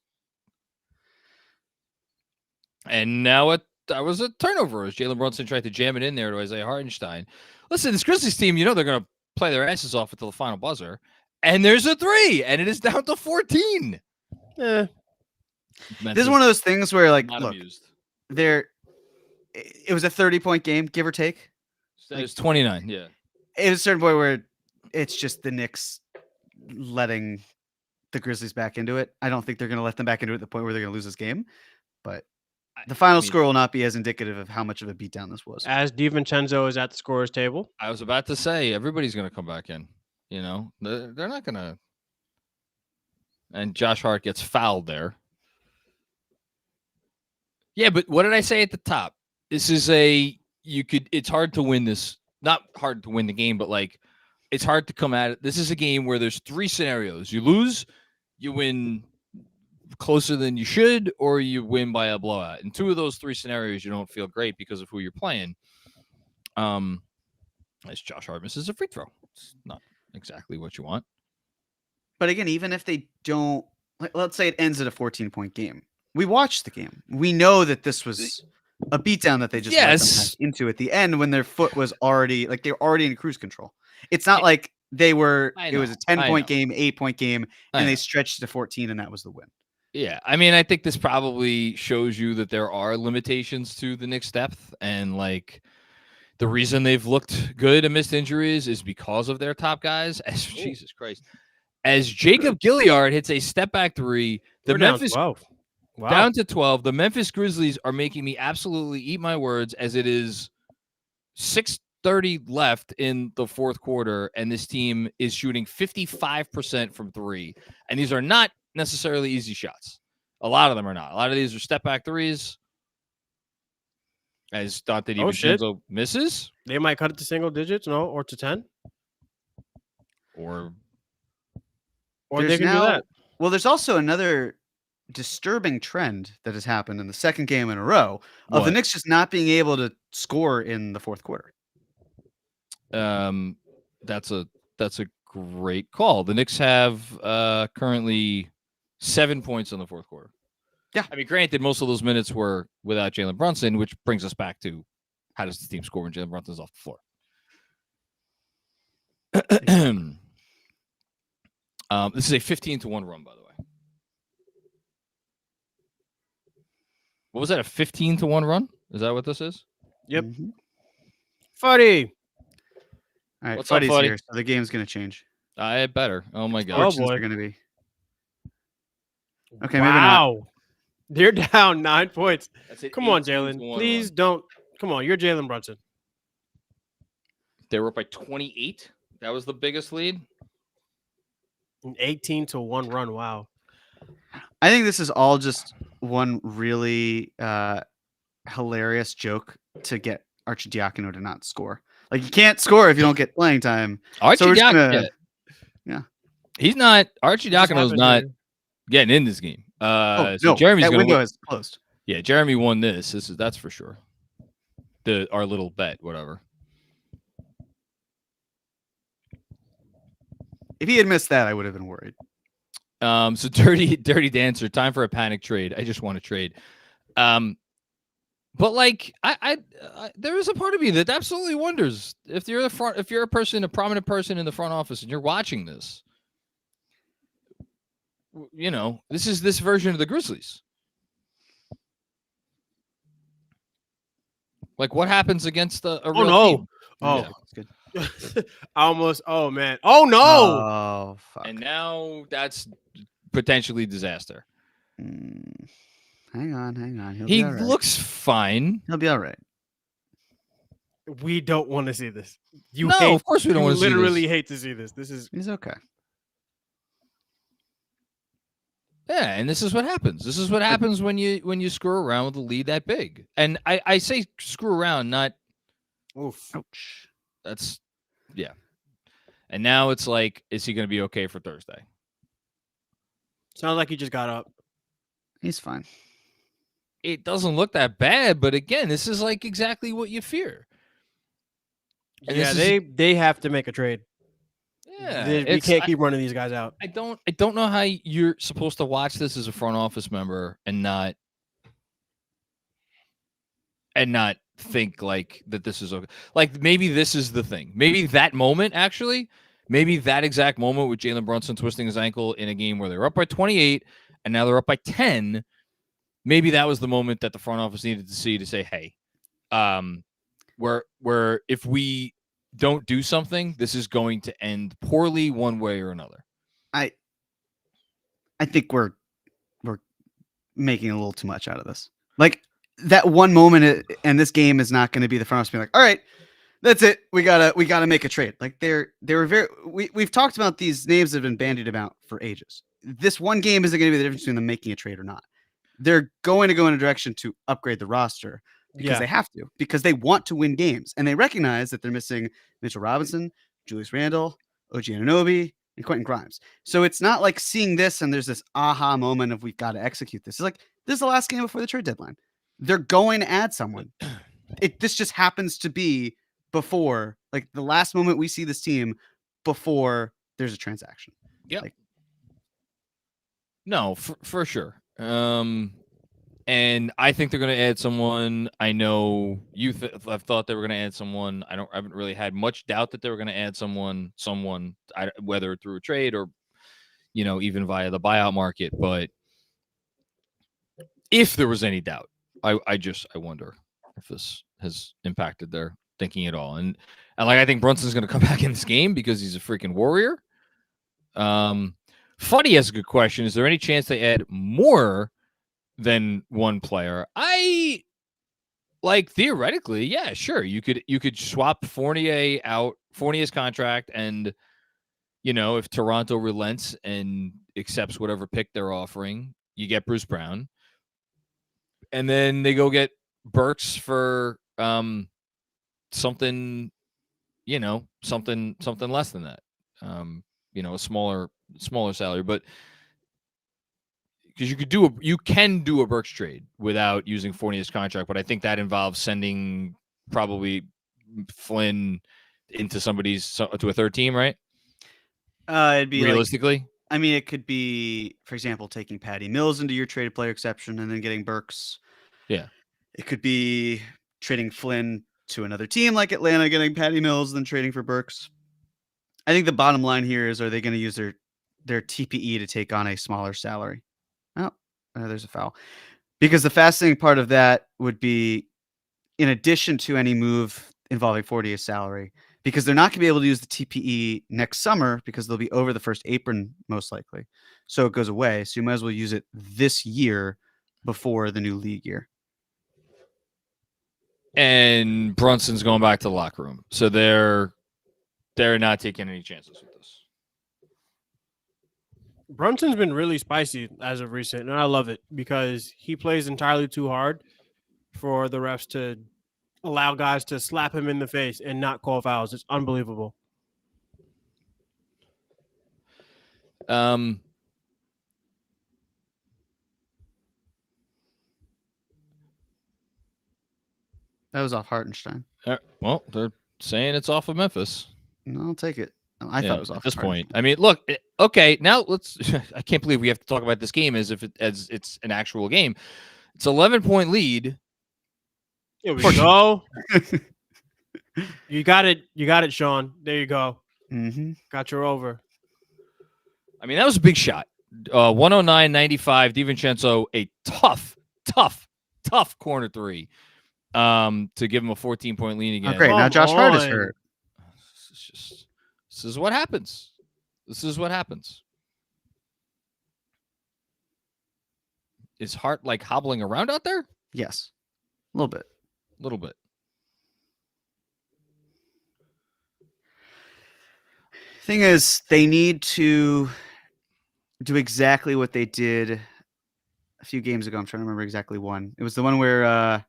and now that was a turnover as Jalen Brunson tried to jam it in there to Isaiah Hartenstein. Listen, this Grizzlies team, they're going to play their asses off until the final buzzer. And there's a 3, and it is down to 14. This is one of those things where, like, look, it was a 30-point game, give or take. It was 29, yeah. It was a certain point where it's just the Knicks letting the Grizzlies back into it. I don't think they're going to let them back into it at the point where they're going to lose this game. But the final score will not be as indicative of how much of a beatdown this was. As DiVincenzo is at the scorer's table. I was about to say everybody's going to come back in. You know, they're not going to. And Josh Hart gets fouled there. Yeah, but what did I say at the top? This is it's hard to win this. Not hard to win the game, but like it's hard to come at it. This is a game where there's 3 scenarios. You lose, you win closer than you should, or you win by a blowout. In 2 of those 3 scenarios, you don't feel great because of who you're playing. As Josh Hart misses a free throw. It's not exactly what you want. But again, even if they don't, let's say it ends at a 14-point game. We watched the game. We know that this was a beatdown that they just let them back into at the end when their foot was already, like, they were already in cruise control. It's not like they were, it was a 10-point game, 8-point game, and they stretched to 14, and that was the win. Yeah, I mean, I think this probably shows you that there are limitations to the Knicks' depth, and like the reason they've looked good amidst injuries is because of their top guys. Jesus Christ. As Jacob Gilliard hits a step-back 3, the Memphis down to 12. The Memphis Grizzlies are making me absolutely eat my words as it is 6:30 left in the fourth quarter, and this team is shooting 55% from 3. And these are not necessarily easy shots. A lot of them are not. A lot of these are step-back 3s. As Dante DiVincenzo misses. They might cut it to single digits, or to 10. Or they can do that. Well, there's also another disturbing trend that has happened in the second game in a row of the Knicks just not being able to score in the fourth quarter. That's a great call. The Knicks have currently 7 points in the fourth quarter. Yeah. I mean, granted, most of those minutes were without Jalen Brunson, which brings us back to how does the team score when Jalen Brunson's off the floor? This is a 15-1 run, by the way. What was that, a 15-1 run? Is that what this is? Yep. Fuddy. All right, What's up, Fuddy's Fuddy? here, so the game's going to change. I better. Oh, my God. Fortunes are going to be. Okay, wow. maybe not. They're down 9 points. Come on, 18-1 Jalen. Please don't. Come on, you're Jalen Brunson. They were up by 28. That was the biggest lead. An 18-1 run. Wow. I think this is all just one really hilarious joke to get Arcidiacono to not score. Like, you can't score if you don't get playing time. Arcidiacono, he's not. Arcidiacono's not getting in this game. No, Jeremy's that window is closed. Yeah, Jeremy won this. That's for sure. Our little bet, whatever. If he had missed that, I would have been worried. So dirty dancer. Time for a panic trade. I just want to trade. But like, I there is a part of me that absolutely wonders if you're a prominent person in the front office, and you're watching this. You know, this is this version of the Grizzlies. Like, what happens against a real team? Oh, yeah, that's good. Almost. Oh man. Oh no. Oh fuck. And now that's potentially disaster. Hang on. He looks fine. He'll be all right. We don't want to see this. Of course we don't want to see this. Literally hate to see this. He's okay. Yeah, and this is what happens. This is what happens when you screw around with a lead that big. And I say screw around, not oof. Ouch. That's yeah. And now it's like, is he going to be okay for Thursday? Sounds like he just got up. He's fine. It doesn't look that bad, but again, this is like exactly what you fear. And yeah, they have to make a trade. Yeah, we can't keep running these guys out. I don't know how you're supposed to watch this as a front office member and not think like that this is okay. Like, maybe this is the thing. Maybe that moment, actually, maybe that exact moment with Jalen Brunson twisting his ankle in a game where they were up by 28 and now they're up by 10. Maybe that was the moment that the front office needed to see to say, hey, where if we don't do something, this is going to end poorly one way or another. I think we're making a little too much out of this. Like that one moment, and this game is not going to be the front office being like, all right, that's it. We gotta make a trade. Like they were very. We've talked about these names that have been bandied about for ages. This one game isn't going to be the difference between them making a trade or not. They're going to go in a direction to upgrade the roster because they have to, because they want to win games, and they recognize that they're missing Mitchell Robinson, Julius Randle, OG Anunoby, and Quentin Grimes. So it's not like seeing this and there's this aha moment of we've got to execute this. It's like this is the last game before the trade deadline. They're going to add someone. This just happens to be before, like the last moment we see this team before there's a transaction. Yeah. Like, no, for sure. And I think they're going to add someone. I know you I've thought they were going to add someone. I haven't really had much doubt that they were going to add someone, whether through a trade or, even via the buyout market. But if there was any doubt, I wonder if this has impacted their thinking at all. And like, I think Brunson's going to come back in this game because he's a freaking warrior. Funny has a good question. Is there any chance they add more than one player? I like theoretically, yeah, sure. You could swap Fournier out, Fournier's contract, and if Toronto relents and accepts whatever pick they're offering, you get Bruce Brown, and then they go get Burks for something less than that. A smaller salary, but because you can do a Burks trade without using Fournier's contract, but I think that involves sending probably Flynn into to a third team, right? It'd be realistically. It could be, for example, taking Patty Mills into your traded player exception and then getting Burks. Yeah. It could be trading Flynn to another team like Atlanta, getting Patty Mills, then trading for Burks. I think the bottom line here is, are they going to use their TPE to take on a smaller salary? Oh, there's a foul. Because the fascinating part of that would be, in addition to any move involving 40's salary, because they're not going to be able to use the TPE next summer because they'll be over the first apron, most likely. So it goes away. So you might as well use it this year before the new league year. And Brunson's going back to the locker room. So they're not taking any chances with this. Brunson's been really spicy as of recent, and I love it because he plays entirely too hard for the refs to allow guys to slap him in the face and not call fouls. It's unbelievable. That was off Hartenstein. Well, they're saying it's off of Memphis. No, I'll take it. I thought it was off at this point. I mean, look, okay, now let's. I can't believe we have to talk about this game as if it's an actual game. It's 11-point lead. Here we go. You got it, Sean. There you go. Mm-hmm. Got your over. I mean, that was a big shot. 109-95. DiVincenzo, a tough corner three. To give him a 14-point lead again. Oh, great. Now Josh Hart is hurt. This is what happens. Is Hart like hobbling around out there? Yes. A little bit. Thing is, they need to do exactly what they did a few games ago. I'm trying to remember exactly one. It was the one where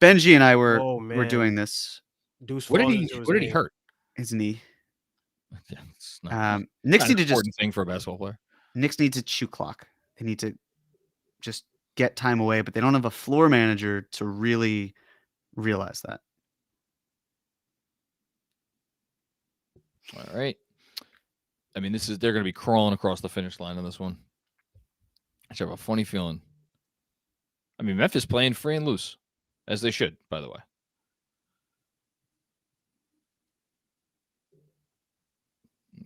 Benji and I were doing this. What did he hurt? His knee. Yeah, it's not, Knicks need to important thing for a basketball player. Knicks need to shoot clock. They need to just get time away, but they don't have a floor manager to really realize that. All right. I mean, they're going to be crawling across the finish line on this one. I have a funny feeling. I mean, Memphis playing free and loose, as they should, by the way.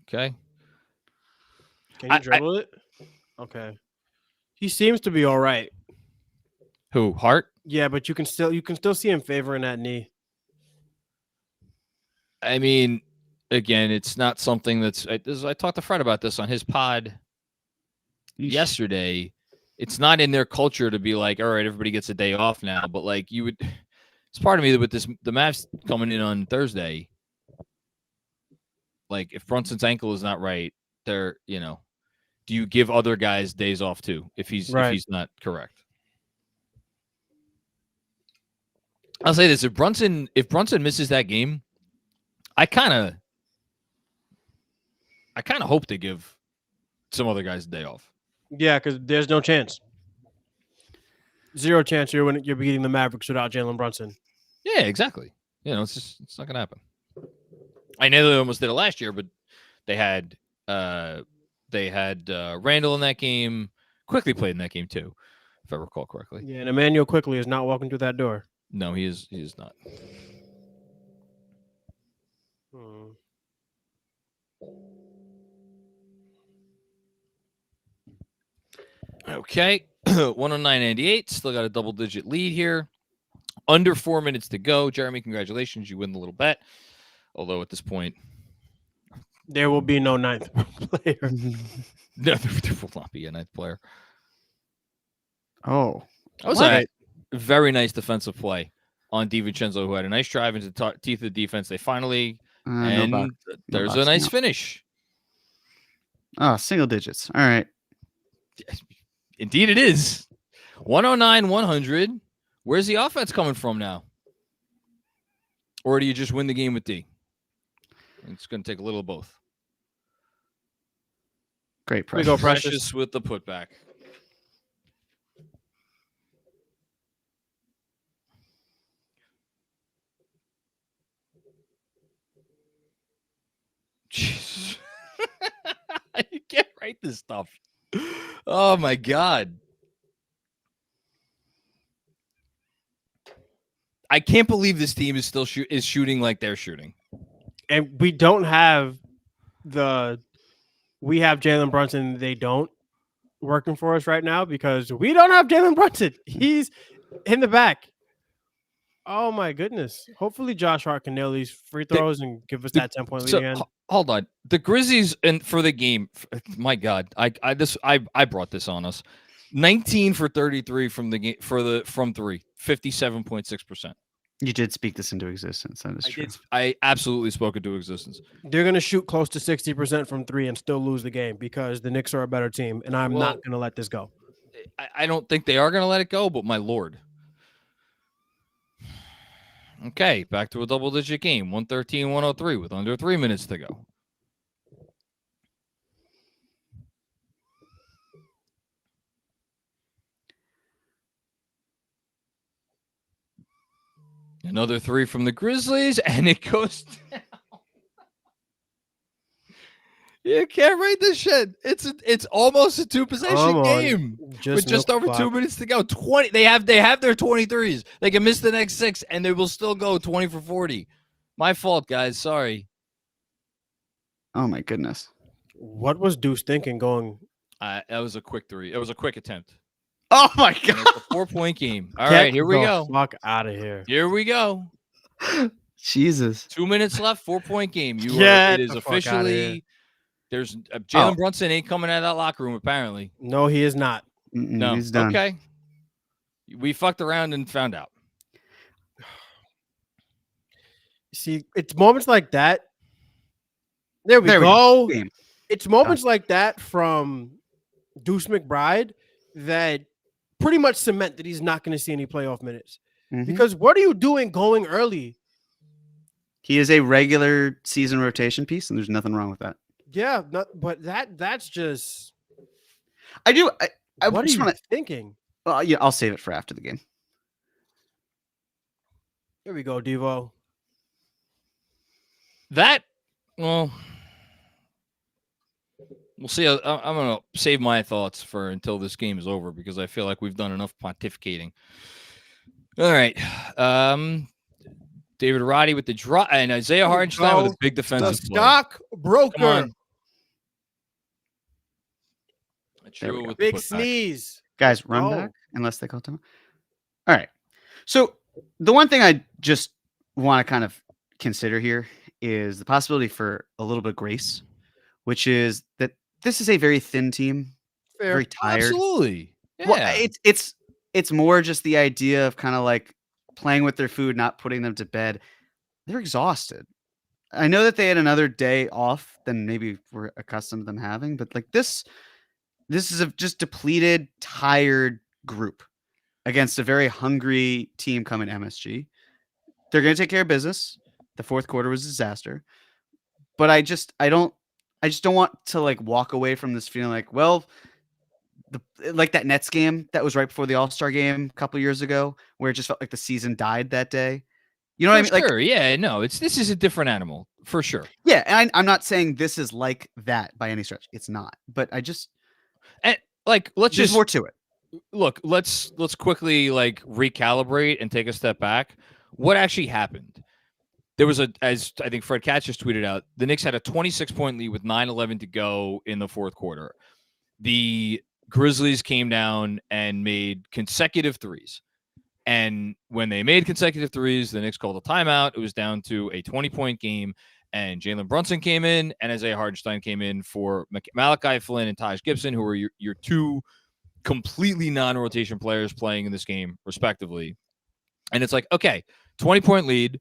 Okay. Can you dribble it? Okay. He seems to be all right. Who? Hart? Yeah, but you can still see him favoring that knee. I mean, again, it's not something that's. I talked to Fred about this on his pod yesterday. It's not in their culture to be like, all right, everybody gets a day off now. But like, you would. It's part of me that with the Mavs coming in on Thursday. Like, if Brunson's ankle is not right, do you give other guys days off too if he's not correct? I'll say this: if Brunson misses that game, I kind of hope they give some other guys a day off. Yeah, because there's no chance. 0 chance you're beating the Mavericks without Jalen Brunson. Yeah, exactly. It's not gonna happen. I know they almost did it last year, but they had Randall in that game. Quickly played in that game too, if I recall correctly. Yeah, and Emmanuel quickly is not walking through that door. No, he is not. Okay, 109.98. Still got a double-digit lead here. Under 4 minutes to go. Jeremy, congratulations. You win the little bet. Although at this point, there will be no ninth player. No, there will not be a ninth player. Oh. That was a very nice defensive play on DiVincenzo, who had a nice drive into the teeth of the defense. They finally, there's a nice finish. Oh, single digits. All right. Indeed it is. 109-100. Where's the offense coming from now? Or do you just win the game with D? It's going to take a little of both. Great Precious. We go Precious with the putback. Jeez. You can't write this stuff. Oh, my God. I can't believe this team is still shooting like they're shooting. And we don't have we have Jalen Brunson. They don't working for us right now because we don't have Jalen Brunson. He's in the back. Oh my goodness. Hopefully Josh Hart can nail these free throws and give us that 10-point lead again. Hold on. The Grizzlies and for the game, my God, I brought this on us. 19 for 33 from the game from three, 57.6%. You did speak this into existence. That is true. I absolutely spoke into existence. They're going to shoot close to 60% from three and still lose the game because the Knicks are a better team, and I'm not going to let this go. I don't think they are going to let it go, but my Lord. Okay, back to a double-digit game, 113-103 with under 3 minutes to go. Another three from the Grizzlies, and it goes down. You can't write this shit. It's almost a two-possession game with just over 2 minutes to go. 20. They have their 23s. They can miss the next 6, and they will still go 20 for 40. My fault, guys. Sorry. Oh my goodness. What was Deuce thinking going? That was a quick three. It was a quick attempt. Oh my God. It's a 4-point game. All right, here we go. Fuck out of here. Here we go. Jesus. 2 minutes left. 4-point game. It is officially. There's Jalen Brunson ain't coming out of that locker room apparently. No, he is not. No, he's done. Okay. We fucked around and found out. See, it's moments like that. There we go. It's moments like that from Deuce McBride that pretty much cement that he's not going to see any playoff minutes. Because what are you doing going early? He is a regular season rotation piece, and there's nothing wrong with that. Yeah, but that's just. I do. I what are you thinking? Well, yeah, I'll save it for after the game. Here we go, Devo. We'll see. I'm going to save my thoughts for until this game is over because I feel like we've done enough pontificating. All right. David Roddy with the drop and Isaiah Hartenstein with a big defensive play. Stockbroker. With big sneeze. Guys, run back unless they call time. All right. So the one thing I just want to kind of consider here is the possibility for a little bit of grace, which is that this is a very thin team, Fair. very tired. Absolutely. Yeah. Well, it's more just the idea of kind of like playing with their food, not putting them to bed. They're exhausted. I know that they had another day off than maybe we're accustomed to them having, but like this is a just depleted, tired group against a very hungry team coming to MSG. They're going to take care of business. The fourth quarter was a disaster, but I just don't want to like walk away from this feeling like, well, like that Nets game that was right before the All-Star game a couple years ago, where it just felt like the season died that day. You know what I mean? Like, sure. Yeah, no, this is a different animal for sure. yeah, and I'm not saying this is like that by any stretch. It's not, but let's there's just more to it. Look, let's quickly like recalibrate and take a step back. What actually happened? There was as I think Fred Katz just tweeted out, the Knicks had a 26-point lead with 9:11 to go in the fourth quarter. The Grizzlies came down and made consecutive threes. And when they made consecutive threes, the Knicks called a timeout. It was down to a 20-point game. And Jalen Brunson came in, and Isaiah Hartenstein came in for Malachi Flynn and Taj Gibson, who were your two completely non-rotation players playing in this game, respectively. And it's like, okay, 20-point lead.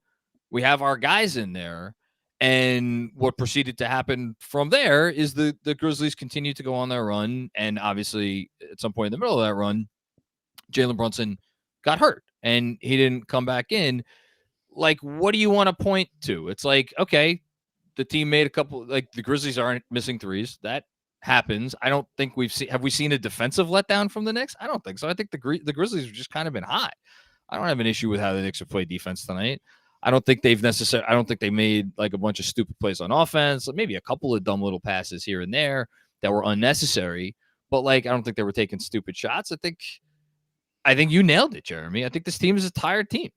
We have our guys in there. And what proceeded to happen from there is the Grizzlies continued to go on their run. And obviously, at some point in the middle of that run, Jalen Brunson got hurt and he didn't come back in. Like, what do you want to point to? It's like, okay, the team made a couple, like the Grizzlies aren't missing threes. That happens. I don't think have we seen a defensive letdown from the Knicks? I don't think so. I think the Grizzlies have just kind of been hot. I don't have an issue with how the Knicks have played defense tonight. I don't think they made like a bunch of stupid plays on offense. Maybe a couple of dumb little passes here and there that were unnecessary, but like, I don't think they were taking stupid shots. I think you nailed it, Jeremy. I think this team is a tired team.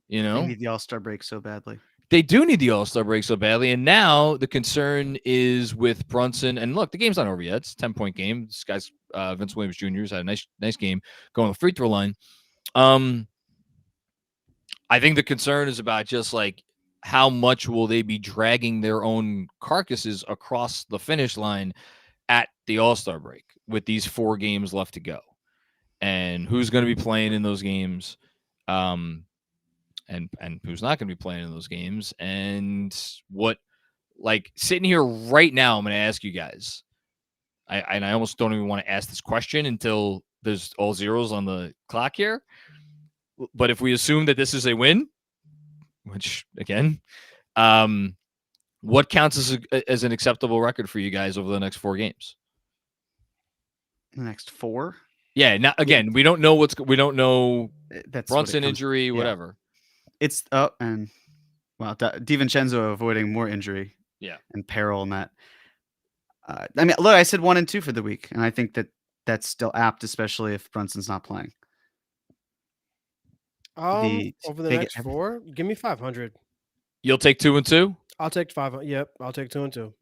You know, They need the All-Star break so badly. They do need the All-Star break so badly. And now the concern is with Brunson. And look, the game's not over yet. It's a 10-point game. This guy's Vince Williams Jr. has had a nice game going to the free throw line. I think the concern is about just like how much will they be dragging their own carcasses across the finish line at the All-Star break with these 4 games left to go, and who's going to be playing in those games, and who's not going to be playing in those games, and what, like, sitting here right now, I'm going to ask you guys. I almost don't even want to ask this question until there's all zeros on the clock here. But if we assume that this is a win, which again, what counts as an acceptable record for you guys over the next 4 games? The next 4? Yeah. Now again, we don't know That's Brunson injury, yeah. whatever. It's and well, DiVincenzo avoiding more injury, and peril in that. I mean, look, I said 1 and 2 for the week, and I think that that's still apt, especially if Brunson's not playing. Over the next 4, give me 500. You'll take 2 and 2. I'll take 5. Yep, I'll take 2 and 2.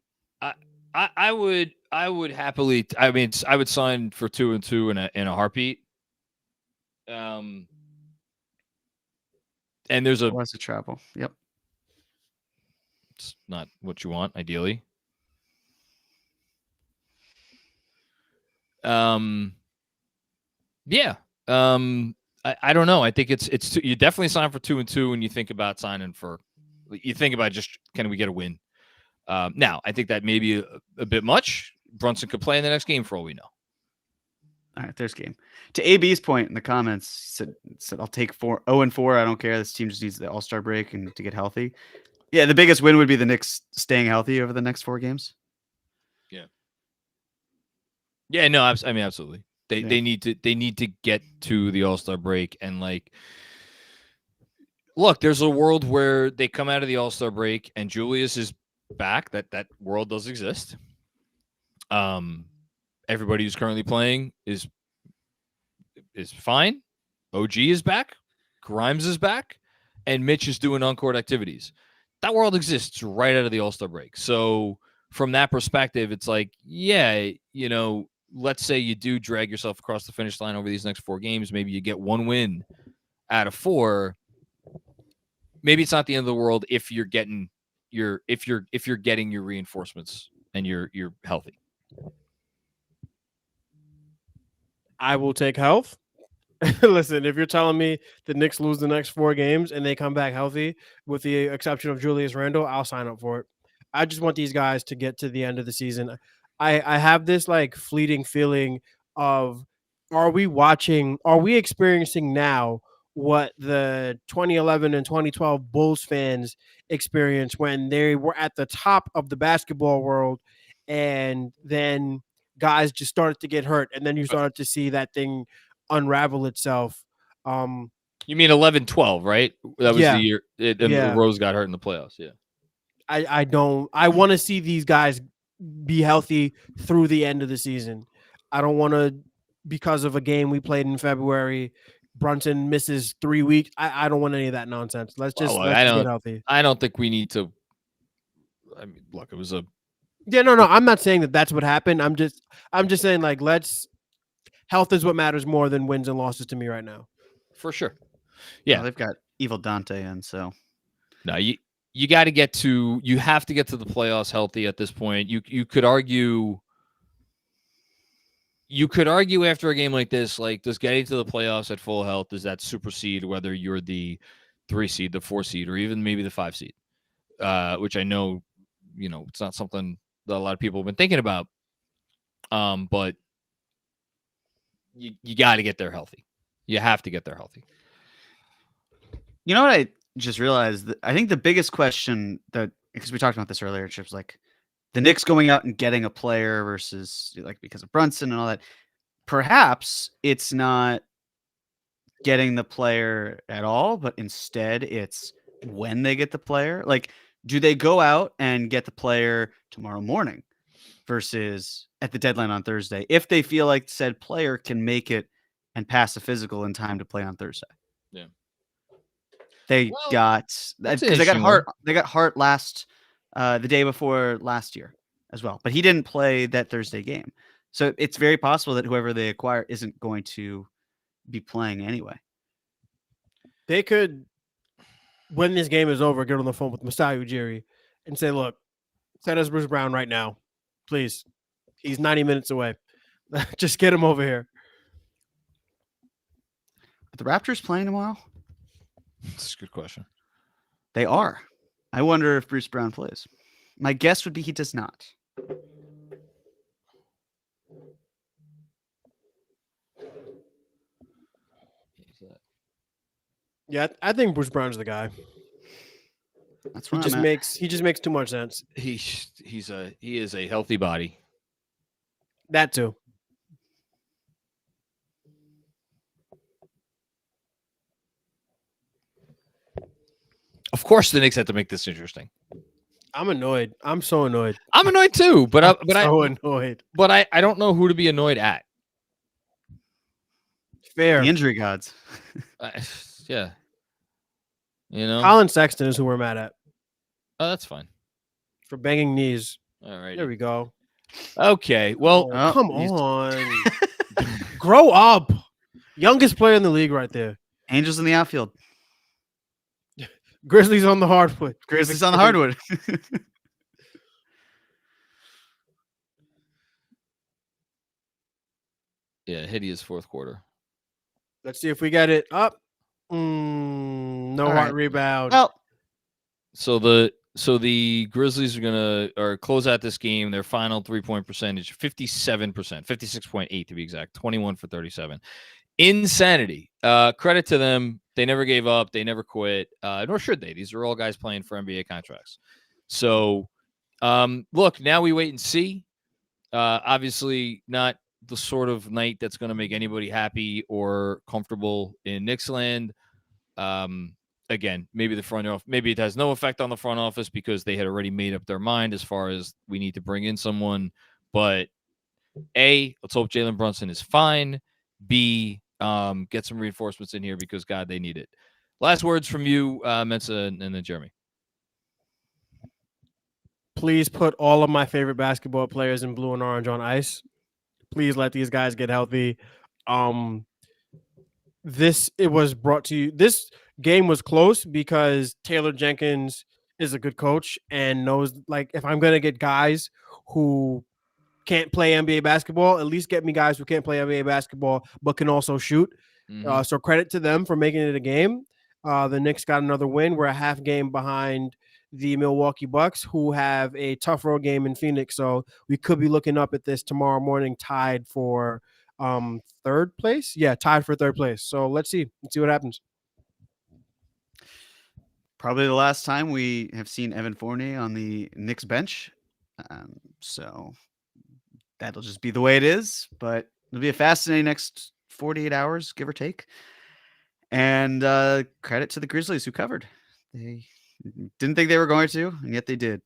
I would happily. I mean, I would sign for 2 and 2 in a heartbeat. And there's a travel. Yep. It's not what you want, ideally. Yeah. I don't know. I think it's you definitely sign for 2 and 2 when you think about signing for. You think about just, can we get a win? Now, I think that may be a bit much. Brunson could play in the next game for all we know. All right, there's game. To AB's point in the comments, he said I'll take 0 and 4. I don't care. This team just needs the All-Star break and to get healthy. Yeah, the biggest win would be the Knicks staying healthy over the next 4 games. Yeah. Yeah, no, I mean, absolutely. They need to get to the All-Star break, and like, look, there's a world where they come out of the All-Star break and Julius is back. That world does exist. Everybody who's currently playing is fine. OG is back. Grimes is back, and Mitch is doing on-court activities. That world exists right out of the All-Star break. So from that perspective, it's like, yeah, you know, let's say you do drag yourself across the finish line over these next 4 games. Maybe you get 1 win out of 4. Maybe it's not the end of the world if you're getting if you're getting your reinforcements and you're healthy. I will take health. Listen, if you're telling me the Knicks lose the next 4 games and they come back healthy, with the exception of Julius Randle, I'll sign up for it. I just want these guys to get to the end of the season. I have this like fleeting feeling of, are we experiencing now what the 2011 and 2012 Bulls fans experienced when they were at the top of the basketball world, and then guys just started to get hurt, and then you started to see that thing unravel itself. You mean 11-12, right? That was the year Rose got hurt in the playoffs. Yeah. I want to see these guys be healthy through the end of the season. I don't want to, because of a game we played in February, Brunson misses 3 weeks. I don't want any of that nonsense. Let's just get healthy. I don't think we need to. I mean, look, it was a. Yeah, no. I'm not saying that that's what happened. I'm just saying, like, health is what matters more than wins and losses to me right now. For sure. Yeah, well, they've got Evil Dante in, so no, you got to get to. You have to get to the playoffs healthy at this point. You could argue. You could argue after a game like this, like, does getting to the playoffs at full health, does that supersede whether you're the 3 seed, the 4 seed, or even maybe the 5 seed? Which I know, it's not something that a lot of people have been thinking about. But you got to get there healthy. You have to get there healthy. You know what I just realized? I think the biggest question because we talked about this earlier, Chip's like the Knicks going out and getting a player versus like because of Brunson and all that. Perhaps it's not getting the player at all, but instead it's when they get the player. Like, do they go out and get the player tomorrow morning versus at the deadline on Thursday if they feel like said player can make it and pass the physical in time to play on Thursday? Yeah. They got Hart. They got Hart the day before last year as well, but he didn't play that Thursday game. So it's very possible that whoever they acquire isn't going to be playing anyway. They could, when this game is over, get on the phone with Masai Ujiri and say, look, send us Bruce Brown right now, please. He's 90 minutes away. Just get him over here. Are the Raptors playing tomorrow? That's a good question. They are. I wonder if Bruce Brown plays. My guess would be he does not. Yeah, I think Bruce Brown's the guy. That's he just makes too much sense. He is a healthy body. That too. Of course, the Knicks had to make this interesting. I'm annoyed. I'm so annoyed. I'm annoyed too, but I'm annoyed. But I don't know who to be annoyed at. Fair. The injury gods. Yeah. Colin Sexton is who we're mad at. Oh, that's fine. For banging knees. All right. There we go. Okay. Well, come on. Grow up. Youngest player in the league right there. Angels in the outfield. Grizzlies on the hardwood. Grizzlies on the hardwood. Yeah, hideous fourth quarter. Let's see if we get it up. No All hard right. rebound. Well, so the Grizzlies are close out this game. Their final 3-point percentage 57%, 56.8 to be exact, 21 for 37. Insanity. Credit to them. They never gave up. They never quit. Nor should they. These are all guys playing for NBA contracts. So, look, now we wait and see. Obviously, not the sort of night that's going to make anybody happy or comfortable in Knicks land. Again, maybe the front office, maybe it has no effect on the front office because they had already made up their mind as far as we need to bring in someone. But A, let's hope Jalen Brunson is fine. B, get some reinforcements in here because, God, they need it. Last words from you, Mensa, and then Jeremy. Please put all of my favorite basketball players in blue and orange on ice. Please let these guys get healthy. This game was close because Taylor Jenkins is a good coach and knows, like, if I'm gonna get guys who can't play NBA basketball, at least get me guys who can't play NBA basketball but can also shoot. So credit to them for making it a game. The Knicks got another win. We're a half game behind the Milwaukee Bucks, who have a tough road game in Phoenix. So we could be looking up at this tomorrow morning, tied for third place. Yeah, tied for third place. So let's see what happens. Probably the last time we have seen Evan Fournier on the Knicks bench. So that'll just be the way it is. But it'll be a fascinating next 48 hours, give or take. And credit to the Grizzlies who covered. They didn't think they were going to, and yet they did.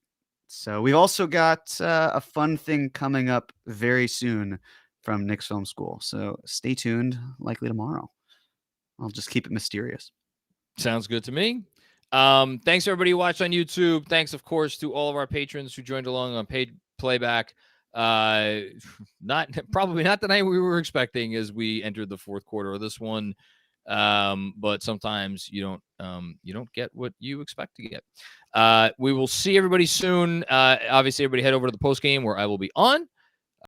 So we've also got a fun thing coming up very soon from Knicks Film School. So stay tuned, likely tomorrow. I'll just keep it mysterious. Sounds good to me. Thanks everybody who watched on YouTube. Thanks, of course, to all of our patrons who joined along on paid playback. Probably not the night we were expecting as we entered the fourth quarter of this one. But sometimes you don't get what you expect to get. We will see everybody soon. Obviously, everybody head over to the post game where I will be on.